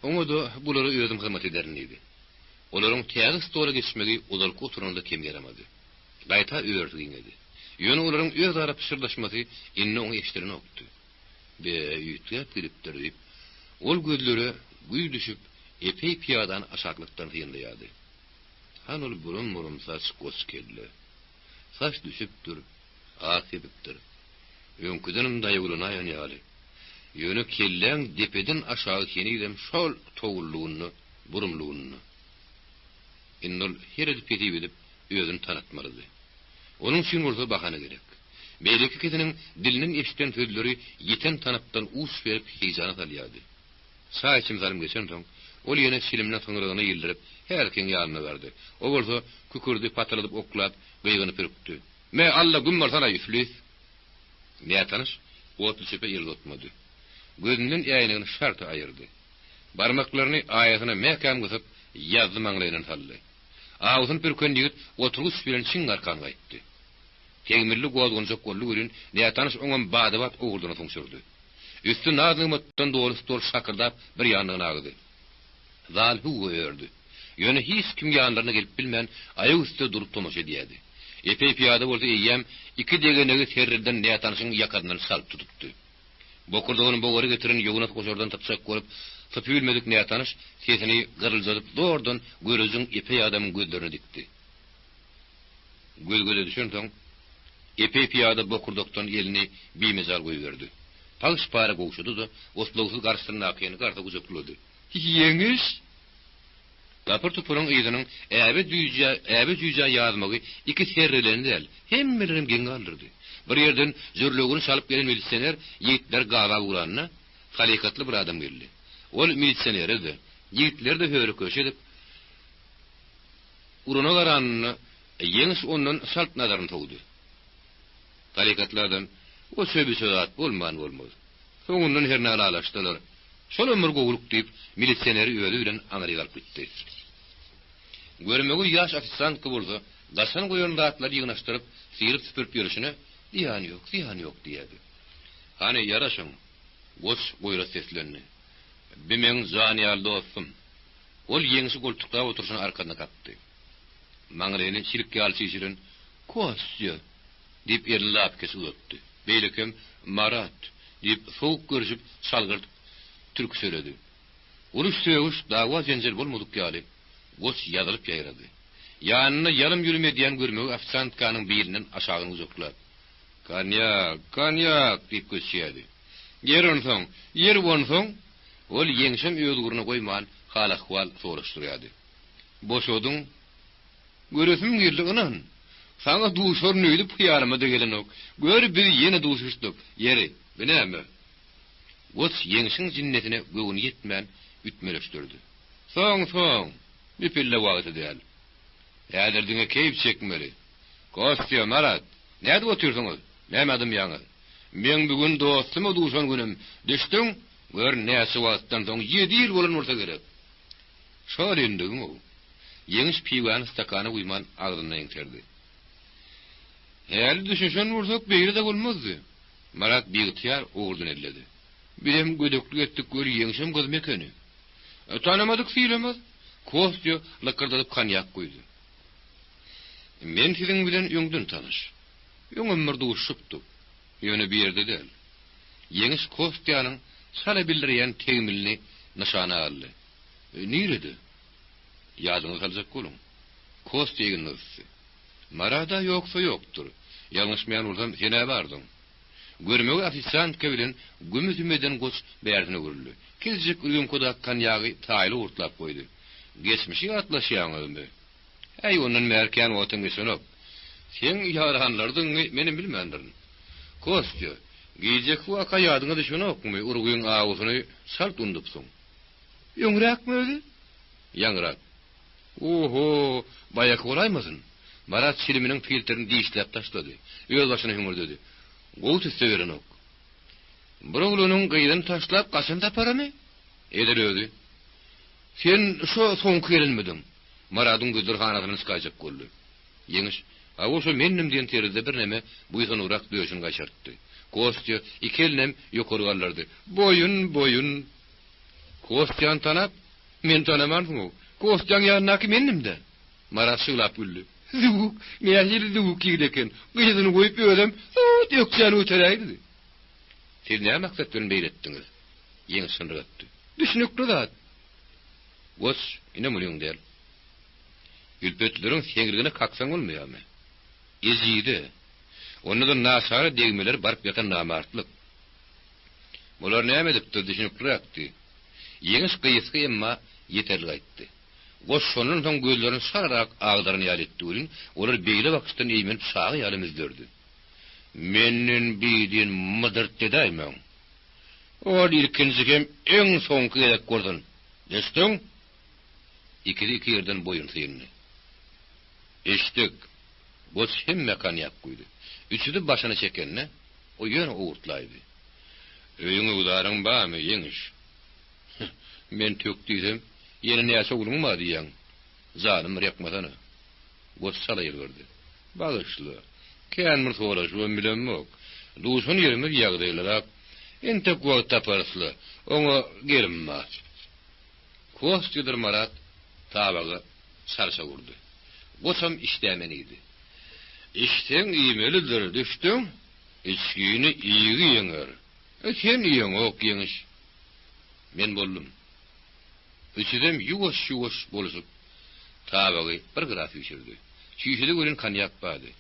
oňa da bulary özüm hyzmat ederdi. Olaryň tiýagy stola geçmegi uzalky oturanda kem yaramady. Gaýta öýerdiň edi. Ýöne olaryň öz ara pişirleşmesi inni oňa eşdirini okdy. Be ýütgäp giripdir diýip, ol gözleri güýj düşüp epey piýadan aşaklykdan ýyndaýady. Han ol burun saç gos keldi. Saç düşüpdir, asypdyr. Öňküdenim daýygylyna ýany. Ýöne kelläň depeden aşağı kenidem şol togullugyny, burumlugyny. Innol heredi pedip edip özüni tanatmaly. Onun üçin urda bahana gerek. Beýleki kediniň diliniň eşiten sözleri ýeten tanapdan uç berip heýjana salýady. Saýçym zalim geçen soň ol ýene silimle soňragyny ýyldyryp her kim ýanyna berdi. O bolsa kükürdi patladyp oklap gyýgyny pürkdi. "Me Allah gümmar sana ýüflis." Näme tanış? Otly sepe ýerde otmady. Gözünden ýaýnyny şarty aýyrdy. Barmaklaryny aýagyna mehkam gysyp ýazdy maňlaýyna saldy. Ağzını pürkön ýigit oturuş bilen çiň arkanга aýtdy. Tegmirli gowdunjak golly görün, näme tanış oňam badybat ugurdyna soňsurdy. Üstü nazymytdan dolu stol şakırdap bir ýanyna agydy. Zal hu öýerdi. Ýöne hiç kim ýanlaryna gelip bilmän aýagy üstü durup tomaşa diýdi. Epey piýada bolsa eýýäm iki degenegi terreden näme tanışyň ýakardan salyp tutupdy. Bokurdagyny bogary getirin ýoğuna koşardan tapsak görüp tapy bilmedik näme tanış sesini gyryljadyp doğrudan görüzüň epey adamyň gözlerini dikdi. Göz-göze düşen soň epey piýada bokurdakdan elini bimezal goýberdi. Pags para goşudy da oslowsy garşyna akyny garda gujaklady. "Ýeňiş?" Gapır tupuryň ýygynyň äbe düýja ýazmagy iki serrelerini del. Hemmeleri geň galdyrdy. Bir ýerden jörlegini salyp gelen milisioner ýigitler gawa uranyna halykatly bir adam geldi. Ol milisioner edi. Ýigitler de höre köşedip urana garanyny ýeňiş ondan salt nazaryny togdy. Halykatlardan o söbi söýat bolmaz. Soňundan her näme alaşdylar. Şol ömür gowuluk diýip milisioneri öýüli bilen aňary galyp gitdi. Görmegi ýaş ofitsiantka bolsa, gaşan goýanda atlar ýygnaşdyryp, syrip süpürüp ýörüşine "Diýany ýok" diýdi. "Hani ýaraşyň?" Goç goýra seslendi. "Bimeň janyal dostum." Ol ýeňsi goltukda oturşyny arkadan kapdy. Maňryny çirkge alçyşyryň "Kosya" diýip ýerlap kesip öpdi. Beýlekem "Marat" diýip soğuk görüşüp salgyrt türk söyledi. Uruş söýüş dawa jenjel bolmadyk ýaly. Goç ýadylyp ýaýrady. Ýanyna ýalym ýürüme diýen görmegi ofitsiantkanyň beýlinden aşagyny uzaklap. "Konyak" diýip köçýärdi. Yer wonsoň, ol ýeňşem öýdügürini goýman hal ahwal soraşdyrýardy. "Boşodyň? Göresim geldi anan. Sana duşor nöýdi piýarama degelenok. Gör bir ýene duşuşdyk. Ýeri, binäme?" Goç ýeňşiň jinnetine göwüni ýetmän ütmeleşdirdi. Soň, bir pille wagt edýär. Ýa-da keyip çekmeli. Kostya Marat, näde oturýarsyňyz? Nämedim ýaňy? Men bugün dostumy duşan günüm. Düşdüň, gör näse wagtdan soň 7 ýyl bolan bolsa gerek. Şol endigim o. Ýeňiş piwan stakany uyman agdyna eňterdi. Häli düşünşen bolsak beýle de bolmazdy. Marat biýtýar ogurdan elledi. Birem gödöklük etdik gör ýeňşem gözüm ekeni. Tanamadyk fiýlemez. Kostya lakyrdadyp kanyak goýdy. Men siziň bilen öňden tanyş. Öňümür duşupdyk. Ýöne bir ýerde del. Ýeňiş Kostyaның sala bildirýän tegmilini nişana aldy. Nirede? Ýadyňyz saljak bolun. Kostyagyň nysy. Marada ýoksa ýokdur. Ýalňyşmaýan bolsam sene bardyň. Görmegi ofisantka bilen gümüzümeden goç bärdine görüldi. Kiljek ýön kodak kanyagy taýly urtlap goýdy. Geçmişi atlaşýaňyzmy? Ey onun merken otun geçenop. Sen yarahanlardan benim bilmendirin. Kostya, giyecek bu aka yadına düşenop mu? Urguyun ağusunu salt undupsun. Yöngrak mı öyle? Yanrak. Oho, bayak olaymazın. Marat siliminin filtrini dişlep taşladı. Yol başına hümür dedi. Goğut üsteverin ok. Broglunun gıydan taşlap kaçın tapara mı? Eder öyle. Sen şu son kıyılmedin. Maradın gözler hanatını sıkacak gollu. Ýeňiş, awşo mennim diýen teride bir neme buýsan urak döşün gaşartdy. Kostya iki elnem ýokary gallardy. Boyun. Kostyan tanap, men tanamandyň. Kostyan ýanyňky mennim-de. Marat şylap güldü. Zuk, meýil zuk giýdeken. Gyzyny goýup öýdüm, ýokçany öteräýdi. Siz näme maksat bilen beýletdiňiz? Ýeňiş şyndyratdy. Düşünükli zat. Goç, ine mulyň der. Ülpetlerin sengirgine kaksan olmayamy. Eziydi. Ondan nasara degmeler barıp yatan namartlyk. Bular näme edipdir düşünüpdirakdy. Ýeňiş gyýysy emma ýeterli aýtdy. Goş şonun soň gözlerini sararak agdaryny ýaletdi bolun, olar beýle wagtdan eýmen sagy ýalymyzdy. Menin biýdin mydyrt dedaýmän. Ol ilkinjigem eň soňky gerek gördün. Destin? İkili yerden boyun sıyırını. Eştik. Goç hemme kanyak koydu. Üçüdü başını çekenine, o yöne uğurtlaydı. Öyüňe udarın ba mı, Ýeňiş? Men tökdüydüm, yeni näse ulunma diýen. Zalim rekmadana. Goç salayır verdi. Bağışlı. Känmir soraşuwam bilenmok. Duşun ýerimiz ýagdaýlarak, ente goýup taparsly, oňa gelinmez. Kostyadyr Marat tabagy sarşa vurdu. Goçam işlämeniydi. İşten iýmelidir, düşdüň. Içgini iýigi ýeňer. Sen ýeň ok Ýeňiş. Men boldum. Üçüdem ýuwaş boluşup tabagy bir graf ýişirdi. Çiýşide gören kanyak bady.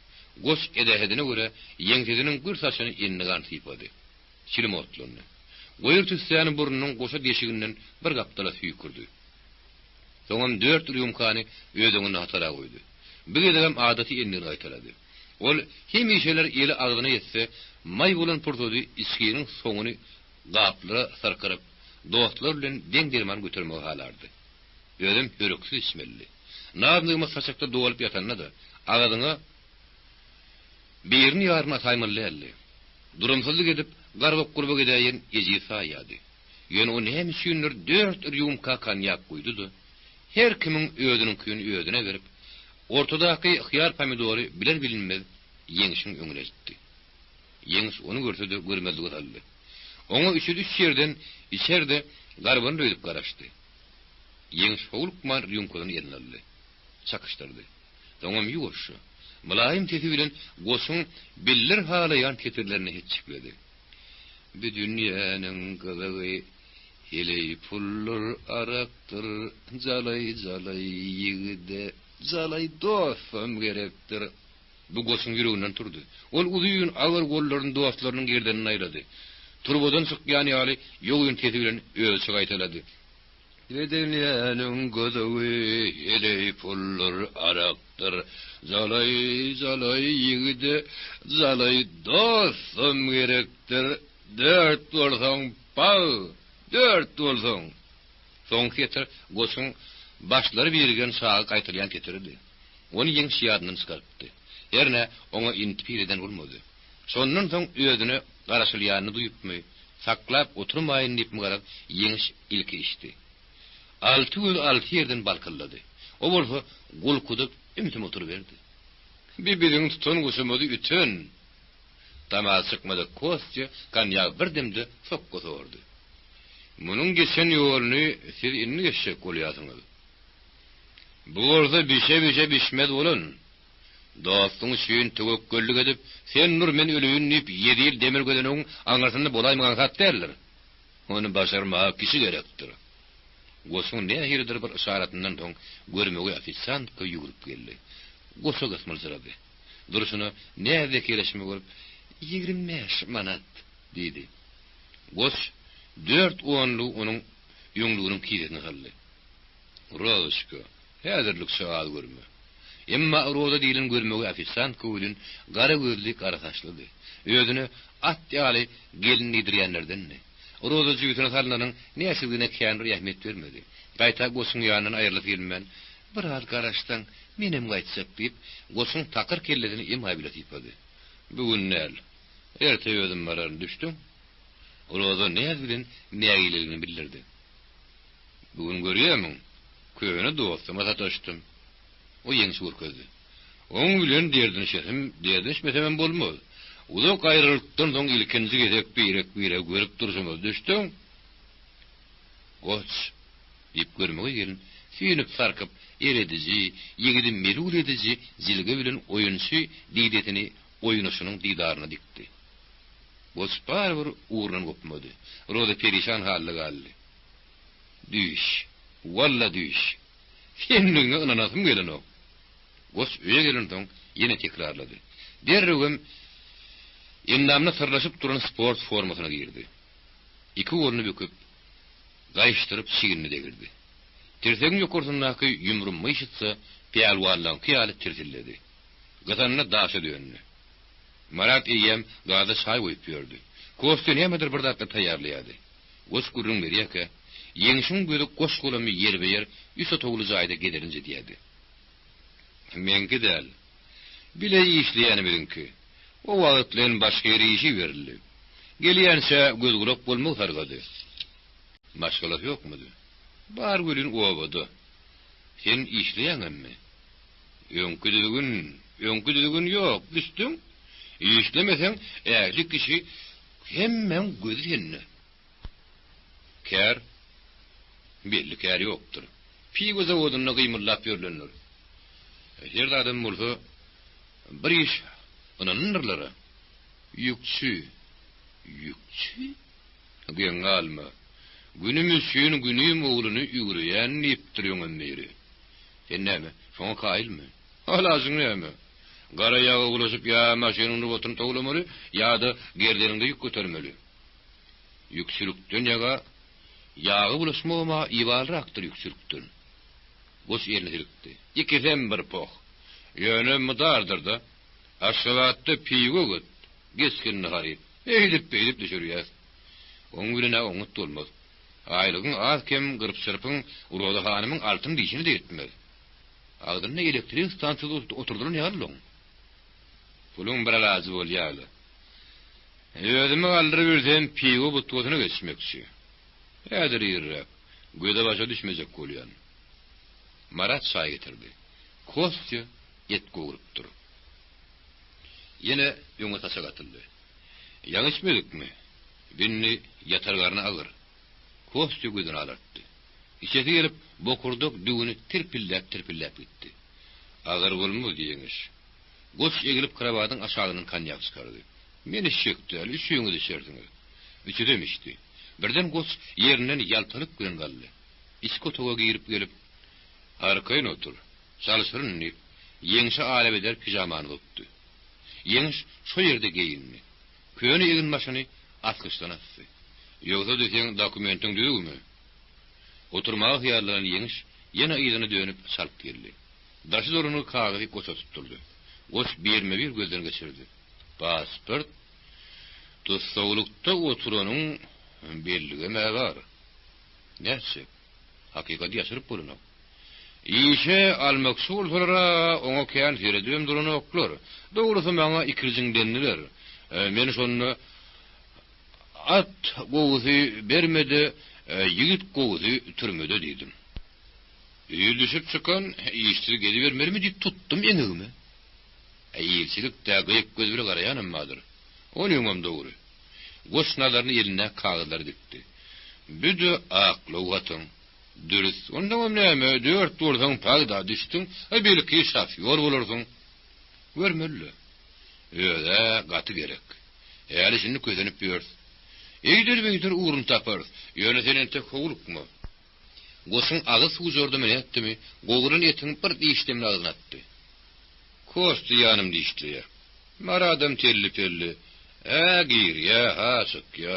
Goç edehedine göre ýeňsiziniň bir saçyny ennigan typady. Çilim otluny. Goýur tüssäni burnunyň goşa deşiginden bir gapdala süýkürdi. Soňam 4 ýumkany ödüňiň hatara goýdy. Bir edem adaty ennigen gaýtarady. Ol hemişeler eli agdyna ýetse, may bolan purtody iskiniň soňuny gaplyra sarkyryp, dostlar bilen deň derman götürmek halardy. Ödüm hörüksiz ismelli. Nazmyma saçakda dolup ýatanna da agadyňa birini ýarma taýmylly. Durumsuzlyk edip garbyp gurba gideýän ejir saýady. Ýöne o näme üçindir 4 ýumka kanyak goýdy. Her kimin ödünün küýüni ödüne berip, ortadaky hyýar pomidory biler bilinmez Ýeňişiň öňüne ýetdi. Ýeňiş onu görse-de görmezligi aldy. Oňa üçüdü şerden içerde garbyny öýdüp garaşdy. Ýeňiş howlukman ýumkadan ýerine aldy. Çakışdyrdy. Soňam ýuwaşy, mulaýym tesi bilen goşuň billir halaýan ketirlerini hetçikledi. Bu dünýäniň gyzygy Hiley pullar arakdır, zalay ýigide, zalay dostum gerekdir. Bu goşun ýüreginden turdy. Ol uzyň agar gollaryny dostlarynyň gerden aýrady. Turbodan çykýan ýaly ýogyň tezi bilen öýçi gaýtalady. Dünýäniň gyzygy hiley pullar arakdır, zalay ýigide, zalay dostum gerekdir. 4 bolsaň paw 4 bolsaň. Soň keter goşuň başlary bergen sağa gaýtylýan ketirdi. onu ýeňiş ýadyndan çykartdy. Ýerine oňa intipir eden bolmady. Şondan soň özüne garaşylýanyny duýupmy, saklap oturmaýyn diýip garap ýeňiş ilki içdi. 6 gün 6 ýerden balkylady. O bolsa gulkudyp ümitim oturuverdi. Bir-biriň tutan gusumady ütün. Tamaşa çykmady kostya kanýa birdemde sokko sordy. Munuň geçen ýoluny siz inni geçek bolýasyňyz. Bu orada bişe bişmez bolan. Dostuň şüýün tögök göllük edip, sen nur men ölüýün diýip 7 ýyl demir gödeniň aňarsynda bolaýmagan hat derler. Onu başarmak kişi gerekdir. Gosuň nähirdir bir işaratyndan soň görmegi ofisiant ýügürüp geldi. Gosu gasmalzyrady. Duruşyny näde keleşme görüp 25 manat diýdi. Gos 4 onlu onuň ýöňlüğiniň kiýetini galdy. Roşko, häzirlik şagal görme. Emma roda diýilen görmegi ofisiant köwlün gara gözli gara saçlydy. Özüni at ýaly gelin diýdirýänlerdenni. Roda jüýtüne salnanyň näsilgine kändir ýahmet bermedi. Gaýta gosuň ýanyna aýrylyp gelmen, bir az garaşdan menem gaýtsak diýip, gosuň takyr kelledini imhabilet ýypady. Bugün näl? Erte özüm baran düşdüm. Roda näzilin nägiligini bildirdi. Bugün görýärmiň? Köýüne dostuma sataşdym. O ýeňi surkady. Oň bilen derdinişmesem bolmaz. Uzak aýrylykdan soň ilkinji gezek bir görüp durşymyz düşdüm. Goç diýip görmegi gelin, süýnüp sarkyp eredici, ýigidi merul edici zilge bilen oýunçy diýdetini oýunyşynyň diýdaryna dikdi. Goç barbyr uğrundan gopmady. Roda perişan halda galdy. Düş, walla düş. Kendine inanasym gelen o. Goç öýe gelen soň ýene tekrarlady. Derregem endamna sırlaşıp duran sport formasyna girdi. İki golunu büküp, gaýşdyryp şigirini de girdi. Tirsegiň ýokursundaky ýumrum myşytsa, peýalwanlaň kyýaly tirsilledi. Gatanyna daşa döndü. Marat eýem gada çay goýup ýördi. Kostyny nämedir bir dakda taýýarlaýady. Goç gurrun berýäke, ýeňişiň gözi goş golamy ýerbeýer, üse togly jaýda gederinje diýdi. Menki däl. Bile işleýäni bilinki. O wagtlen başga ýere işi berildi. Gelýänse gözgülük bolmak targady. Başgalar ýokmudy? Bar gülün obady. Sen işleýänmi? Öňküdügün ýok, düşdüm. İşlemeseň, ägli kişi hemmen gözlenni. Kär belli kär ýokdur. Pigo zawodyna gymyllap ýörlenler. Her adam bolsa bir iş onanırlara. Yükçü. Diyen alma. Günümüzün günüm oğlunu ügüreyen niptiriyorsun meyri. Sen näme? Şoňa kaýyl mı? Halazın näme? Gara ýaga ulaşıp ya maşynyň robotunu togulamaly, ya da gerdeninde yük götermeli. Yüksürükden yaga bulaşmama iwalrakdyr yüksürükden. Goş ýerine hilipdi. İkisem bir poh. Ýöne mydardyr da. Aşgalatda piýgo göt. Geskinni garyp. Eýlip düşürýär. Oň bilen oňut bolmaz. Aýlygyň az kem gyrpşyrpyň Uroda hanymyň altyn diýişini de etmez. Agdyny elektrik stansiýasynda oturduran ýalyň. Pulun bir alazy bolýaly. Özüme galdyryp bersem piýgo butgusyna geçmekçi. Häzir ýerrek. Göze başa düşmejek bolýan. Marat çay getirdi. Kostya et goýurypdyr. Yine ýoňa taşa gatyldy. Ýaňyşmedikmi? Binni ýatargaryna agyr. Kostya gözüni alartdy. İçeri gelip bokurduk düğünü tirpillep gitti. Agyr bolmaz diýeňiş. Goç egilip krabadyň aşagynyň kanýak çykardy. Meni şekdi, üsüňizi düşerdiňiz. Üçü demişdi. Birden goç ýerinden ýaltynyp gelen galdy. İçki toga girip gelip arkaýyn otur. Çalışyryn diýip ýeňişe alep eder pijamany gopdy. Ýeňiş şo ýerde geyindi. Köýüne egin maşyny atkyşdan atdy. Ýogsa deseň dokumentiň düýgümi? Oturmagy hyýarlanan ýeňiş ýene ýygyny dönüp salyp geldi. Daşy doruny kagy goça tutuldy. Goç bir gözden geçirdi. Pasport tutsawlukda oturanyň bellige mäbar. Näçe? Hakykaty ýaşyryp bolany. İşe almaksı bolsalara oňa kän seredem durany oklar. Dogrusu maňa ikirjiň dendiler. Men şonu at gowy bermedi, yigit gowy türmede diýdim. Düşüp çykan iştir gedi bermeli mi diýip tuttum eňigimi. Eýilçilik tägeyip göz bilen garaýanam madyr. Onu ýöňem dogry. Goşnalarny eline kağıtlar dikti. Büdü aklı gatın. Dürüst. Ondan näme dört dursaň pagda düşdüň, belki şafýor bolarsyň. Görmeli. Öýde gaty gerek. Eýer şunu közenip ýör. Eýdir uğrun tapar. Ýöne senen tek howlukmy? Goşun agy suwjordy men etdimi? Gogurun etiň bir diýişdemini agnatdy. Koşdy ýanym diýişdi. Maradam telli. Gir ya hasyk ya.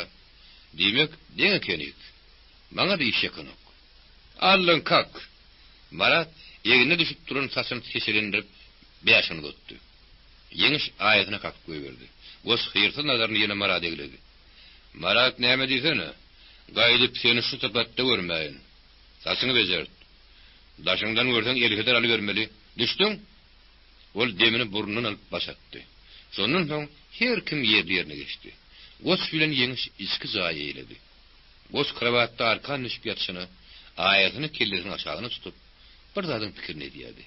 Diýmek deňe kenik. Maňa diýiş ýakynok. Allan kak. Marat ýegine düşüp duran saçyny keselendirip beýaşyny tutdy. Ýeňiş aýatyna kakıp goýberdi. Goş hyrty nazaryny ýene Marat egledi. Marat näme diýsene? Gaýdyp seni şu tapatda görmäýin. Saçyny bezert. Daşyňdan görseň elheder aly görmeli. Düşdüň? Ol demini burnundan alyp başatdy. Şondan soň her kim ýerine geçdi. Goş bilen ýeňiş iski zaýa eýledi. Goş kravatda arkan düşüp ýatşyny, aýatyny kellesini aşagyna tutup bir zadyň pikirini edýärdi.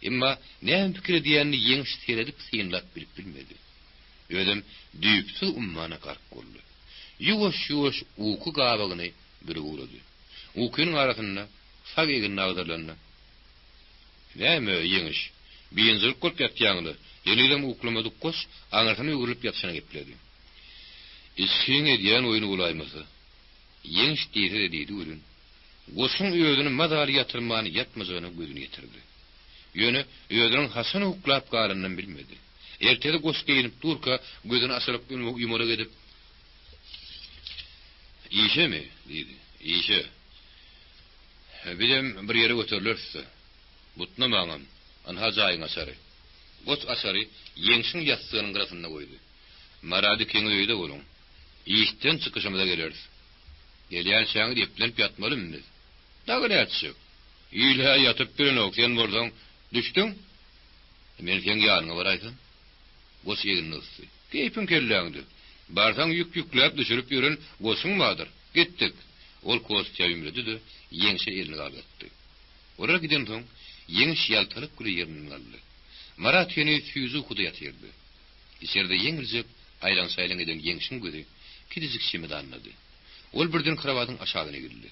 Emma näme pikir edýänini ýeňiş seredip synlap bilip bilmedi. Ödüm düýpsiz ummana gark boldy. Ýuwaş uku gabagyny bir uğradı. Ukunyň arasynda sagegin nagdarlandy. Näme ýeňiş? Biýinjil kolp ýatýandy. Ýeňilem uklamadyk goş aňarsyna ýugurlyp ýatşyna gepledi. İskiň edýän oýuny bulaýmasy. Ýeňiş diýdi ölün. Goşun öýüdüni madary ýatyrmany ýatmazyny gözüne ýetirdi. Ýöne öýüdüniň hasyny uklap garyndan bilmedi. Ertede goş gelip durka gözüni asyryp ýumara gedip "İşe mi?" diýdi. "İşe. Bilem bir ýere götürilirse. Butna maňam, anha jaýyň aşary." Goş aşary ýeňşiň ýatsygynyň garasyna goýdy. "Marady keňe öýde boluň. İşten çykyşymyza geleriz. Gelýän şaňy diýiplenip ýatmalymyz. Dagy ýatsyk. Ýyla ýatyp bilen okyan bolsaň, düşdüň? Men sen ýanyňa baraýsam." Goş ýegini ysdy. "Keýpim kelläňdi. Barsaň ýükläp düşürüp ýören goşuň madyr. Gitdik." Ol kost ýaýmlady-de, ýeňşe elini aldatdy. Oraya giden soň, ýeňiş ýaltalyp gül ýeriniň aldy. Marat ýene süýüzi huda ýatyrdy. İçeride ýeňiljek aýlan saýlan eden ýeňşiň gözi kidizik çimedanlady. Ol birden kravatyň aşagyna girdi.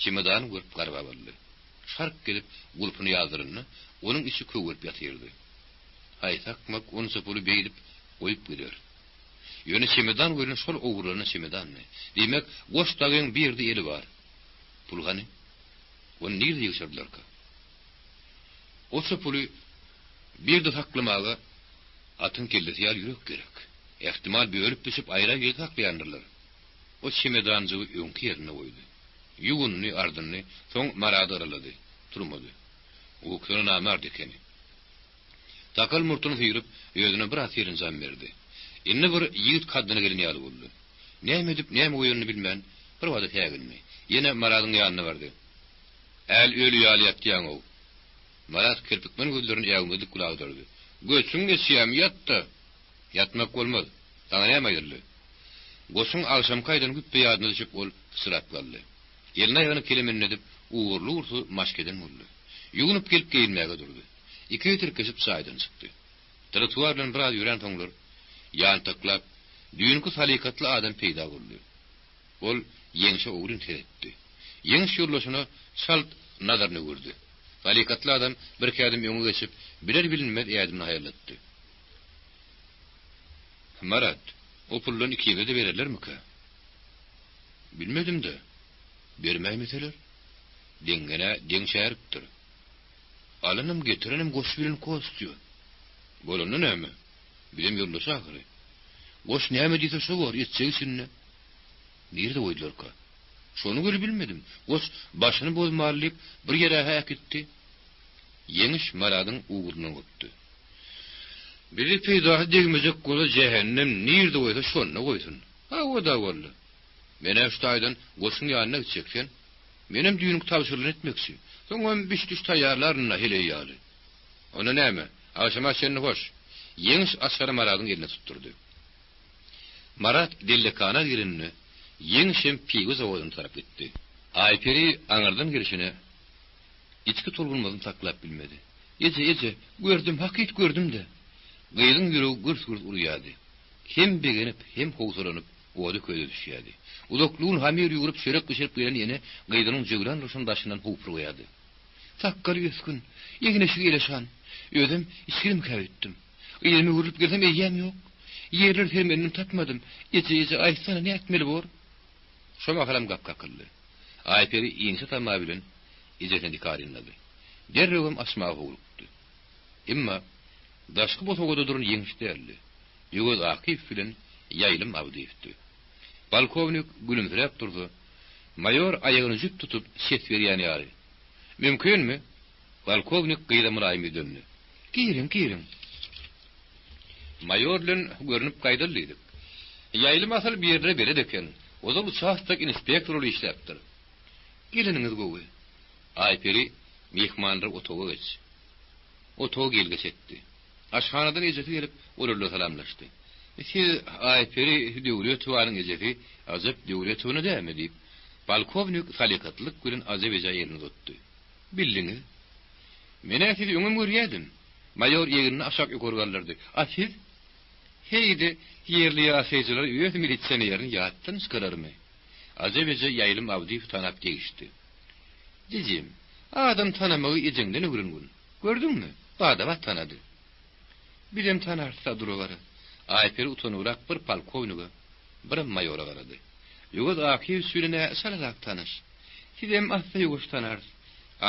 Çimedany görüp garba boldy. Şark gelip gulpyny ýazyryny, onuň içi köwürip ýatyrdy. Haýtakmak onu sepuli beýdip goýup gider. Ýöne çimedan görün şol owurlaryny çimedanny. Diýmek, goşdagyň birdi eli bar. Pulgany. Onu nirde ýeşerdilerka? O sepuli birdi taklamaga atın kellesi ýar ýürek gerek. Ehtimal bir ölüp düşüp aýra ýeri taklaýandylar. O çimedanjy öňki ýerine goýdy. Ýugunny ardyny soň Marady aralady. Turmady. O köne namard ekeni. Takal murtuny hyryp ýözüne bir atyryň zam berdi. Inne bir ýigit kaddyna gelin ýaly boldy. Näme edip näme goýunyny bilmän bir wada tägilmi. Ýene Maradyň ýanyna bardy. "Äl öli ýaly ýatýan o." Marad kirpikmen gözlerini ýagmady kulagdyrdy. "Göçüň geçýäm ýatdy. Ýatmak bolmaz. Taňa näme aýdyrly?" Goşuň agşam kaýdan güppe ýadyna düşüp ol sırap galdy. Eline ýany kelemen edip uğurlu maşkeden boldy. Ýugunup gelip geyinmäge durdy. Iki tirkesip saýdan çykdy. Trotuar bilen bir az ýören toňlar ýan taklap düýünki salikatly adam peýda boldy. Ol ýeňşe owrun teretdi. Ýeňş ýurlaşyna şalt nazaryny gördi. Salikatly adam bir kädim ýöňe geçip birer bilinmez ýadymyny haýarlatdy. "Marat, o pullarny ikiňe de bererlermi ka?" "Bilmedim de. Bermäýmiseler? Deňgene deň şäheripdir. Alynım getirenim goş bilen kostyýar. Bolany näme? Bilem ýurlaşy ahyry. Goş näme diýse şo bar, ýetsegisinne. Nirde goýdylar ka? Şonu göre bilmedim. Goş başyny bozmalyp bir ýere häk etdi. Ýeňiş Maradyň uğuruna gitdi. "Biri peýda degmejek gola cehennem nirde goýsa şonu goýsun. Ha o da boldy. Mene şu taýdan goşuň ýanyna gitseksen, menem düýünki tabşyrylyny etmekçi. Soňam biş-düş taýýarlaryna hele ýaly. Ona näme? Aşama şenni hoş. Ýeňiş aşara Maratyň ýerine tutturdy. Marat dillekana girinni ýeňişem piýe zawodyna tarap gitdi. Aýperi aňardan girişine içki tolgunmazyny taklap bilmedi. Ece, gördüm, hakit gördüm de. Gyýdyň ýüregi gürs-gürs urýady. Hem begenip, hem howsaranyp, ody köýde düşýärdi. Ulukluğun hamir ýugurup şerek geçirip gelen ýene gyýdynyň jegran ruşun daşyndan howpur goýady. Takkar ýöskün, ýeňneşi geleşan. Ödüm iskirim käwitdim. Ýerime urup gelsem eýýäm ýok. Ýerler fermenini tapmadym. Ece aýtsana ne etmeli bor? Şoma halam gapkakyldy. Aýperi iňse tama bilen izetini dikarinlady. Derregem asmagy bolupdy. Emma daşky botogoda durun ýeňiş däldi. Ýögöz Akif bilen Ýaýlym Abdiýewdi. Balkovnik gülümsirep durdy. Mayor aýagyny jüp tutup şet berýän ýary. Mümkinmi? Balkovnik gyýda müraýmy döndü. Girin. Mayor bilen görünüp gaýdaldyk. Ýaýlym asal bir ýerde bere deken. Ozal uçakdak inspektor ol işlepdir. Geliniňiz gowy. Aýperi mehmanlar otoga geç. Otoga gelgeç etdi. Aşhanadan ejeti gelip olurla salamlaşdy. Siz Aýperi döwletwanyň ejeti Azap döwletwini däme diýip balkovnik salykatlyk bilen Azap eje ýerini tutdy. Bildiňiz? Men sizi öňüm görýädim. Mayor ýerini aşak ýokurgarlardy. Siz heydi yerli ýaşaýjylar öýet militsionerini ýatdan çykararmy? Azap eje Ýaýlym Abdiýew tanap geçdi. Dizim, adam tanamagy ejeňden öwrüngün. Gördüňmi? Bada tanady. Bilem tanarsa durulary. Aýperi utanyrak bir polkovniga, bir mayora garady. Ýögöz Akif sürene salarak tanış. Sizem asla ýoguş tanar.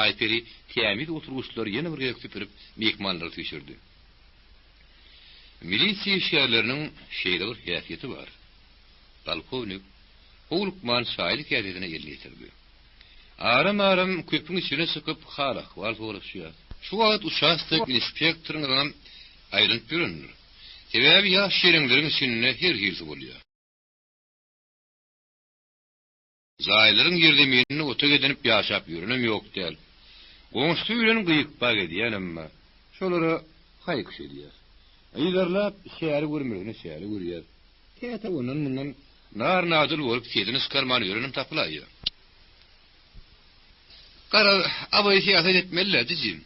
Aýperi tämiz oturguşlar ýene bir ýek süpürüp mehmanlary tüşürdi. Milisiýa şäherleriniň şeýle bir häsiýeti bar. Polkovnik Hulkman şaýlyk ýerdine ýerleşdirdi. Aram köpüň içine sıkyp halak wal soruşýar. Şu wagt uçakdyk inspektoryň aýrylyp görünür. Sebäbi ýaş şeriňleriň içinde her ýerde bolýar. Zaýlaryň ýerdemini ota gedenip ýaşap ýürünem ýok däl. Goňşy bilen gyýykpa gedýän emma şolara haýkyş edýär. Aýdarlap şäheri görmegine şäheri görýär. Täze onuň mundan nar nadyl bolup sedini skarman ýürünem tapylaýar. Kara abay siýasat etmeliler dizim.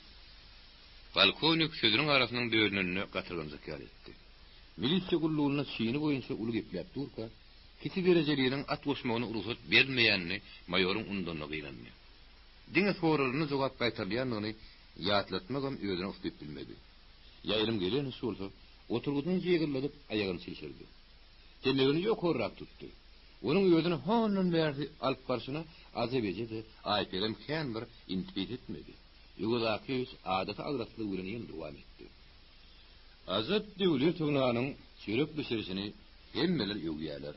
Balkovnik sözüniň arasynyň döwrünini gatyrgan zakar etdi. Milisiýa gullugyna şiýini boýunça uly gepläp durka, kisi derejeleriň at goşmagyna urusat bermeýänini mayoryň undanna gylandy. Diňe soraryny jogap gaýtarýanyny ýatlatmagam özüne ustup bilmedi. Ýaýlym gelen şolsa oturgudan ýegirledip aýagyny silşirdi. Demegini ýokorak tutdy. Onuň özüne hondan berdi alyp garşyna Azap eje de Aýperem kän bir intibet etmedi. Ýögöz Akif adaty agratlyk bilen ýene dowam etdi. Azap döwletiniň çörek bişirişini hemmeler ýögýärler.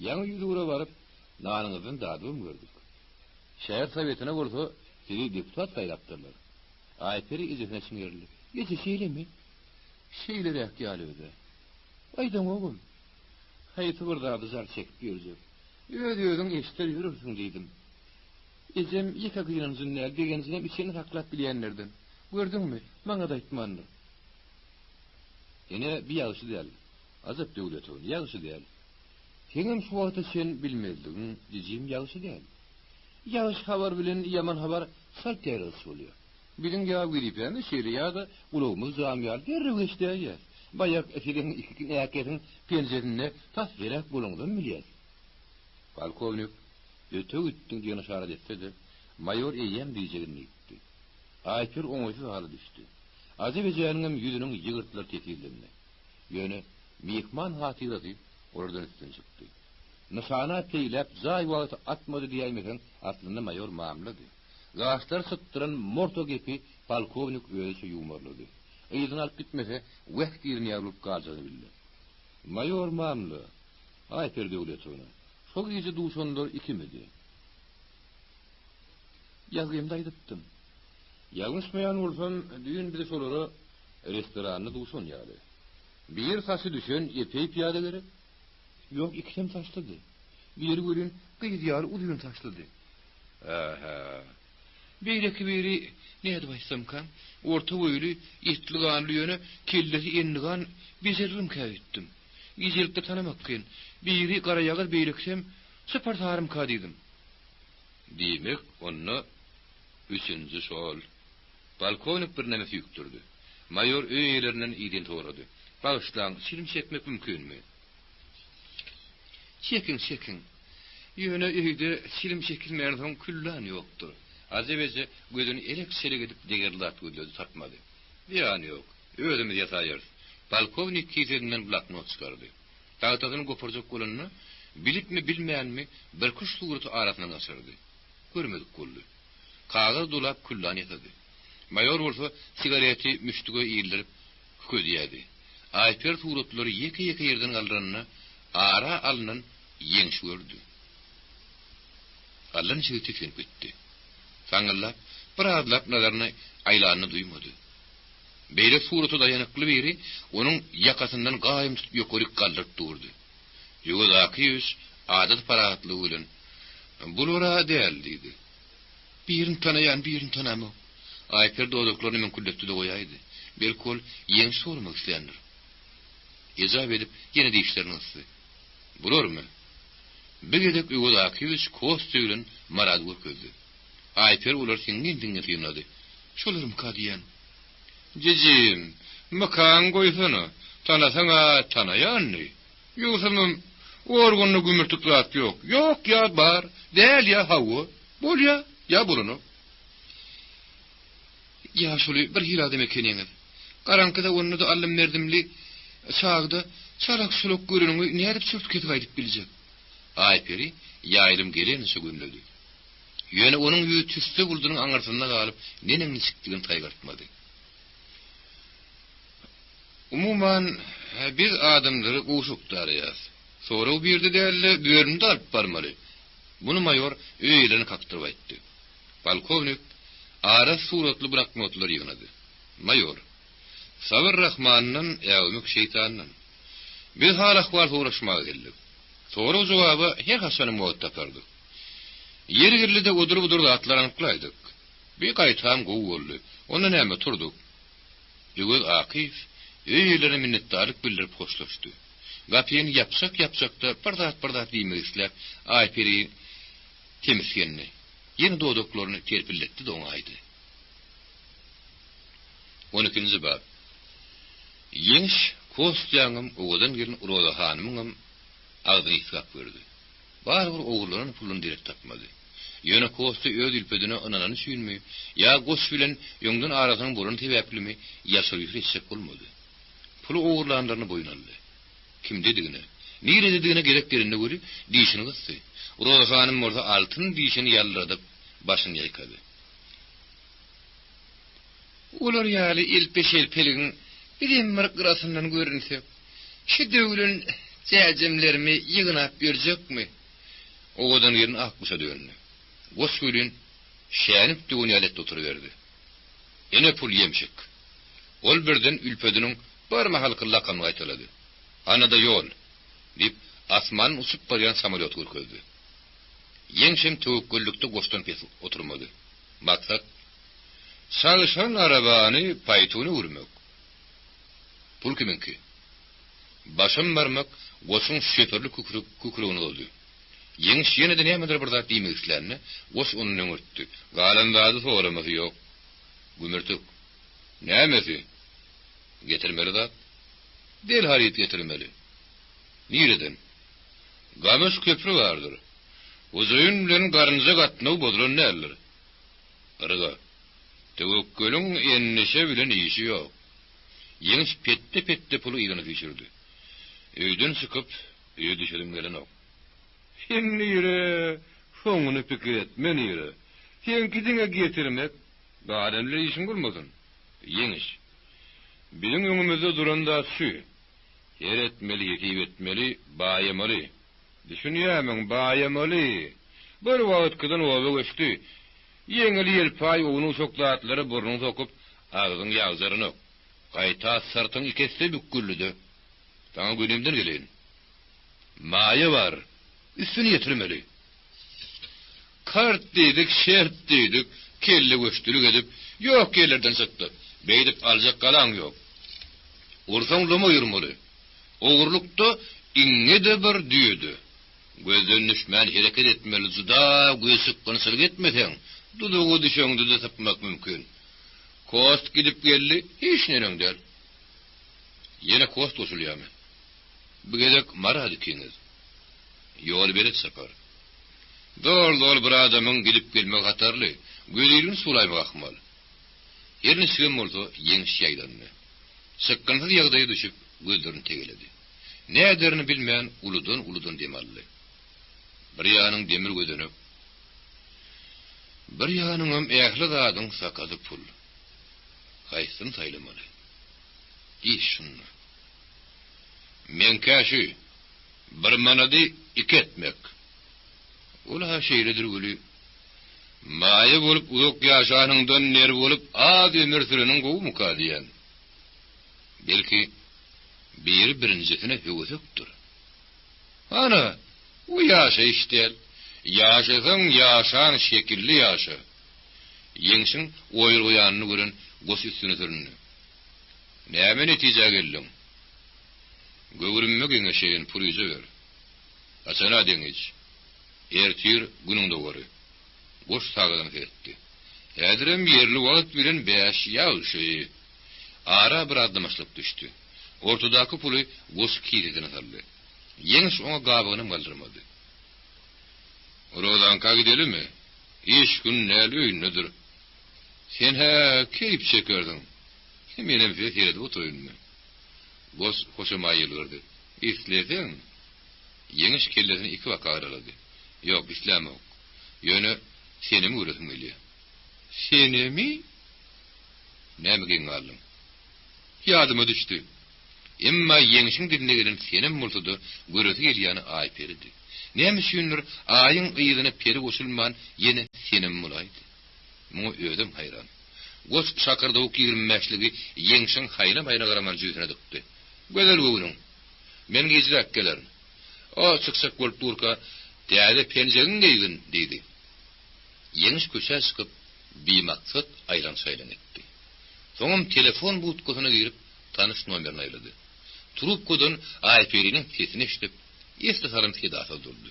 Ýa-ni ýüzüre baryp nanyňyzdan dadym gördük. Şäher soветine bolsa sizi deputat gaýrapdyrlar. Aýperi izine çiňerli. Ýeti şeýlemi? Şeýlerek ýalydy. Aýdam ogul. Haýty bir zady zar çekip ýörjek. Özüň eşiter ýürürsiň diýdim. Ejem ýeka gyran zünnäl degenizine içini taklap bilýänlerden. Gördüňmi? Maňa da aýtmandy. Ene bir ýaşy däl. Azap döwletiniň ýaşy däl. Seňem şu wagtda sen bilmezdiň, diýjim ýaşy däl. Ýaş habar bilen ýaman habar salt ýarys bolýar. Bilen ýa giripende şeýle ýa-da ulugymyz jamyar derreşdäýär. Bayak efirin iki näkerin penjerine tas berek bolundan bilýär. Polkovnik öte gitdiň diýen şarat etdi. Mayor eýem diýjegini etdi. Aýpir oňaýsy haly düşdi. Azap ejeňem ýüzüniň ýygyrtlar tetildi. Ýöne mehman hatyrady oradan üstün çykdy. Nişana teýlep zaý wagt atmady diýmesen aslynda mayor mamlady. Gaşlar sıttyran morto gepi polkovnik öýse ýumurlady. Eýdin alyp gitmese wagt ýerine ýalyp galjany bildi. Mayor mamly Aýper döwletine şol ýeje duşanlar ikimidi. Ýazgymda aýdypdym. Ýagşmaýan bolsam düýün bir şolara restoranyny duşan ýaly. Bir saçy düşen epey piýada gerek. Ýok ikisem taşlady. Bir görün gyýdyar ulyň taşlady. Aha. Beýleki biri näde baýsam kan, orta boýly, ýetli ganly ýöne kellesi endigan bezerim käýitdim. Gizelikde tanamakken, biri gara ýagyr beýleksem, sıpartarym ka diýdim. Diýmek, onu üçüncü sual. Balkonik bir näme ýükdirdi. Mayor öýelerinden ýyden torady. Bagyşlaň, silim çekmek mümkinmi? Çekin. Ýöne öýde silim çekilmärden küllan ýokdur. Azebeze gözüni elek seleg edip degerlat gözü tatmadı. Yani yok. Özümüz yatayır. Balkovnik kizedinden bloknot çıkardı. Dağıtadını koparacak kolunu bilip mi bilmeyen mi bir kuş suğrutu arasından asırdı. Görmedik kollu. Kağız dolap kullan yatadı. Mayor olsa sigareti müştüge eğildirip ködiyedi. Ayper suğrutları yeke yerden kaldıranına ara alınan yenç gördü. Alın çığı tükenip bitti. Saňyllap, birazlap nazarına aýlanyny duymadı. Beýle suratı dayanıklı biri onun yakasından gaýym tutup ýokaryk galdyryp durdy. Ýöwdäki ýüz adat paratly bilen bulara däl diýdi. Birini tanayan, birini tanamy. Aýper dodaklaryny men kulletdi goýaýdy. Belkol ýeň sormak isleýändir. Ejab edip ýene diýişlerini ysdy. Bularmy? Begedek ýöwdäki ýüz kostyň bilen marad görkezdi. Ayper ular singin dinge tiyunladı. Şolarım kadiyen. Cicim, makan koysana. Tanasana tanayanni. Yoksamım, orgunlu gümürtüklat yok. Yok ya bar, değil ya havu. Bol ya burunu. Ya şolu bir hila demek keniyeniz. Karankada onu da allım merdimli sağda çarak suluk görünümü ne edip sürtük etip aydip bilecek. Ayperi yaylım gelenisi gönlödü. Ýöne onun ýüzü tüste buldunyň aňarsynda galyp, neneňni çykdygyny taýgartmady. Umuman biz adamlary uşukdar ýaz. Sonra o birde dälle böýründe alyp barmaly. Bunu mayor öýlerini kaktyryp aýtdy. Polkovnik ara suratly bloknotlar ýygnady. Mayor, Sabir Rahmanyň ýa-da şeytanyň. Biz hal ahwal soraşmaga geldik. Sonra jogaby her haçany mowat tapardyk. Yergirlide odurup atlar anyklaydyk. Bir gaýtam gowy boldy. Onda näme turduk? Ýögül Akif öýlerini minnetdarlyk bildirip hoşlaşdy. Gapyny yapsak da bardat diýmegisler Ayperi temizgenni. Ýene dodaklaryny terpilletdi de oňaýdy. 12-nji bab. Ýeňş kostýaňym owadan gelin Uroda hanymyň agdyny isgap berdi. Barbar oğurlaryň pulunu direkt tapmady. Ýöne kostu öz ülpedine ananany süýünmi, ýa goş bilen ýöňden arasyň burun tebeplimi, ýaşary ýüresek bolmady. Pulu oğurlanlaryny boyun aldy. Kim dedigine, nire dedigine gereklerinde göri diýişini gysdy. Uroda hanym orda altyn diýişini ýaldyryp başyny ýaýkady. Olar ýaly elpeşelpeligin bilemir gyrasyndan görünse, şu döwlen jäjemlerimi ýygnap berjekmi? Oğudan yerini akmışa dönünü. Goş gülün şäňip düğün ýalet oturuverdi. Ene pul ýemşik. Ol birden ülpediniň bir mahal kıllakan gaýtylady. Anada ýol dip asman uçup barýan samolyot görkezdi. Ýeňşem töwekkellikde goşdan pes oturmady. Maksat şaýşan arabany paýtuny urmak. Pul kiminki? Başym barmak goşun şeperli kükürüni oldy. Ýeňş ýene-de nämedir bir zat diýmegislerini goş onuň öňürtdi. Galandazy soramasy ýok. Gümürtük. Nämesi? Getirmeli zat. Del haryt getirmeli. Nireden? Gamış köprü vardır. Uzayın bilen garynja gatnaw bodulan näler? Arıga. Tewekkülüň ennişe bilen işi ýok. Ýeňş petde pulu ýygyny düşürdi. Öýden çykyp, öýe düşerim gelen ok. Sen nire, şoňuny pikir etme nire. Sen kidiňe getirmek, gadanly işin bolmasyn. Ýeňiş. Biziň öňümizde duranda şu. Her etmeli, ýetip etmeli, baýamaly. Düşünýämiň, baýamaly. Bir wagt kydan owaga geçdi. Ýeňil ýelpay ony şoklatlary burnuny sokup, agzyň ýagzaryny. Gaýta sırtyň ikisi bükgüllüdi. Taňa günümden gelen. Maýa var. Üstüni yetirmeli. Kart dedik, şert dedik, kelle göçtülük edip, yok kellerden sıktı. Beydip alacak kalan yok. Ursan loma yurmalı. Oğurlukta inne de bir düydü. Gözden düşman hareket etmeli, zuda göz sıkkını sırg etmesen, dudugu düşöngdü de tapmak mümkün. Kost gidip geldi, hiç nereng der. Yine kost usulüyamı. Bu gedek mara dikiniz. Yol belet sapar. Dol bir adamın gidip gelmek hatarlı, gözlerini sulaymak akmal. Yerini sıgım oldu, yeňiş yaylanını. Sıkkınsız yağdaya düşüp, gözlerini tegeledi. Ne ederini bilmeyen uludan demalli. Bir ýanyň demir gödenip, bir ýanyňam ähli zadyň sakazy pul. Haýsyn taýlamaly. İşini. Men käşi, bir manady iki etmek. Ola şeýledir gülü. Maýy bolup uzak ýaşanyňdan ner bolup, az ömür süreniň gowy muka diýen. Belki birincisine hüwüsükdir. Ana, o ýaşa işler, ýaşasaň ýaşan şekilli ýaşa. Yeňşiň oýurgyanyny gören goş üstüne sürünni. Näme netije geldiň? Göwürünme geňeşen puryza ber. Açana deňiç. Ertir günüňde gory. Goş sagadan ketdi. Häzirem ýerli wagt bilen 5 ýaşy. Ara bir adym aşlyp düşdi. Ortadaky puly goş kiýdine saldy. Yeňiş oňa gabyny maldyrmady. Rodanka gidelimi? Iş gün näli öýündir? Sen ha keyip çekerdin. Menem feýerde oturýarmy? Goş hoşuma ýylgyrdy. Isleseň, yeňiş kellesini iki waka aralady. Yok, islamok. Ýöne senim öwretim gelýär. Senemi? Näme geňarlyň? Ýadyma düşdi. Emma yeňişiň diline gelen senem multudy, göresi gelýäni aýyp berdi. Näme üçindir aýyň ýygyny peri goşulman ýene senem mulaýdy. Muňa özüm hayran. Goş şakyrda o 25-ligi yeňişiň haýna baýna garaman jüýsüne dykdy. Gözel göwürüň. Men gejirek geler. O çyksak bolup durka, "Täze penjegin geýgin" diýdi. Yeňiş köşe çykyp, bimaksat aýlan saýlan etdi. Soňam telefon butkusyna girip, tanış nomerini aýlady. Trubkadan aýperiň sesini eşitip, ýesli sarym sedasy durdy.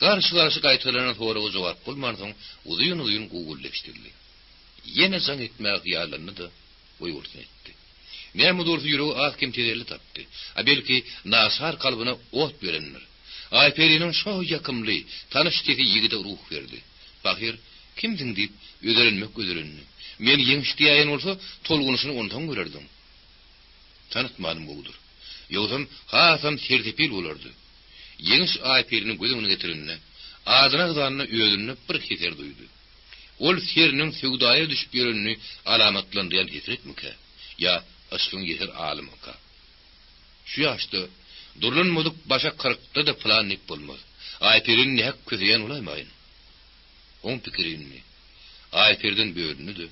Garşy gaýtalaryna soragy jogap bolman soň uzyň gugulleşdirdi. Ýene zaň etmek ýalandy da oýgursun etdi. Näme durdy ýüregi az kim tezeli tapdy. A belki nasar kalbyna ot berenler. Aýperiň şo ýakymly, tanış teki ýigide ruh berdi. Bahir, kimdiň diýip öderenmek. Men yeňiş diýen bolsa, tolgunysyny ondan görerdim. Tanıtmadım boldur. Ýogdam hasam sertepil bolardy. Yeňiş aýperiň gözüne getirinne, adyna gyzanyny öýdünüp bir keser duýdy. Ol seriniň söwdaýa düşüp ýörenini alamatlandyran hesretmike, ýa aşkyň ýeter alymyka. Şu ýaşda durlanmadyk başa 40'da da plan nip bolmaz. Aýperiň nähek közeýän olaýmaýyn. On pikirini. Aýperden böýrüni de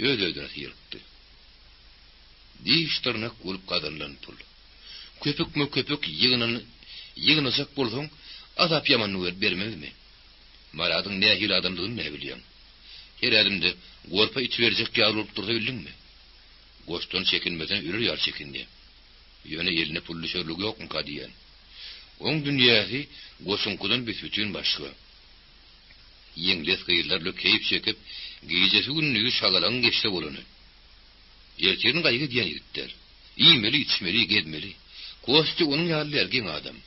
öýdüne ýyrtdy. Diýiştirnek bolup gadanlan pul. Köpük ýygynasak bolsaň, azap ýamanlyk bermezmi? Maradyň nähil adamdygyny ne bilýän? Her adamdy gorpa içi berjek ýaglyp dursa bildingmi? Goşdan çekinmeden ürür ýar çekindi. Ýöne eline pully şörlügi ýokmy ka diýen. Oň dünýäsi goşunkudan bütün başga. Yeňles gyýylarly keyip çekip, gejesi günnügi şagalan geçse bolany. Erterin gaýgy diýen ýigitler. Iýmeli, içmeli, gezmeli. Koşdy onuň ýaly ergen adam.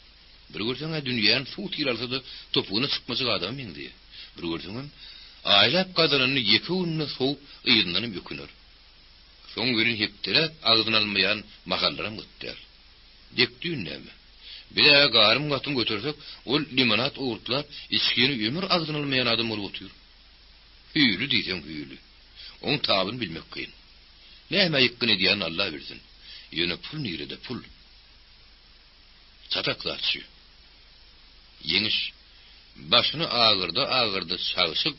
Bir görseň dünýäň suw tiralsa da topugyny çykmasy adam meňdi. Bir görseň aýlap gadanyny ýeki günne sow ýygynyň ýökünür. Soň görün hepdirek agdyny almaýan mahallara mutlar. Dekdüň näme? Bile garym gatyn götürsek, ol limonat owurtlap, içkini ömür agdyny almaýan adam bolup otyr. Hüýlü diýsem hüýlü. Oň tabyny bilmek kyn. Näme ýykkyny diýen Allah bilsin. Ýöne pul nirede pul. Çataklatçy. Yeňiş başyny agyrda çagyşyp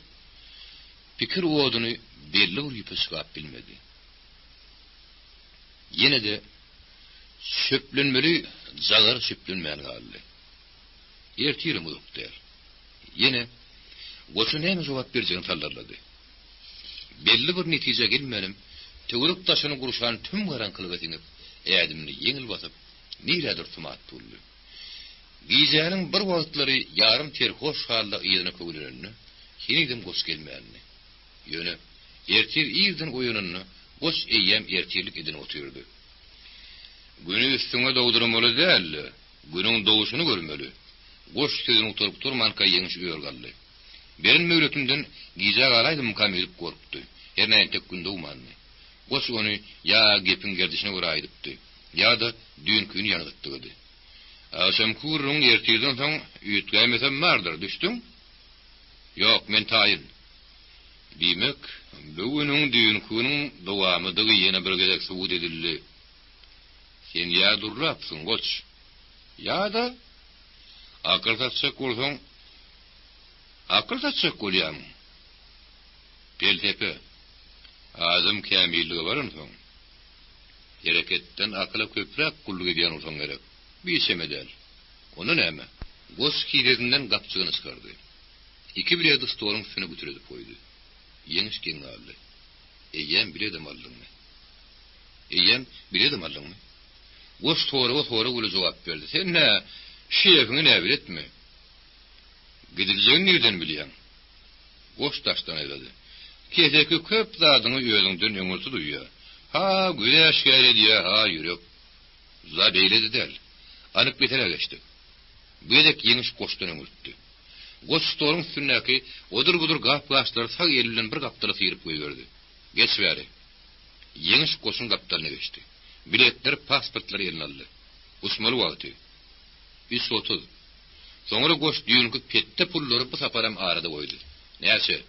pikir oduny belli bir ýypyşgap bilmedi. Ýene de şöplenmeli, zagar şöplenmän galdy. Ertirim udukdyr. Ýene goşu näme jogap berjegini tallarlady. belli bir netije gelmenim, tögürük taşını guruşan tüm garankılıga tiňip, ädimini yeňil basyp, niýedir tumat tuldy. Gijaryň bir wagtlary yarım ter hoş halda ýygyny köwlenini, hinigdim goş gelmänini. Ýöne, ertir ýygyň oýunyny goş eýem ertirlik edin otyrdy. Günü üstüňe dowdurmaly däl, günüň dowuşuny görmeli. Goş sözüni oturup turmanka yeňiş öýrgaldy. Berin möwletimden gija galaýdym kamylyp gorkdy. Her näçe gün dowmandy. Goş ony ya gepin gerdişine göre aýdypdy, ya da düň günü ýanypdy. Aşam kurun ertirden soň üýtgämesem mardyr, düşdüň? Ýok, men taýyn. Dimek, bugünüň düň günüň dowamydygy ýene bir gezek suwut edildi. Sen ya durrapsyň goç. Ya da akıltatsak bolsaň, akıltatsak bolýam. Peltepe, azam kämilligi baryn soň. Hereketden akyla köprek gulluk edýän bolsaň gerek. Biýsemedel. Onu näme? Goş kiredinden gapçygyny çykardy. İki biledi stolun üstüne götürüp koydu. Yeňiş geň aldy. Eýem biledem aldyňmy? Eýem biledem aldyňmy? Goş tory uly jogap berdi. Sen nä? Şeýeňi nä biletmi? Gidiljegiň nerden bilýän? Goş taşdan aýlady. Keseki köp zadyny özüňden öňürtü duýýar. Ha, güneş geldi ya, ha ýürek. Za beýledi del. Anyk betere geçdi. Bu edek yeňiş goşdan öňürtdi. Goş stolun üstündäki odur-budur gap-gaçlar sag elinden bir gapdara sıyırıp goýberdi. Geç bäri. Yeňiş goşun gapdalyna geçdi. Biletler, pasportlar eline aldy. Usmaly wagty. 330. Soňra goş düýünki petde pullary bu saparam arada goýdy. Näçe?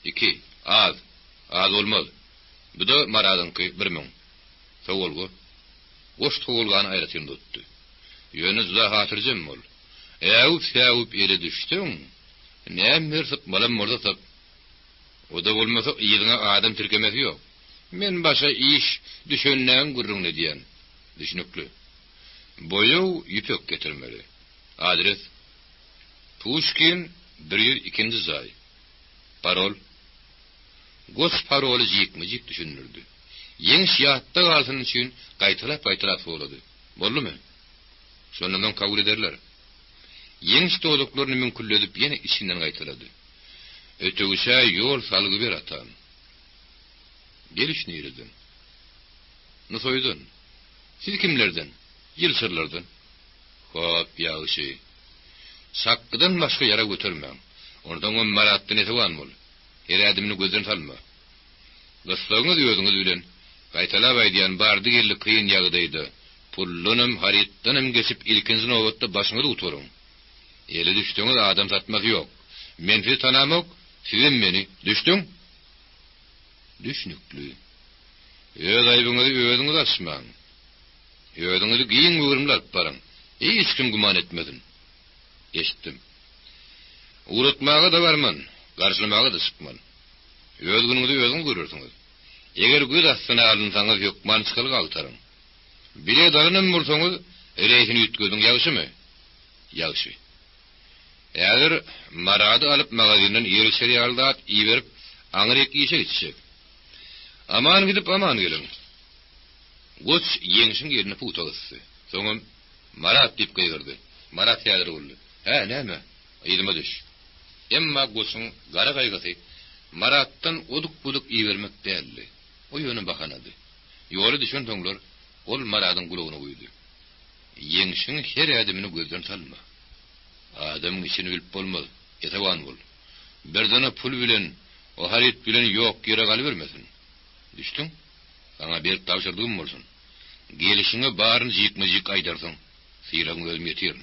2. Az. Az bolmaz. Bu da maradyňky 1000. Sowolgo. Goş towulgany aýratyn tutdy. Ýöne za hatyrjym bol. Äwp ýere düşdüň. Näme sıkmalam morda sap. O da bolmasa ýygyna adam türkemesi ýok. Men başa iş düşünnäň gurrun edýän. Düşünükli. Boýaw ýüpek getirmeli. Adres Pushkin 1-2 zay. Parol. Goş paroly jikmi-jik düşünürdi. Yeňiş ýatda galsyn üçin gaýtylap bolady. Boldumy? Şondan kabul ederler. Yeňiş toluklaryny mümkinledip ýene içinden gaýtylady. Ötegüse ýol salgy ber atan. Geliş nereden? Nasoydun? Siz kimlerden? Ýylsyrlardan. Hop, ýaşy. Sakkydan başga ýara götürmäň. Ondan on maratdyny etowan bol. Her adamyny gözden salma. Dostlaryňyz ýöňüňiz bilen gaýtalap aýdýan bardy geldi kıyın ýagdaýda. Pullunum haritdanım geçip ilkinci nowatda başyňyzy uturuň. Eli düşdüňiz adam satmak ýok. Men sizi tanamak, sizin meni düşdüň? Düşnükli. Öz aýbyňyzy özüňiz açmaň. Özüňizi giň öwrümläp baraň. Hiç kim guman etmedin. Eşitdim. Uğratmağa da varman, karşılamağa da sıkman. Öz günüňizi özüň görürsiňiz. Eger göz astyna alynsaňyz ýokman çykylyk altaryň. Bile darynam bolsaňyz, reýsini ýetgediň ýagşymy? Ýagşy. Eger marady alyp magazynyň ýerişeri aldat iýerip, aňyrek ýeşe gitşek. Aman gidip aman geliň. Goç yeňişiň ýerine putogasy. Soňam Marat diýip gaýrdy. Marat ýadyr boldy. Ha, näme? Ýylyma düş. Emma goşuň gara gaýgasy Maratdan oduk-buduk iýermek däldi. O ýöne bahanady. Ýoly düşen toňlar ol Maradyň gulagyna goýdy. Yeňişiň her adamyny gözden salma. Adamyň işini bilip bolmaz. Etawan bol. Berdana pul bilen, o harit bilen ýok ýere galy bermesin. Düşdüň? Sana berip tapşyrdygym bolsun. Gelişiňe baryn jikmi-jik aýdarsyň. Syraň özüm ýetir.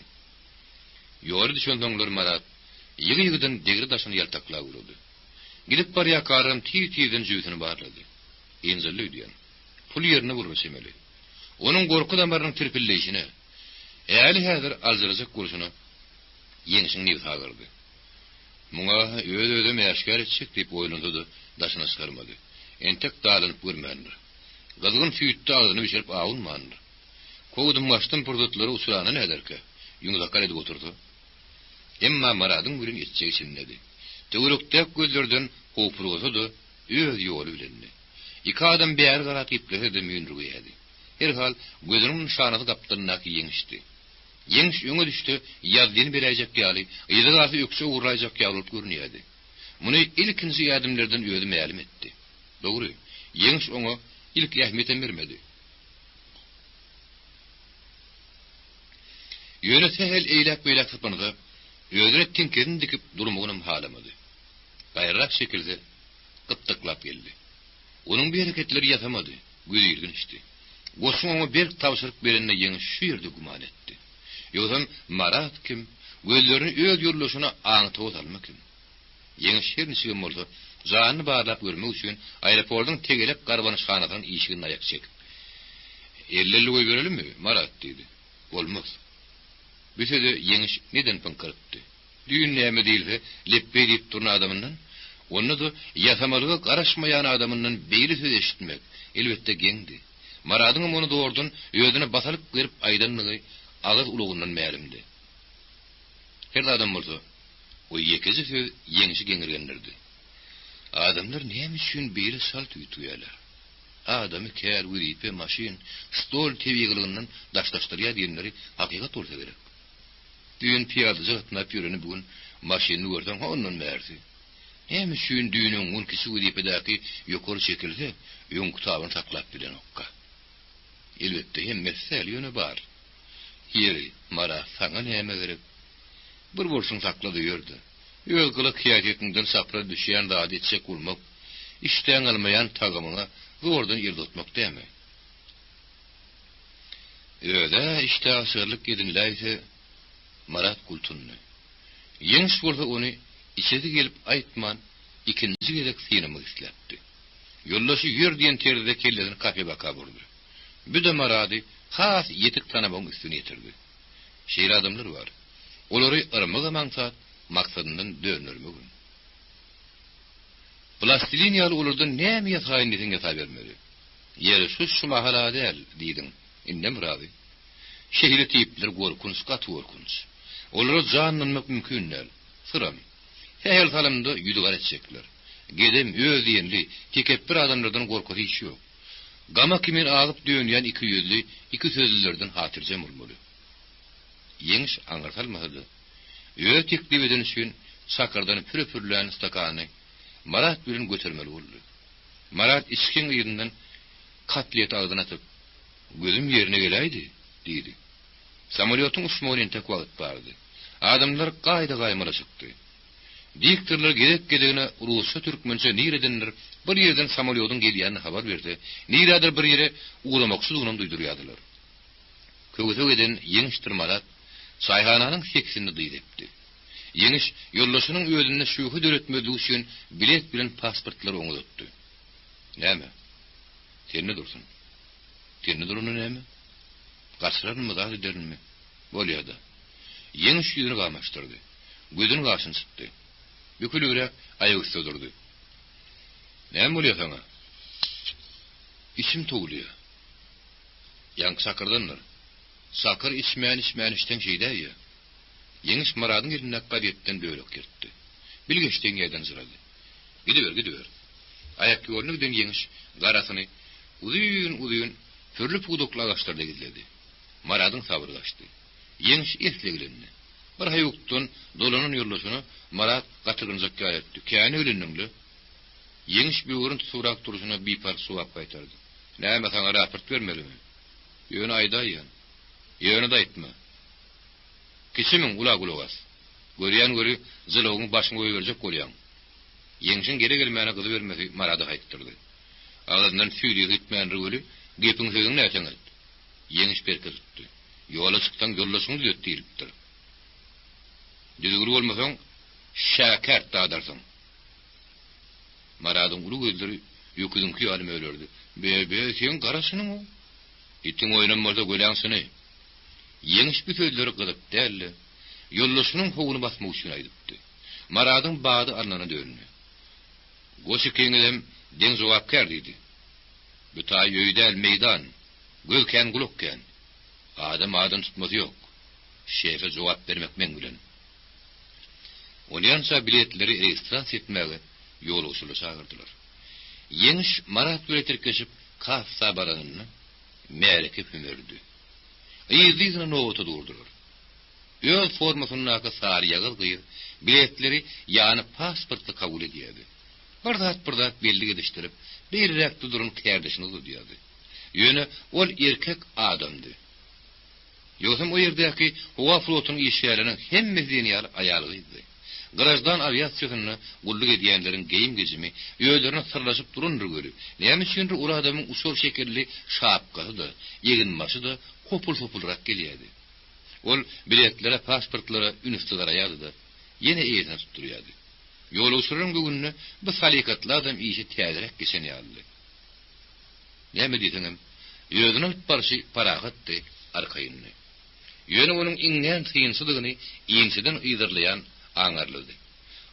Ýoly düşen toňlar Marat ýygy-ýygydan degri daşyny ýaltaklap urdy. Gidip barýa karym tir-tirden jüýsini barlady. Enzilli diýen. Pul ýerine vurmuş emeli. Onuň gorku damarynyň tirpilleýişine, äli häzir aljyrjak gurşuny yeňişiň niýet hagyrdy. Muňa öz-özüm ýaşkar etjek diýip oýlandy, daşyna çykarmady. Entek dalynyp görmändir. Gazgyn süýtde agyny biçirip awulmandy. Kowdum başdan purdutlary usulany näderke? Ýuňlakar edip oturdy. Emma Maradyň bilen etjek içindedi. Töwrekdek gözlerden hopurgosady, öz ýoly bilenni. İki adam bäri garat iplese de mündürgeydi. Herhal gözünün şanady gapdynak ýeňişdi. Ýeňiş öňe düşdi, ýazdyny berejek ýaly, ýyzygasy ökse uğrayjak ýaly görünýärdi. Muny ilkinji ýadymlardan öýdi ma'lum etdi. Dogry, ýeňiş oňa ilk ähmiýet bermedi. Ýönete hel eýlek-beýlek sapanyda özüne tinkerin dikip durmagyny halamady. Gaýrak şekilde gypdyklap geldi. Onuň bir hareketleri ýatamady, güýdirginişdi. Goşuň oňa bir tawşyryk berende ýeňiş şu ýerde guman etdi. Ýogam Marat kim, gözlerini öz ýurlaşyna aňytyp almakyň. Ýeňiş şernişige bolsa, janyny barlap görmek üçin aeroportyň tegelek garbanşhanadan işigini aýak çekip. "Elleli goý berelimmi, Marat?" dedi. "Bolmaz." Büsede ýeňiş neden pınkyrypdy? Düýün näme diýilse, leppe diýip duran adamyndan, onu da ýasamalyga garaşmaýan adamyndan beýli söz eşitmek elbetde geňdi. Maradyň onu doğrudan özüne basalyp berip aýdanlygy agyr ulugyndan ma'lumdy. Her adam bolsa, o ýekezi söz ýeňişi geňirgendirdi. Adamlar näme üçin beýle salt ýetýärler? Adamy kär wiripe maşin, stol tebiýigliginiň daşdaşdyrýar diýenleri hakykat bolsa gerek. Düýün piýady jygytna pýöreni bugün maşiny görsen ondan märsi. Näme üçin düýüniň unkisi wiripedäki ýokary çekilse, öň kutabyny saklap bilen okka. Elbetde hem mesel ýöne bar. Ýeri, mara saňa näme gerek? Bir bolsun saklady ýördi. Öz gylyk hiýatynyň sapra düşýän zady etjek bolmak, işden almayan tagamyna zordan ýerde tutmak däme. Öde işte asırlık edinläýse Marat kultunny. Ýeňiş bolsa ony içeri gelip aýtman, ikinji gerek sinemi isläpdi. Ýoldaşy ýör diýen terde kelledin kafe baka burdy. Büde Marady has ýetik tanabaň üstüne ýetirdi. Şeýle adamlar bar. Olary yrmaga maňsat maksadyndan dönürmegin. Plastilin ýaly olardan näme ýasaýyndyň ýasa bermeli. Ýeri şu mahala däl diýdim. Innem Marady. Şehirli tipler gorkunç, gat gorkunç. Olary janlanmak mümkin näl. Sıram. Her salamda ýüdügar etjekler. Gedem öz diýenli, tekebbir adamlardan gorky hiç ýok. Gama kimin agyp dönýän iki ýüzli, iki sözlülerden hatyrjam bolmaly. Ýeňiş aňyrsalmady. Öz teklibeden üçin sakardan pürpürlän stakany Marat bilen götürmeli boldy. Marat içkin ýerinden katliýet agyna atyp, "Gözüm ýerine geläýdi," diýdi. Samolyotyň uçmagyny tek wagt bardy. Adamlar gaýda-gaýmala çykdy. Diktirler gedegine Rusça türkmençe niredenler bir ýerden samolyotyň gelýänini habar berdi. Niredir bir ýere uğramaksyzlygyny duýdurýardylar. Köwse eden ýeňişdir Marat saýhananyň seksini diýipdi. Ýeňiş ýoldaşynyň özüne şuhy döretmediği üçin bilet bilen pasportlar oňatdy. Näme? Tenne dursun. Tenne duruny näme? Gaçranmy da edermi? Bolýardy. Ýeňiş ýüzüni gamaşdyrdy. Gözüni gaşyny sıtdy. Bükülürek aýagy üstüne durdy. Näme bolýar saňa? İçim tugulýar. Ýaňy sakyrdanlar. Sakır içmeýän işden şeýdäýi. Ýeňiş Maradyň ýerine gaýetden döwlek girdi. Bilgeçden ýerden zırady. Gidiber. Aýak ýolundan ýeňiş garasyny uzun türlü pudokla gaçtyrdy gizledi. Maradyň sabry gaçdy. Ýeňiş eslegilendi. Bir haýokdan dolanan ýollaşyny Marat gatyrynjak gaýetdi. Käni ölendiňli. Ýeňiş bir urun surak duruşyna bipar suwap gaýtardy. Näme saňa raport bermelimi? Ýöne aýdaýan. Ýöne de aýtma. Kişimiň ulag-ulagas. Görýän göri zylogyň başyny goýberjek bolýan. Ýeňişiň gere gelmäne gyzy bermesi Marady haýtdyrdy. Ağzyndan süýri gitmän röwli gepiň sözüň näçe aýtdy. Ýeňiş berkirdi. Ýola çykdan ýollaşyň diýipdir. Düzgün bolmasaň şäkert dadarsyň. Maradyň uly gözleri ýöküdünki ýaly ölerdi. Be sen garaşynyň o. Itiň oýnanmasa göläňsini. Ýeňiş bir sözleri gyzyp dälle. Ýollaşynyň howyny basmak üçin aýdypdy. Maradyň bady arnana döndü. Goşy keňelem den jogap berdi. Bu ta ýöýdäl meýdan. Gölken gulukken. Adam tutmasy ýok. Şeýfe jogap bermek men bilen. Onyansa biletleri registrasiýa etmäge ýol usuly çagyrdylar. Yeniş Marat böyle terkeşip kafsa baranını mereke pümürdü. İzlizine novutu durdurur. Öl formasının aka sarı yağıl gıyı, biletleri yani pasportla kabul ediyordu. Bırdat belli gidiştirip, bir rekti durun kerdişini tutuyordu. Yönü ol erkek adamdı. Yoksa o yerdeki hava flotunun işyerlerinin hem mezdeniyalı ayarlıydı. Garajdan aviasyonunu gulluk ediyenlerin geyim gecimi, öğlerine sırlaşıp durundur görüp, neymiş şimdi ula adamın usul şekilli şapkası da, yeginmaşı da kopul-kopulrak geliyordu. Ol biletlere, pasportlara, ünüstülara yazdı da, yine eğitim tutturuyordu. Yol usurun bugününü bu salikatlı adam işi tezerek geçeni aldı. Ne mi dedim? Yödünü barışı parahattı arkayını. Yönü onun ingen tıyınsıdığını iyimsiden ıydırlayan ağırladı.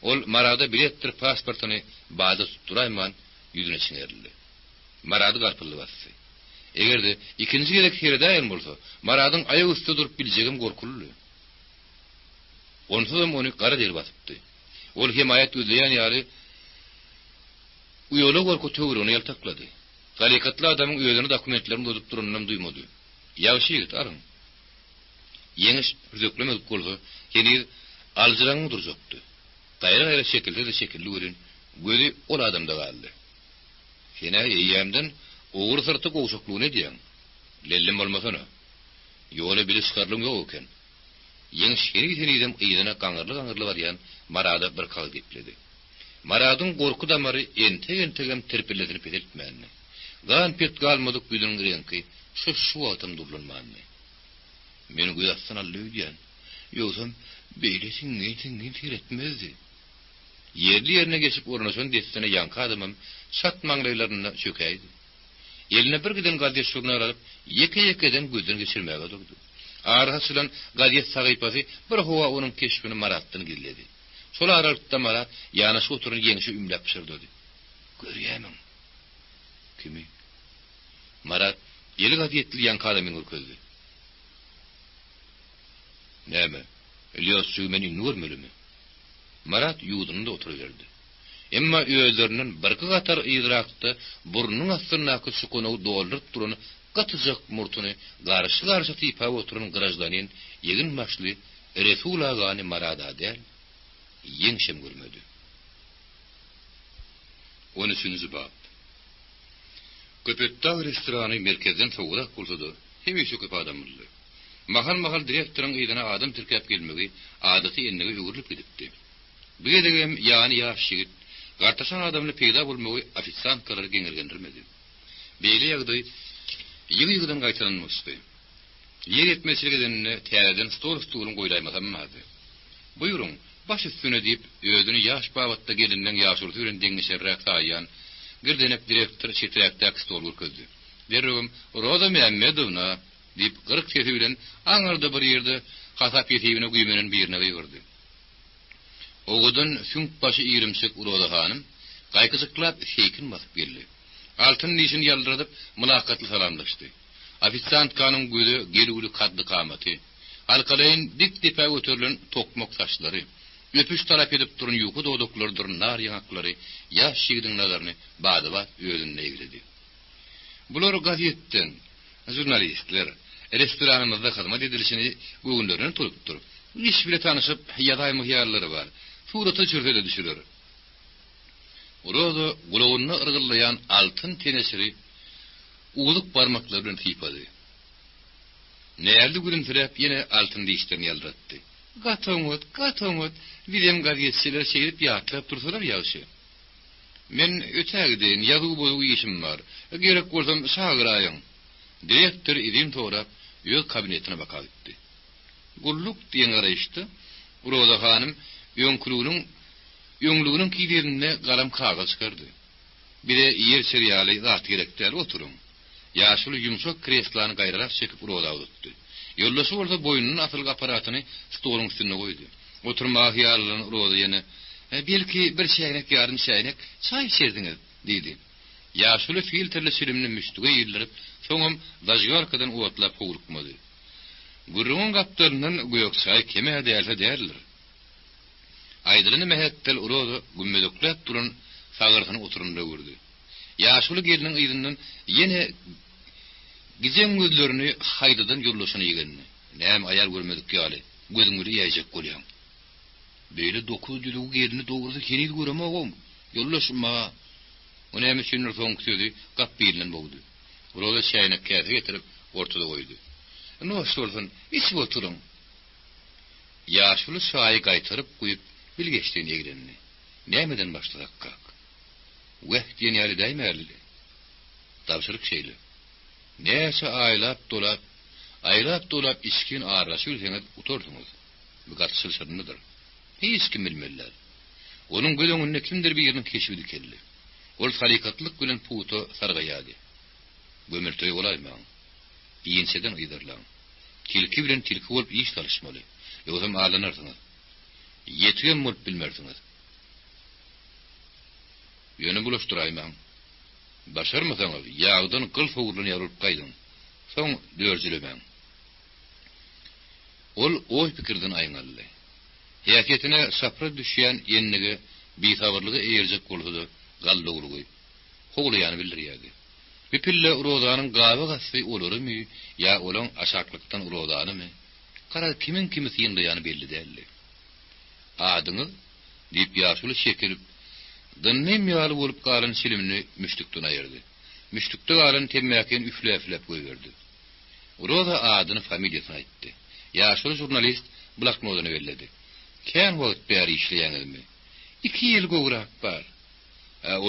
Ol marada bilettir pasportunu bağda tutturayman yüzüne çiğnerildi. Maradı garpıllı bastı. Eğer de ikinci gerek herdayen olsa, maradın ayak üstü durup bileceğim korkullu. Onsuz onu kara der basıptı. Ol himayet üzleyen yari uyolu korku tövürünü yaltakladı. Salikatlı adamın üyelerine dokumentlerini bozup durundan duymadı. Yavşı yigit arın. Yeniş rüzöklemez kolsa, yeni alcıran mıdır zoktu. Gayra şekilli görün, gözü ol adamda kaldı. Fena eyyemden oğur sırtı kovuşukluğu ne diyen? Lellim olmasana. Yola bile çıkarlığım yok oken. Yeniş yeni tenidem iyidine kanırlı var marada bir kal gepledi. Maradın korku damarı ente terpilletini peteltmeyenni. Gan pet galmadık güdünün renki, şu atım durulmanni. Meni güyatsın allığı diyen, yoksam beylesin tiretmezdi. Yerli yerine geçip ornaşan destine yankı adamım, şat manglaylarına çökeydi. Eline bir giden gadiyet şuruna alıp, yeke-yekeden gözden geçirmeye durdu. Ağırhasılan gadiyet sağıypası bir hova onun keşfini Marat'tan gizledi. Sola aralıkta Marat, yanaşı oturun yenişi ümlep pişirdi. Görüyemem. Kimi? Marat, yeli gadiyetli yankı adamın ürküzdü. Näme? Elias Süğmen'in görmeli mi? Marat yudununda oturuverdi. Emma öğlerinin barkı qatar iydirakta burnun astırnakı sukunu doldırıp durunu qatıcak murtunu qarşı tipa oturun garajdanin yegin maşlı Resul ağani Marada del yenşem görmedi. 13. bab. Köpetdağ restoranı merkezden soğurak kurtudu. Hemişe köp adamıldı. Mahal direktörün eydine adam tirkep gelmegi adati ennege ögürlüp gidipdi. Bu gedegem yani yaş yigit gartaşan adamly peyda bolmegi ofisant karar geňergendirmedi. Beýle ýagdaý ýygy-ýygydan gaýtaranmysdy. Yer etmesiligini täzeden stol-stolun goýlaýmasamy. Buyurun, baş üstüne diýip özüni yaş babatda gelinden ýaşurdy bilen deňişerräk saýan girdenip direktör çetrekdäki stol gürkezdi. Derregem Roza Mehmedowna diýip 40 sesi bilen aňarda bir ýerde hasap ýetibine güýmenen birine ýygyrdy. Oğudun sünk başı irimsek Roza hanym gaýkysyklap şeýkin basyp geldi. Altın nişin yaldyradyp mülakatly salamlaşdy. Ofisant kanun gözü gelüli kaddy kamaty, alkalayn dik dipe ötürlen tokmok saçlary, öpüş tarap edip durun ýuky doduklardyr nar ýaňaklary, ýaş şigidin nazaryny badybat özüne eýledi. Bular gazetden jurnalistler restoranymyzda hyzmat edilişini göwünlerine turup iş bile tanışıp ýadaý myhyarlary bar. Suraty çürtede düşürür. Orada gulawunna ırgıllayan altın tenesiri uğuluk parmakları bilen typady. Näerli gülümsirep yine altın diýişlerini ýaldyratdy. Gatomot, bizim gazetçiler şeýrip ýatlap dursalar ýaşy. Men ötägiden ýazy boýu işim bar. Gerek bolsam şagyraýyn. Direktör idin torap öz kabinetine bakapdy. Gulluk diýen garaýşdy. Roza hanym Ýöňlüğünün kiýlerine galam kagaz çykardy. Bire ýer seriýaly zat gerekdir oturun. Ýaşuly ýumşak kreslany gaýrarak çekip Roza uzatdy. Ýollaşy bolsa boýnunun asylgy aparatyny stoluň üstüne goýdy. Oturmagy ýalyny Roza ýene belki bir şeýnek ýarym şeýnek çaý içerdiňiz diýdi. Ýaşuly filtrli sülimni müstüge ýyldyryp soňam dajgarkadan owatlap howrukmady. Gurrun gapdarynyň goýok çaý keme dälse däller. Aýdylyny mehettel Roza gümmedokläp duran sagyrsyny oturunda gördü. Yaşuly gelinin ýygynyň ýene gizen gözlerini haydadan yollaşyny ýegenni. Näme ayar görmedik ýaly. Gözüňi ýaýjak bolýan. Beýle 900 gelini dogrudy kenidi göremegem. Yollaşma. O näme şeýle soň sözi gap bilen boldy. Burada şäýne käse getirip ortada goýdy. No şolsun, içip oturun. Yaşuly şaýy gaýtaryp goýup bilgeçdiň ýegenni. Nämeden başladak kak? Wagt ýene ýaly daýmärli. Tapşyryk şeýle. Näçe aýlap dolap işkin araşyl heňet uturdyňyz. Bu gatsyl sırryndyr. Hiç kim bilmeliler. Onun gölüňünde kimdir bir ýerden keşif edildi. Ol halikatlyk bilen puto sargaýady. Gömürtöý bolaymaň. Ýenseden ýydyrlaň. Tilki bilen tilki bolup iş çalışmaly. Ýogsa alanyrsınız. Ýetgen bolup bilmersiňiz. Ýöne bulaşdyraýmaň. Başarmasaňyz, ýagdan gylf ugruny ýaryp gaýdyň. Soň dörjilemäň. Ol oý pikirden aýnaldy. Hiyaketine sapra düşýän ýennigi bitabyrlygy eýerjek boldy, galdyglygy. Hoglaýany bildirýärdi. Bir pille urozanyň gaby gasy olarymy, ýa olaň aşaklykdan urozanymy? Gara kimin kimi syňdaýany belli däldi. Adyňy diýip ýaşuly şekerip, dynnym ýaly bolup galan şilimini müşdükden aýyrdy. Müşdükde galan temmäkin üfläp goýberdi. Uroza adyny familiýasyny aýtdy. Ýaşuly jurnalist bloknotyny berledi. Kän wagt bäri işleýäňizmi? 2 ýyl gowrak bar.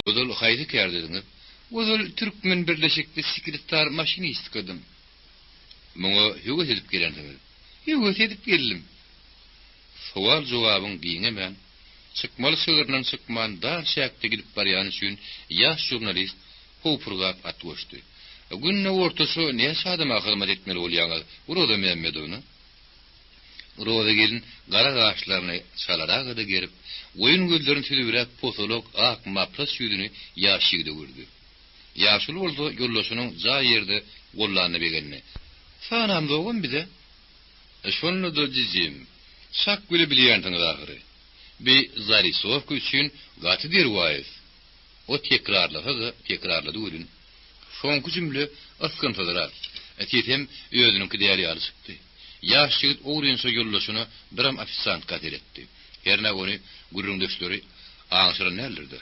Ozal haýdy kärdiňiz. Ozal Türkmen Birleşikli sekretar maşinist kadym. Muňa ýöget edip gelendiňiz. Ýöget edip geldim. Sowal jogabyň diýene men çykmaly söýlerden çykman dar şäkde gidip barýan üçin ýaş jurnalist howpurgap atwaşdy. Günne ortasy näçe adama hyzmat etmeli bolýaňyz? Urada Mehmedowyny Roda gelin gara gaşlaryny çalaragada gerip, oyun gözlerini tüdürep posolok ak mapras ýüdüni ýaşygda gördü. Ýaşuly boldy ýollaşynyň ja ýerde gollany begenni. Sanam dogum bize. Şonu da dizim. Şak bile bilýändiňiz ahyry. Bi Zarisov üçin gaty derwaýys. O tekrarlady ölün. Şonku jümle askyntadyrar. Etem özüniňki diýär ýalyşykdy. Ýaş ýigit oğrunsa ýollaşyny biram ofisant gatir etdi. Herne ony gurrundaşlary aňşyran nälerdi.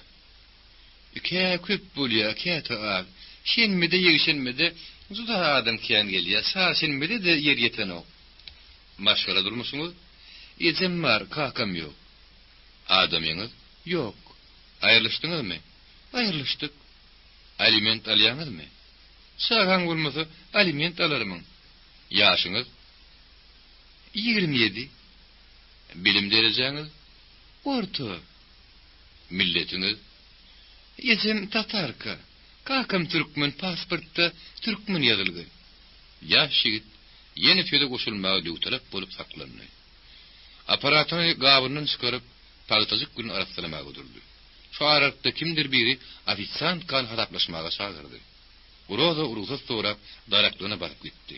Ike köp bolýar, käte ag. Şenmede ýegişenmede juda adam kän gelýär. Şenmede de ýer ýeten ok. Maşgala durmusyňyz? Ýezem bar, kakam ýok. Adamyňyz? Ýok. Aýrlyşdyňyzmy? Aýrlyşdyk. Aliment alýaňyzmy? Şahan bolmasa aliment alarmyň. Ýaşyňyz? 27. Bilim derejaňyz? Orta. Milletiniz? Ýezem tatarka. Kakam türkmen, pasportda türkmen ýazylgy. Ýaş ýigit ýene töde goşulmagy ýutalap bolup saklandy. Aparatyny gabyndan çykaryp paltazyk gün arasylamagy durdy. Şu aratda kimdir biri ofisant kan hadaplaşmaga çagyrdy. Uroza uruzat sorap daraklyna baryp gitdi.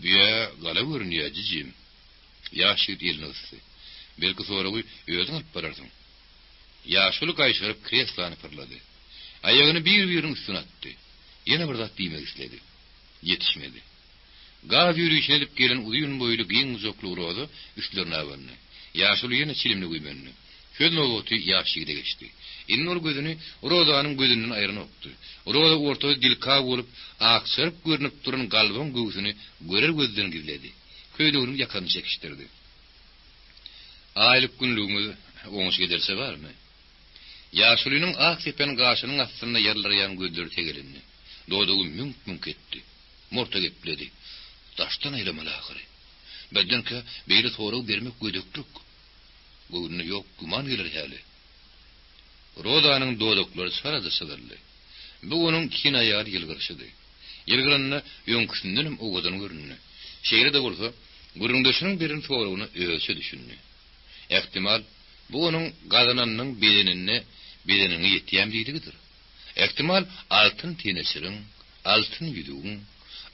Biye gala görünýär jijim. Ýaşy diýilnysy. Belki soragy özüň alyp bararsyň. Ýaşuly gaýşyryp kreslany pyrlady. Aýagyny bir-biriň üstüne atdy. Ýene bir zat diýmek istedi. Ýetişmedi. Gaz ýürüýüşine edip gelen uýun boýly giň uzakly urozy üstlerine awandy. Ýaşuly ýene çilimli güýmenli. Şöyle oty ýaşygda geçdi. Innol gözüni urozanyň gözünden aýryp okdy. Uroza ortada dilka bolup aksyryp görünip duran galbyň göwsüni görer gözden gizledi. Köýdügini ýakany çekişdirdi. Aýlyk günlüğüňiz oňuş gederse barmy? Ýaşulynyň ak sepen gaşynyň astynda ýarlaryň gözleri tegelindi. Dodugy münk etdi. Morta gepledi. Taştan aýramaly ahyry. Bedenke beýle soraw bermek gödöklük. Göwünde ýok, guman gelir häli. Rodanyň dodoklary sarada sygarly. Bu onuň kinaýar ýylgyrşydy. Ýylgyranyna ýöňküsünden owadan görünýär. Şeýle de bolsa, gurrundaşynyň birin sorawny öýse düşündi. Ähtimal bu onuň gazananyň bedenine ýetýän diýdigidir. Ähtimal altyn tenesiriň, altyn ýüdügiň,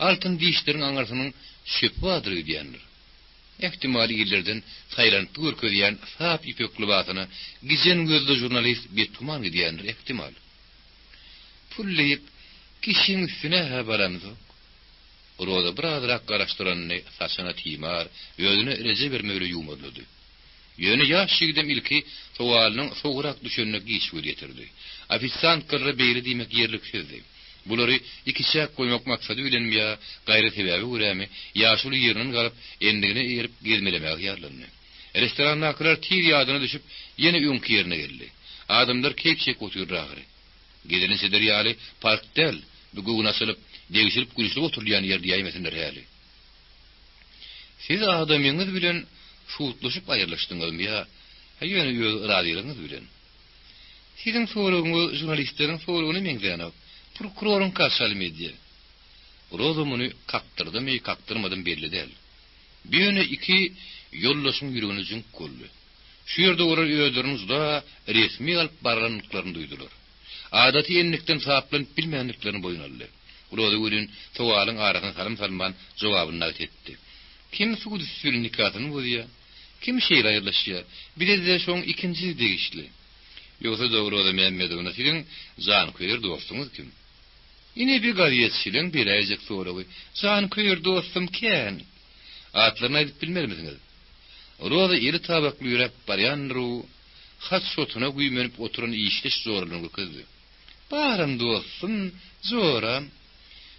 altyn diýişleriň aňarsynyň şüphadyr diýendir. Ähtimal ýyllardan taýlantly görkezýän sap ipek libasyny gizen gözli jurnalist bir tuman diýendir ähtimal. pulleyip kişinin üstüne baramzok. Roda birazrak garaşdyranny saçyna timar, özüne reze bermeli ýumadlady. Ýöne ýaş şigdem ilki sowalynyň soğurak düşenine giýişip getirdi. Ofisiant kyrry beýle diýmek ýerlik sözdi. Bulary iki şäk goýmak maksady bilen ýa gaýry sebäbi görämi, ýaşul ýeriniň galyp endigine erip gezmelemäge ýarlandy. Restorandakylar tir ýadyna düşüp ýene öňki ýerine geldi. Adamlar kekşek oturýarlar. Gideni sederýaly park del, bugün asylyp degişilip gülüşip oturýan ýer diýmesinler häli. Siz adamyňyz bilen şuutlaşyp aýyrlaşdyňyzmy ýa ýöne ýöz iradylygyňyz bilen? Siziň soragyňyz jurnalistleriň soragyny meňdenip, prokurorun kaşal media. Roza muny kaktyrdymy, kaktyrmadym belli däl. Bir ýöne iki ýollaşyň ýürüginiň kolly. Şu ýerde olar öýdürinizde resmi alyp baranlyklaryny duýdular. Adaty enlikden saplanyp bilmeýänliklerini boýunaldy. Roza görün sowalyň aragyny salym-salman jogabyny etdi. Kim suud üstüne nikahyny bolýa? Kim şeýle aýyrlaşýar? Bir de şoň ikinji degişli. Ýogsa dogry Mehmedowna siziň jan köýür dostuňyz kim? Ine bir gazetçileň bir aýjak soragy. Jan köýür dostum kim? Atlaryny aýdyp bilmermisiňiz? Roza ýeri tabakly ýürek barýanry, hat şotuna güýmenip oturan işleş zorlugyny kızdy. Barym dostum, zoram.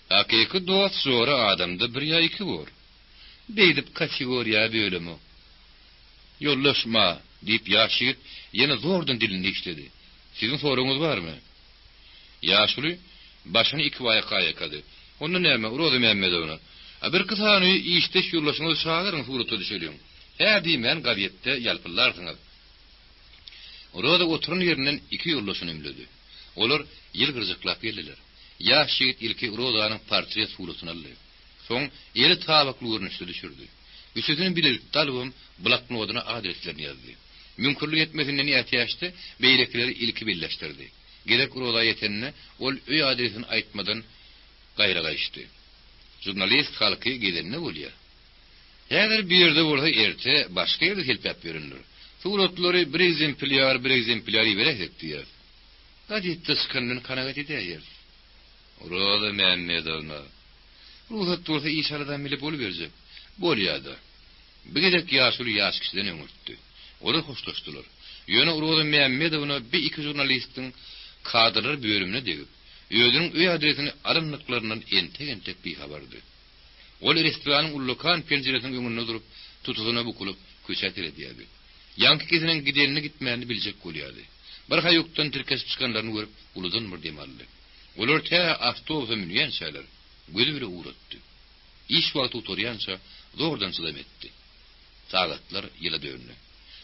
Hakyky dost zora adamda bir ýa iki bor. Beýdip kategoriýa bölemi. Ýollaşma diýip ýaşyt ýene zordan dilini işledi. Siziň soragyňyz barmy? Ýaşuly başyny iki waýaka ýakady. Onda näme? Roza Mehmedowna. Bir kysany işleş ýollaşyňyz şagyryň suraty düşürýän. Hä diýmen gazetde ýalpylarsynız. Roza oturun ýerinden iki ýollaşyny emledi. Olar ýyl gyrjyklap geldiler. Ýaşyt ilki Rozanyň portret suratyny aldy. Soň ýeri tabakly görnüşde düşürdi. Üstüne bilelik talabym bloknotyna adreslerini ýazdy. Mümkinlik etmesinden ýatyşdy, beýlekleri ilki birleşdirdi. Gerek Roza ýetenine ol öý adresini aýtmadan gaýra gaýşdy. Jurnalist halky gelenine bolýar. Ýa-da bir ýerde bolsa erte başga ýerde helpap berenler. Suratlary bir exemplar berek diýer. Gazetde çykandan kanagat edýär. Roza Mehmedowna. Ruhat bolsa işaradan bile bolup berjek. Bolýardy. Bigedek ýaşuly ýaş kişiden öňürtdi. Olar hoşlaşdylar. Ýöne Roza Mehmedowna bir iki jurnalistiň kadrlar bölümine degip, özüniň öý adresini alymlyklaryndan entek bir habardy. Ol restoranyň ullukan penjeresiniň öňünde durup, tutugyna bukulup köçätir edýärdi. Ýanky kesiniň gidenini gitmäni biljek bolýardy. Bir haýokdan tirkesip çykanlaryny görüp, uludan bir demaldy. Olar tä awtobusa minýän şäler, gözü bile uğratdy. İş wagty oturýança zordan çydam etdi. Sagatlar ýyla döndü.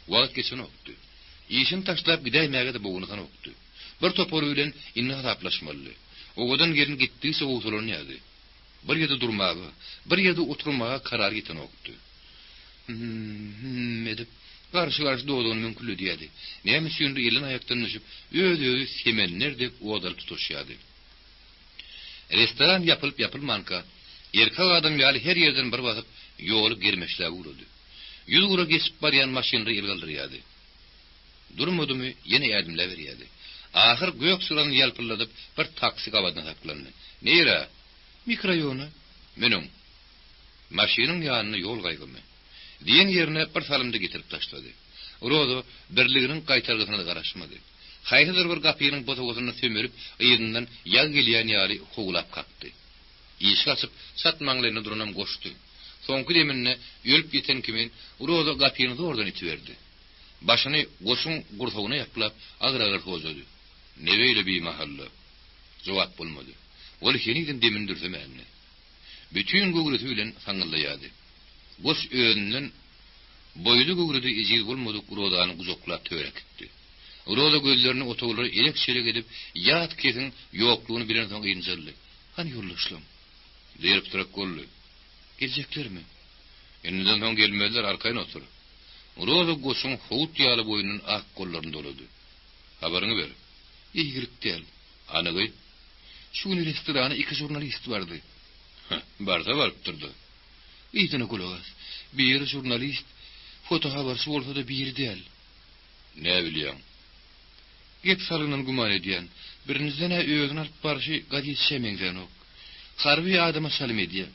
Wagt geçen okdy. İşin taşlap gidäýmäge de bogunydan okdy. Bir topor bilen inna haplaşmaly. Ogadan gerin gitdiyse oturan ýady. Bir ýerde durmagy, bir ýerde oturmaga karar geten okdy. Edip garşy doýduğun mümkinli diýdi. Näme üçin ýylyň aýakdan düşüp, öýdü semenlerdek odar tutuşýady. Restoran yapılmanka, erkek adam ýaly her ýerden bir basyp ýoly girmeşläp urdy. Ýüz gura geçip barýan maşynary ýylgaldyrýady. Durmadymy ýene ýardymla berýärdi. Ahir gök surany ýalpyladyp bir taksi gabadyna saklandy. Nära? Mikroýony. Menim. Maşynyň ýanyna ýol gaýgymy. Diýen ýerine bir salymdy getirip taşlady. Roza birliginiň gaýtargysyna garaşmady. Haýhydyr bir gapynyň botogyny sömürüp, ýerininden ýag gelýän ýaly howlap kakdy. Ýeşik açyp satmaňlaryny duranam goşdy. Soňky deminne ýölüp ýeten kimin Roza gapyny zordan itiberdi. Başyny goşuň gurtawyna ýaplap agra-agra hozady. Nebeýle bir mahalla. Jogap bolmady. Ol heniden demindirsemänni. Bütün gugurty bilen saňylaýady. Goş öňünden boýly gugurty ejil bolmady, Rozany gujoklap töwerek etdi. Roza gözlerini otoglary elek-şelek edip, ýat kesin ýoklugyny bilen soň ýynjyldy. "Hani ýollaşlym?" diýip turak goldy. "Geljeklermi?" "Enden soň gelmediler, arkaýyn otur." Roza goşuň howut ýaly boýunun ak gollaryny dolady. "Habaryňy ber." "Ýigrik däl." "Anygy?" "Şu restorana iki jurnalist bardy." "Barda baryp durdy." "Ýygyny gulagas. Bir jurnalist foto habarsy bolsa da bir däl." "Ne bilýän?" "Gep salynan guman edýän, Birinizden öýüň alyp barşy gady şemeňden ok. Harby adama salim edýär.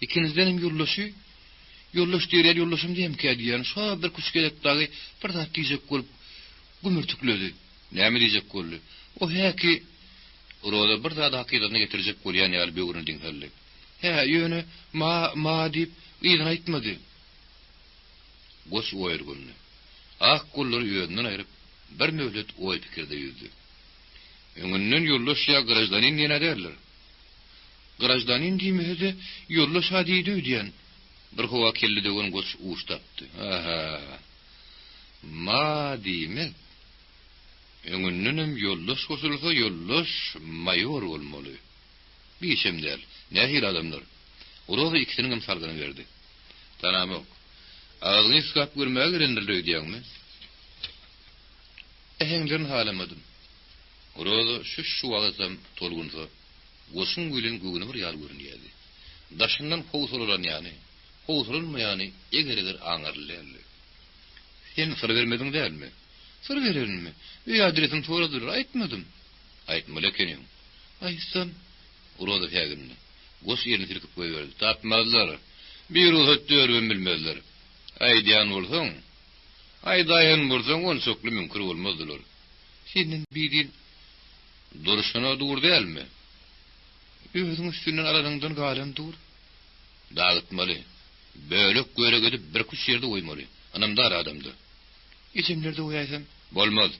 İkinizden ýollaşy, ýollaş diýer, ýollaşym diýem ki diýen, şo bir kuş gelip dagy bir zat diýjek bolup gümürtükledi. Näme diýjek boldy? O häki urada bir zat hakykatyny getirjek bolýan ýaly böwrüni diňhellik. He, ýöne ma diýip ýygyny aýtmady. Goş oýargynny. Ah gollary ýönden aýryp bir möhlet oý pikirde ýüzdi. Öňünden ýollaş ýa grajdanin ýene derler. Grajdanin diýmehde ýollaş hadiýdi diýen. Bir howa keldi degen goç uçtapdy. Aha. Ma diýmek. Öňünden ýollaş goşulsa ýollaş maýor bolmaly. Biçimdel. Nähir adamlar. Urada ikisiniň hem salgyny berdi. Tanamy. Ağzyny skap görmäge girendirdi diýäňmi? Eheňden halamadym. Urada şu wagtym tolgunsa, goşun gülen güwüni bir ýar görünýärdi. Daşyndan howsularan ýani, howsulunmaýany eger aňarlýarly. Sen sır vermediň dälmi? Sır verenmi? Ýa adresim soradyr, aýtmadym. Aýtmaly kenem. Aýsam, urada hägimni. Goş ýerini silkip goýberdi. Tapmadylar. Bir uzat dörüm bilmezler. Aýdýan bolsaň, aýdaýan bolsaň on sokly mümkin bolmazdylar. Senden bidin duruşuna dur dälmi? Özüň üstünden aradan galan dur. Dağıtmaly. Bölük göre gidip bir kuş ýerde oýmaly. Anamdar adamdy. İçimlerde oýaýsam bolmaz.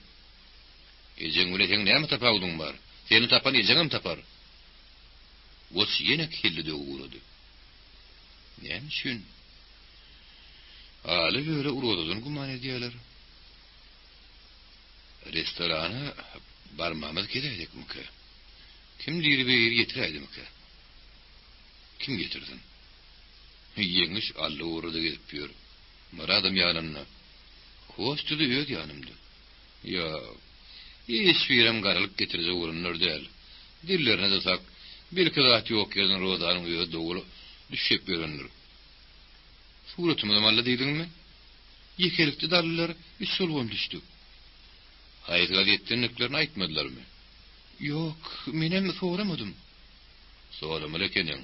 Ejeň bilen näme tapawdyň bar? Seni tapan ejeňem tapar. Goç ýene keldi uğradı. Näme üçin? Aly böyle uğradyň guman edýärler. Restorana barmamyz gerekmi ki? Kim diýir beýir getirädim ki? Kim getirdin? Ýeňiş Alla uğradı gelip ýör. Maradym ýanymda. Hoştudy öýd ýanymda. Ya, hiç birem garalyp getirje urunlar däl. Dillerine de sak, bir kızat ýok ýerden rozanyň öýde dogulu düşüp ýörenler. Suratymyň Alla diýdiňmi? Ýekelikde dallar üç solgon düşdi. Haýyr etdiňliklerini aýtmadylarmy? Ýok, menem soramadym. Soramaly ekenim.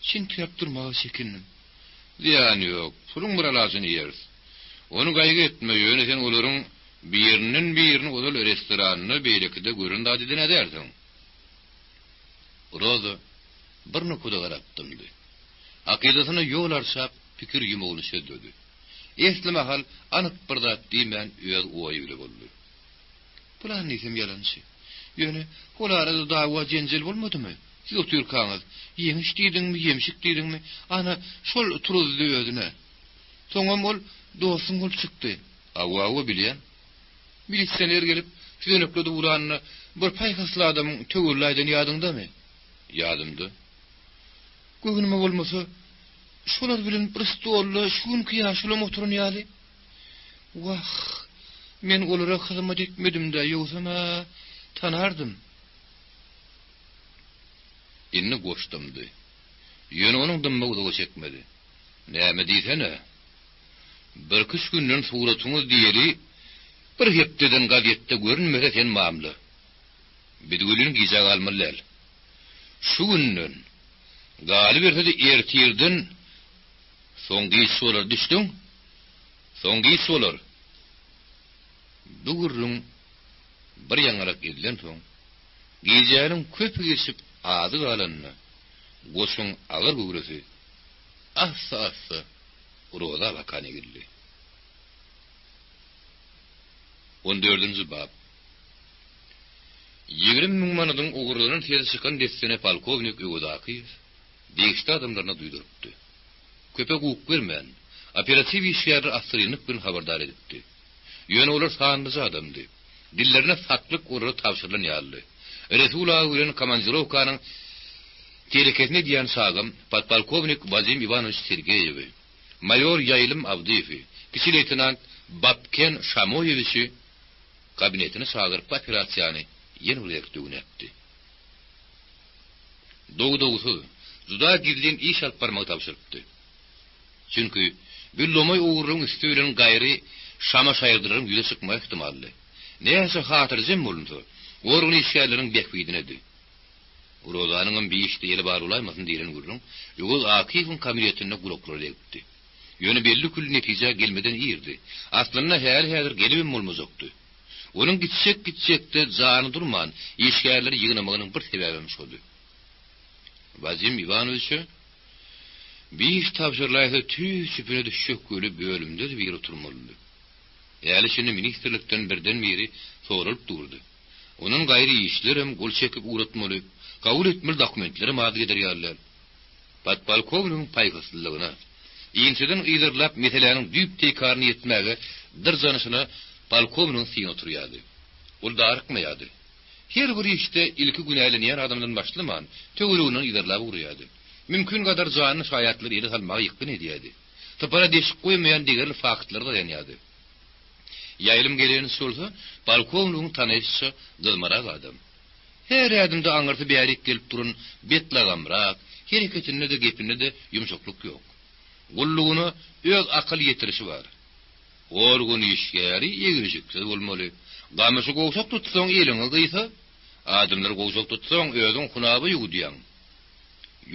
Çin türäp durmagy çekindim. Diýan ýok, sulun bir alasyny ýeriz. Onu gaýgy etme, ýöne sen olaryň birini odal restoranyny beýlekde görün dadydyn edersiň. Roza bir nukuda garapdymdy. Akydasyna ýol arşap pikir ýumugny şeýdedi. Eslime hal anyk bir zat diýmän öýe oýuly boldy. Bulan nisim ýalançy. Ýöne holara da dawa jenjel bolmadymy? Siz otyrkaňyz, ýeňiş diýdiňmi, ýemşik diýdiňmi? Ana şol turuzdy özüne. Soňam ol dostum bolup çykdy. Awa bilýän. Militsiýaner gelip tüzenekde uranyny bir paýhasly adamyň tögürläýden ýadyňdamy? Ýadymdy. Göwnüme bolmasa şolar bilen bir stolda şunky ýaşulym oturan ýaly. Wah, men olara hyzmat etmedim-de, ýogsama tanardym. Inni goşdumdy. Ýöne onuň dymmagy çekmedi. Näme diýsene? Bir kış günden suratyňyz diýeri bir hepdeden gazetde görünmese sen mamly. Bidgülün giýjek almalylar. Şu günden galy berse ertirdin soňgy solar düşdüň. Soňgy solar. Dugurluň bir ýaňarak edilen soň giýjäniň köpü geçip azy galanny. Goşuň agyr gurusy assa uroda bakany girdi. 14-nji bab. 20.000 manadyň ugurlaryny tez çykan destine polkovnik Öwdakyw degişde adamlaryna duýdurupdy. Köpek uk bermän, operatiw işleri asrynyk bilen habardar edipdi. Ýöne olar sandyjy adamdy. Dillerine saklyk urury tawşyrylan ýaly. Resulaw bilen komandirovkanyň tehlikesine diýen sagym podpolkovnik Vazim Ivanovich Sergeyew, mayor Yaylym Avdiyew, kiçi leytenant Babken Şamoyewiçi kabinetini çağırıp operasiýany ýene etdi. Dogusy juda girdiň iş alyp barmagy tapşyrypdy. Çünki billomoy uğurluň üstülen gaýry şama şaýrdyryň ýüze çykma ihtimally. Näçe hatyrjym bolundy. Orgun işgärleriň bekbidinedi. Urozanyň bir işde ýeli bar bolaýmasyn diýen gurrun, ýol Akifyň kabiliýetine gulaklar edipdi. Ýöne belli kül netije gelmeden ýerdi. Aslynda häzir gelibim bolmazokdy. Onun gitsek-gitsekde zany durman, işgärleri ýygnamagynyň bir sebäbimi şoldy. Vazim Ivanoviç bir iş tapşyrlaýsa tüýsüpine düşük göli bölümde bir oturmaly. Ýaly şini ministrlikden birden biri soralyp durdy. Onun gaýry işlerim gol çekip uğratmaly, kabul etmeli dokumentleri mady ederýärler. Podpolkovnyň paýgyslygyna, ýeňçeden ýygyrlap meseleniň düýp tekaryny etmäge dirzanyşyna polkovnyň syny oturýardy. Ol darykmaýardy. Her bir işte ilki günälenýän adamdan başlaman, töwrüňden ýygyrlap urýardy. Mümkün kadar zanyny şaýatlary ýere salmagy ýykyn edýärdi. Tapara deşik goýmaýan diger faktlary da ýanýardy. Ýaýlym geleni bolsa, polkovnyň tanyşy dylmarak adam. Her adamda aňyrty bärik gelip durun, betlagamrak, hereketinde de gepinde de ýumşaklyk ýok. Gullugyny öz akıl ýetirişi bar. Orgun işgäri ýegirjekli bolmaly. Gamasy gowşak tutsaň eliňe gyýsa, adamlar gowşak tutsaň özüň hunaby ýugdýan.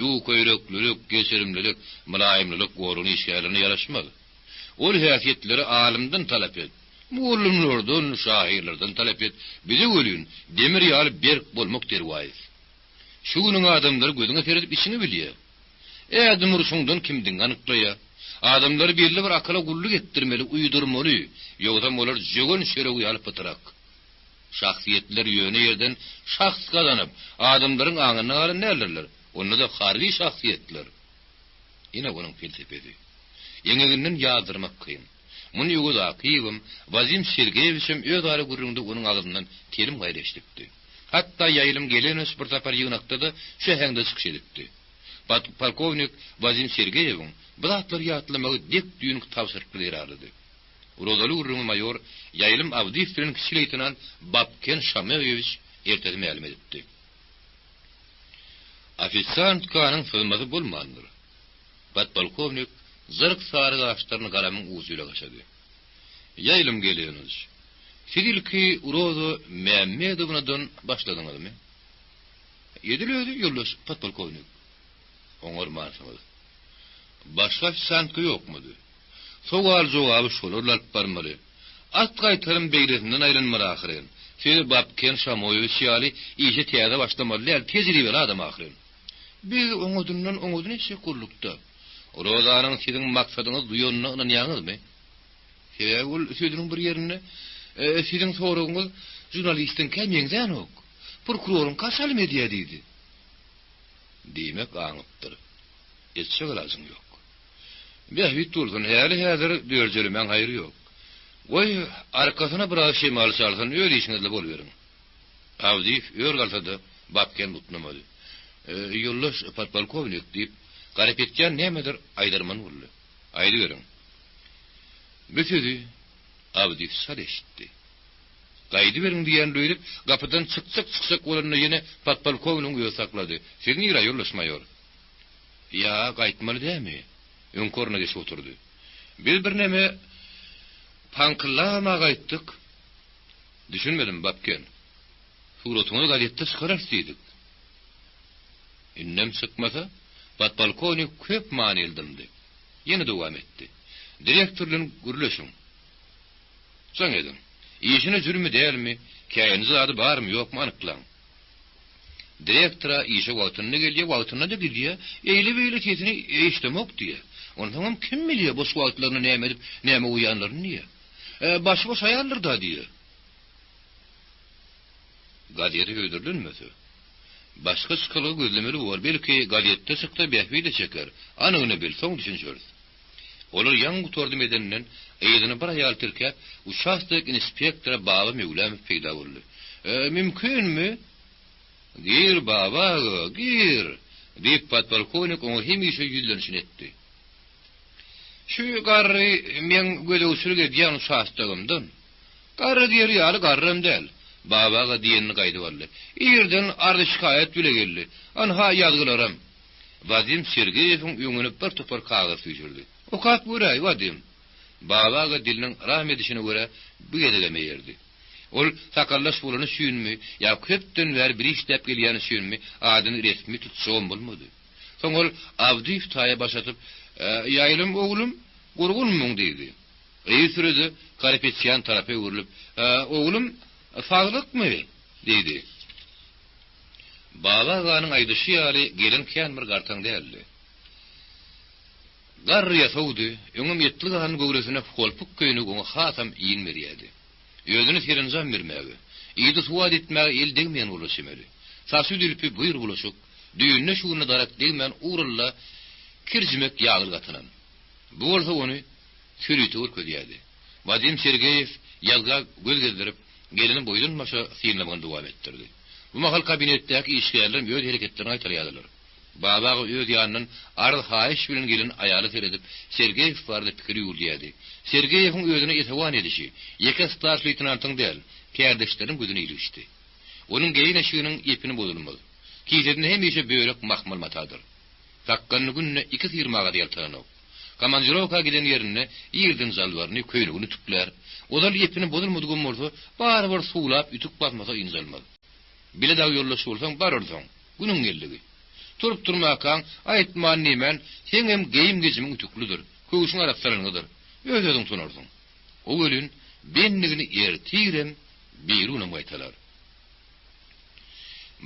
Ýu köýreklilik, geçirimlilik, mulaýymlyk gorun işgärlerine ýaraşmaly. Ol häsiýetleri alimden talap et. Muullimlerden, şairlerden talap et. Bize ölün, demir ýaly berk bolmak derwäýs. Şunyň adamlar gözüňe seredip işini bilýär. Adam urşuňdan kimdiň anyklaýar? Adamlar belli bir akala gulluk ettirmeli, uydurmaly, ýogda bolar jögön şeregi ýalyp bytyrak. Şahsiýetler ýöne ýerden şahs gazanyp, adamlaryň aňyna alan nälerler? Onda da harbi şahsiýetler. Ýene bunyň felsefesi. Ýeňeginden ýazdyrmak kyn. Muny ýoga Akifym, Vazim Sergeýewiçim öz ara gurrundy onuň agzyndan terim gaýreşdipdi. Hatda ýaýlym gelenes bir tapar ýygnakda da şu häňde çykyş edipdi. Polkovnik Vazim Sergeýewiň bu zatlary ýatlamagy dek düýün tapşyryk berýärdi. Urodaly gurrun mayor ýaýlym Avdiýewiň kiçik leytenant Babken Şameýewiç ertesi ma'lum edipdi. Ofisiant kanyň sözmesi bolmandyr. Polkovnik zırk sarı gaşlaryny galamyň uzyla gaşady. Ýaýlym gelýäniz. Sidilki Urozo Mehmedownadan başladyňyzmy? Ýedileri ýoldaş polkovnik. Oňar marşaly. Başga sanky ýokmudy? Sowal jogaby şolarlar barmaly. At gaýtarym beýlesinden aýlanmary ahyryn. Şeýle Babken Şamoýewiç ýaly işe täze başlamaly, teziribeli adam ahyryn. Biz oňodundan ise kurlukda. Rozanyň siziň maksadyňyz duýanyna ynanýaňyzmy? Ul sözüniň bir ýerine siziň soragyňyz jurnalistin kämeňden ok. Prokurorun kasal media diýdi. Diýmek aňypdyr. Etçe lazım ýok. Bähbit dursun, häzir dörjelemen haýry ýok. Goý arkasyna bir şey mal salsan öýle işiňizle bolberin. Avdiýew ýör galsada Babken tutnamaly. Ýollaş polkovnik diýip garip etken nemedir aýdyrman boldy. Aýdy berin. Büsüdi Avdiýew sadeşdi. Gaýdy berin diýen löýlip gapydan çyksak bolanyny ýene polkovnyň ýöne saklady. Sen ýa ýollaş mayor. Ya gaýtmaly dämi? Öňkorna geçip oturdy. Biz bir neme pankylama gaýtdyk. Düşünmedim Babken. Suratyny gazetde çykarak innem çykmasa, polkovnik köp many eldimdi. Ýene dowam etdi. Direktorlaryň gürleşiň. Soň edin. İşine jürmi dälmi? Käýeniz ady barmy ýokmy anyklaň. Direktora işe wagtyny gelýär, wagtyna da bilýär. Eýle-beýle kesini eşdemek diýär. Ondan kim bilýär bu wagtlaryny näme edip, näme uýanlaryny niýe? Başga şaýarlar da diýär. Gazeti öldürülmesi. Başka sıkılı gözlemeli var. Belki gazette sıkta behviyle çeker. Anığını bilsen düşünüyoruz. Olur yan kutordum edeninden eğidini bir ayal tirkep uçastık inspektora baba mevlam peyda oldu. Mümkün mü? Gir baba, gir. Deyip polkovnik onu hem işe yüzlenişini etti. Şu garrı men göle usulge diyan uçastığımdan. Garrı diyer yalı garrım del. Babaga diýenini gaýdy boldy. Ýerden ardy şikayet bile geldi. Anha ýazgylarym. Vazim Sergeýewiň ýöňüne bir topar kagaz düşürdi. Okat buray Vadim. Babaga diliniň rahmet edişine göre bu ýedelemeýärdi. Ol sakallas bolany süýünmi, ya köpden wer bir işläp gelýäni süýünmi, adyny resmi tutsoň bolmady. Soň ol Abdüýew taýa başatyp, "Ýaýlym oglum, gurgunmuň" diýdi. Sürede Karapetyan tarapy urulyp, "Oglum, faglykmy?" diýdi. Baba ganyň aýdyşy ýaly gelin känmir gartaň däldi. Garrya sowdy, öňüm ýetli ganyň göwresine kolpuk köýnü goňa hatam iýin berýärdi. Özüni serenjam bermäge, ýydy suwat etmäge el degmeýän bolaşymary. Sasy dilpi buyur bolaşyk, düýünne şuwny darak degmeýän urulla kirjimek ýagyl gatynan. Bu bolsa ony sürüýte urkudýardy. Vadim Sergeyev ýazga göz gezdirip, gelini boýdunmaşa synlamagyny dowam etdirdi. Bu mahal kabinetdäki işgärler ýöz hereketlerini aýtarýardylar. Baba öz ýanynyň ardy haýyş bilen gelin aýaly seredip, Sergeyev barada pikir ýurýardy. Sergeyewiň özüne ýetewan edişi, ýeke stas leytenantyň däl, kärdeşleriň gözüne ilişdi. Onuň geýin eşiginiň ipini bozulmaly. Kiýdedine hemişe böýrek mahmal matadyr. Takkany günne 2:20-ga ýaltanan. Komandirovka giden ýerine ýerden zalwaryny köýnügini tüpler. Olar ipini bozulmadygan bolsa, bar suwlap ütük basmasa inzalmaz. Bile daw ýollaşy bolsaň barardyň. Günüň geldigi. Turup durmakan, aýtman nemen, sen hem geyim gecimiň ütüklüdür, köwüşiň arapsalynydyr. Özüň tunardyň. O gelin benligini ertirem, beýruny aýtalar.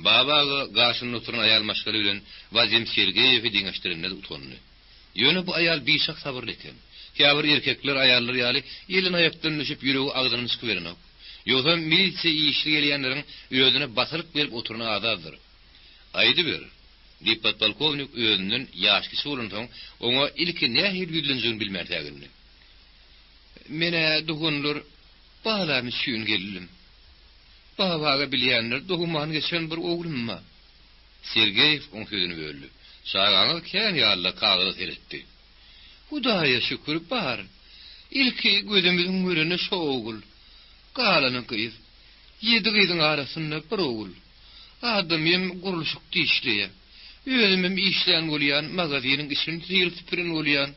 Baba gaşyny oturan aýal maşgary bilen Vazim Sergeyewi diňeşdirende utandy. Ýöne bu aýal bişak sabyrly eken. Käbir erkekler aýallar ýaly elin aýakdan düşüp ýüregi agdyny sıky berenek. Ýogsa milisiýa işli gelýänleriň özüne basyryp berip oturan adadyr. Aýdy bir. Dipat polkovnik özünden ýaşky soňdan oňa ilki nähir güdlenjegini bilmärtägini. Mene dugunlar bağlamy süýün geldim. Babaga bilýänler dogman geçen bir oglumma. Sergeyev oň sözüni böldü. Şaýgany kän ýaly kagaly seretdi. Hudaýa şükür bar. Ilki gözümiziň göreni şo ogul. Galanyň gyz. Ýedi gyzyň arasynda bir ogul. Adamym gurulşyk diýişleýär. Özümem işleýän bolýan, magaziniň işini ýyltypyryň bolýan.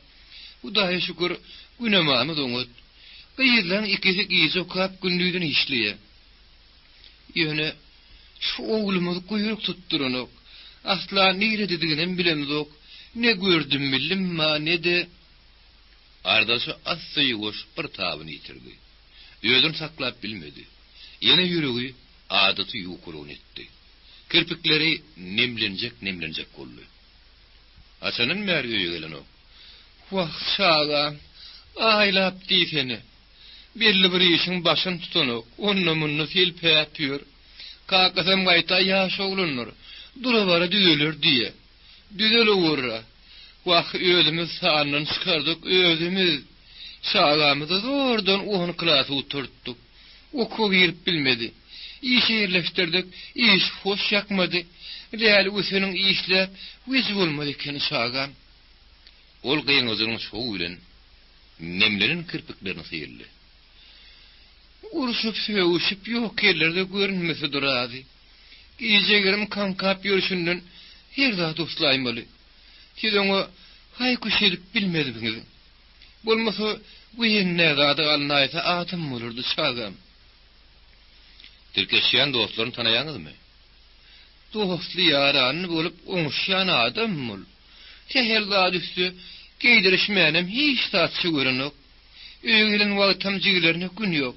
Hudaýa şükür günemamy doňut. Gyzlaryň ikisi giýse kap gündüzini işleýär. Ýöne şu oglumyz guýruk tutdurynyk. Asla nire dediginem bilemzok. Ne gördüm billimma ne de ardası asy goş bir tabyny ýitirdi. Özüni saklap bilmedi. Ýene ýüregi adaty ýukurun etdi. Kirpikleri nemlenjek boldy. Hasanyn mer öýe gelen o. Wah şaga aýlap diýseni. Belli bir işin başyn tutanyk, onunmyny selpäpýür. Kakasam gaýta ýaş oglunlar. Durabara düzelir diye. Düzel uğurra. Vah özümüz sağından çıkardık, özümüz sağlamızı zordan 10 klası oturttuk. Oku girip bilmedi. İş yerleştirdik, iş hoş yakmadı. Real usulün işler, viz olmadı iken sağlam. Ol gıyın özünün soğu ile nemlerin kirpiklerini seyirli. Uruşup sevuşup yok yerlerde görünmesi duradı. Giyeceğlerim kankap yürüsünden her daha dostlaymalı. Siz onu haykuş edip bilmediniz. Bulmasa bu yenne adı alınaysa adım olurdu sağlam. Türkeşyan dostlarını tanıyanız mı? Dostlu yaranı bulup onuşyan adam ol. Seher daha düştü, giydirişmeyenim hiç tatsı görünük. Öğülün vaktam ciglerine gün yok.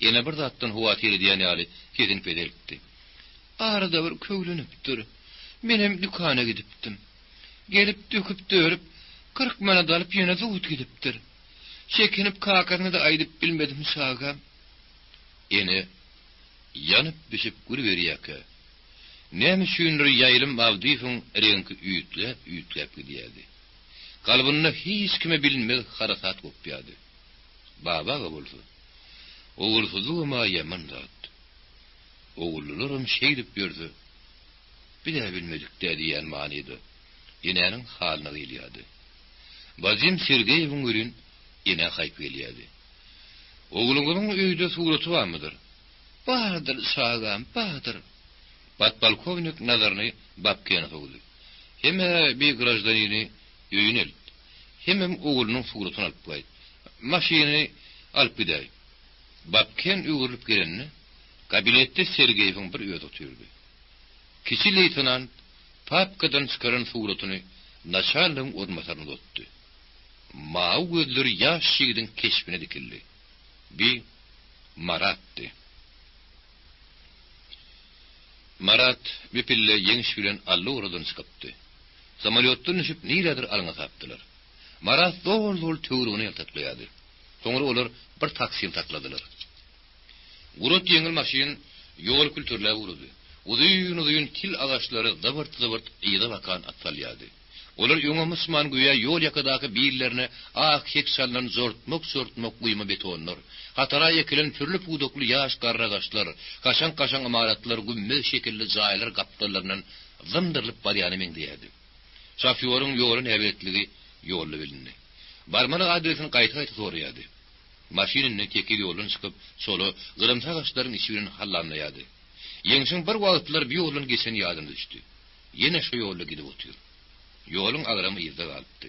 Yine bir zattan huvatiri diyen yali kedin pedelipti. Arada bir köylünüpdür. Benim dükana gidipdim. Gelip döküp dörüp, 40 manat alıp yine zuhut gidipdir. Çekinip kakarını da aydıp bilmedim sağam. Yine yanıp bişip gürüveriyaka. Näme şüýündir ýaýlym Abdüýewiň reňki üýtlep gidýärdi. Galbynda hiç kime bilinmez harasat gopýardy. Baba bolsa. Oğulsuzluğuma yaman zat. Oğullularım şey dip gördü. Bir de bilmedik diyen maniydi. Yenenin haline geliyordu. Vazim Sergeyewiň görün yine kayıp geliyordu. Oğlunun öýde sureti var mıdır? Bardır sağam, bardır. Patpolkovnik nazaryny bapkena sogdy. Heme bir grajdanini öýüneldi. Hemem oğlunun suretini alyp goýdy. Maşyny alyp gideýdi. Babken uğurlup gelenini, kabinette Sergeyev'in bir öğüt oturdu. Kişi leytenant, papkadan çıkaran suratını, naçarlığın ormasarını tuttu. Mağı gözleri yaş şiğidin keşfine dikildi. Bir Marat'tı. Marat, bir pille yeniş bilen allı oradan çıkıptı. Samalyottan düşüp niladır alına taptılar. Marat doğru tüyruğunu yaltaklayadı. Sonra olar bir taksim takladılar. Gurut yengil maşin yol kültürle vurdu. Uzun kil ağaçları dıvırt iyide bakan atsalyadı. Olar yöngü Müslüman güya yol yakadaki birlerine heksallan zortmok uyma betonlar. Hatara yekilen türlü pudoklu yaş karragaçlar, kaşan amaratlar, gümmel şekilli zaylar kaptallarından zımdırlıp baryanı mendiyadi. Şafyorun yolun evletligi yollu bilindi. Barmalı adresini kayta soruyadı. Maşininin teki yolun çıkıp solu gırımsa ağaçların içinden hallanlayadı. Yengsin bir vaatlar bir yolun geçen yadını düştü. Yine şu yolla gidip otuyor. Yolun ağramı izde kalıptı.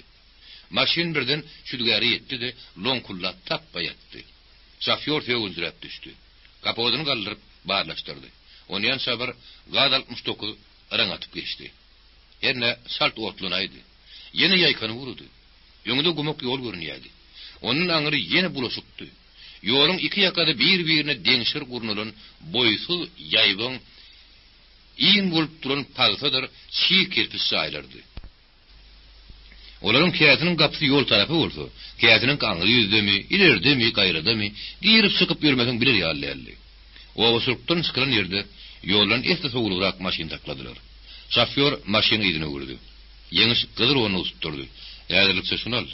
Maşin birden şülgari yetti de lonkulla tappa yattı. Şafyor fevunzirap düştü. Kapodunu kaldırıp bağırlaştırdı. Oynayan sabır gaz 69 ırın atıp geçti. Yerine salt otlunaydı. Yine yaykanı vurdu. Yönüde gumuk yol görünüyordu. Onun ağırı yine bulaşıktı. Yolun iki yakada birbirine denşir kurnulun boysuz yaybın iyin bulup duran pağısadır çiğ kirpis saylardı. Oların kıyatının kapısı yol tarafı oldu. Kıyatının kanlı yüzde mi, ileride mi, gayrıda mi, girip sıkıp yürümesen bilir yalli. O osuruktan sıkılan yerde yolların esti soğulurak maşin takladılar. Şafyor maşin idine vurdu. Yeniş kıdır onu usutturdu. Eğerlikse şunal.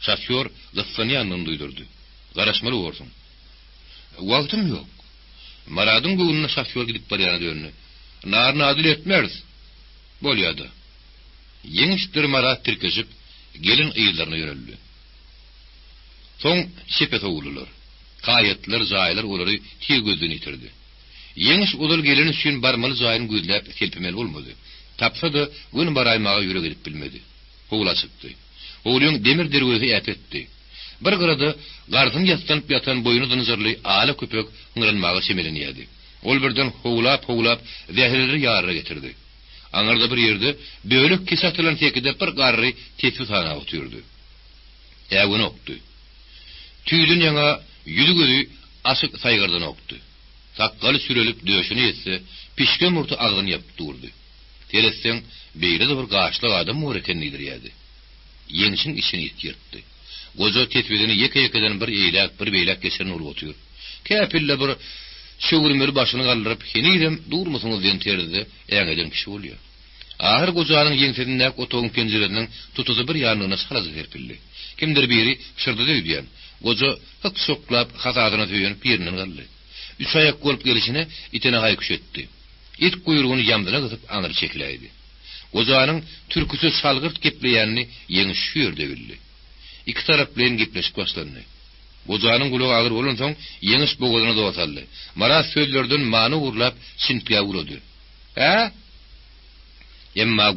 Şafyor gıffani yanını duydurdu. Garaşmalı olsun. Vaktim yok. Maradın güğününe şafyor gidip bariyana dönünü. Narını adil etmeriz. Bolyadı. Yeniştir Marat tirkeşip gelin ıyıllarına yönöldü. Son sepet oğulular. Kayetler, zaylar oları tiye gözünü yitirdi. Yeniş olur gelin için barmalı zayın gözlep kelpimel olmadı. Tapsa da gün baraymağa yürü gidip bilmedi. Oğula çıktı. Oğlun demir dervezi epetti. Bir kırada garzın yaslanıp yatan boyunu dınızırlı ağla köpek hıngırınmağı semeleniyedi. Ol birden hoğulap zehirleri yarara getirdi. Anarda bir yerde bölük kesatılan tekide bir garri tefü tana otuyordu. Evini oktu. Tüydün yana yüzü gözü asık saygırdan oktu. Sakkalı sürelip döşünü etse pişke murtu ağzını yapıp durdu. Teresten beyle de bir gaçlı adam mı öğretenlidir yedi. Yenişin içini yırttı. Goza tetvizini yeka-yekadan bir eylak bir beylak geçerini olup otuyor. Kepille bir şögürmeli başını kaldırıp henidem durmusunuz diyen terdi eğen kişi oluyor. Ahir gozanın yengsedindak otoğun pencereden tutuzu bir yanlığına salazı terpilli. Kimdir biri şırdı dövdiyen. Goza hık soklap hatadına tüyönüp yerinin kalli. Üç ayak olup gelişine itine haykuş etti. İt kuyruğunu yamdına kıtıp anır çekileydi. Gozanın türküsü salgırt gepleyenini yeni şüyor devilli. İki taraflayan gepleşik başlarını. Gozanın kulağı ağır olun son yeniş boğazına doğatallı. Marat sözlerden mani vurlap sinpiya vurdu. Ha? Emma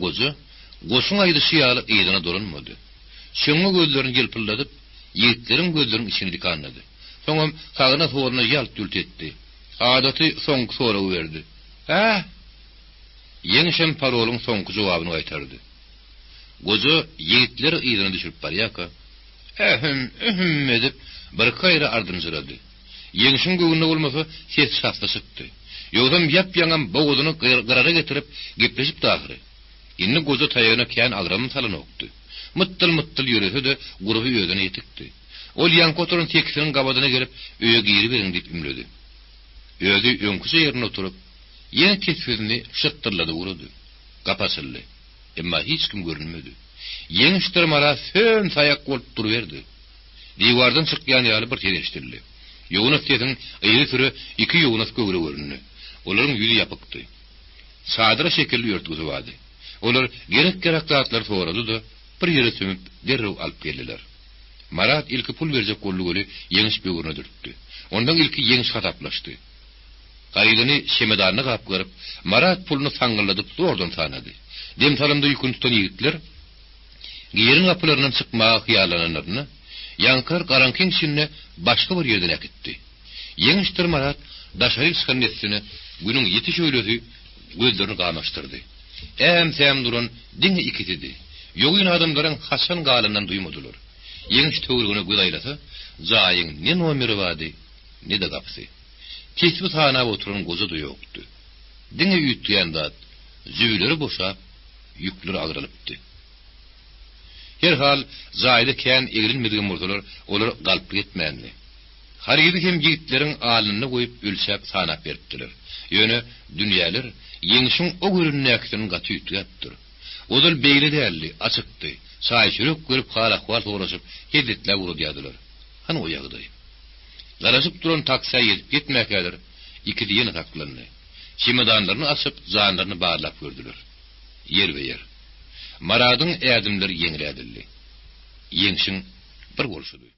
gosun aydı siyalı eydine durunmadı. Şöngü gözlerini gelpırladıp, yiğitlerin gözlerinin içini dikanladı. Sonra sağına soruna yalt yült etti. Adatı son soru verdi. Ha? Yenişen parolun sonku cevabını aytardı. Gozu yiğitleri eydine düşürüp bariyaka. Ehüm edip bir kayra ardını zıradı. Yenişin göğünde olmasa ses şafta sıktı. Yoğdan yap yanan boğazını kırara getirip gepleşip dağırı. İnni gozu tayağına kiyan agramın salını oktu. Mıttıl yürüse de grubu ödüne yetikti. Ol yankotorun tekisinin kabadına gelip öye giyri verin deyip ümledi. Ödü önküse yerine oturup yeni tesfizini şıttırladı vurudu. Kapasıllı. Ama hiç kim görünmedi. Yeniştir mara fön sayak olup duruverdi. Divardan çıkyan yalı bir tereştirli. Yoğunat desin ayrı türü iki yoğunat göğürü görünü. Onların yüzü yapıktı. Sadıra şekilli örtüsü vardı. Onlar gerek dağıtlar soğradı da bir yere sümüp derrev alıp geldiler. Marat ilki pul verecek kollu golü yeniş bir uğruna dürttü. Ondan ilki yeniş hataplaştı. Kaydını şemedarına kapkırıp Marat pulunu sangırladıp zordan tanıdı. Dem salımda yükün tutan yiğitler giyerin kapılarından çıkmağa hıyalananlarını yankar karankin içine başka bir yerden akitti. Yeňişdir Marat daşary skannetini günüň ýeti şöýledi, gözlerini gamaşdyrdy. Äm duran diňe ikitidi. Ýogyn adamlaryň hasan galyndan duýmadylar. Yeňiş töwrügüne göz aýlasa, jaýyň ne nomeri bady, ne de gapsy. Kesbi tana oturan goza da ýokdy. Diňe ýütýän zat züýleri boşap, ýükleri agyrylypdy. Herhal jaýda kän egrilmedigen bolsalar, olar galyp gitmänli. Harýydy hem ýigitleriň alyny goýup ölçäp sanap beripdiler. Ýöne dünýäler yeňişiň o görünýäkden gaty ýütýärdir. Odal beýle däldi, açykdy. Saýşyrok görüp hal-ahwal soraşyp, hedetler urudýadylar. Hany o ýagdaý. Garaşyp duran taksiýa ýetip gitmäkädir. Iki diýeni taklandy. Çimedanlaryny açyp, zanlaryny barlap gördüler. Yer we yer. Maradyň ädimleri ýeňirädildi. Yeňişiň bir bolşudy.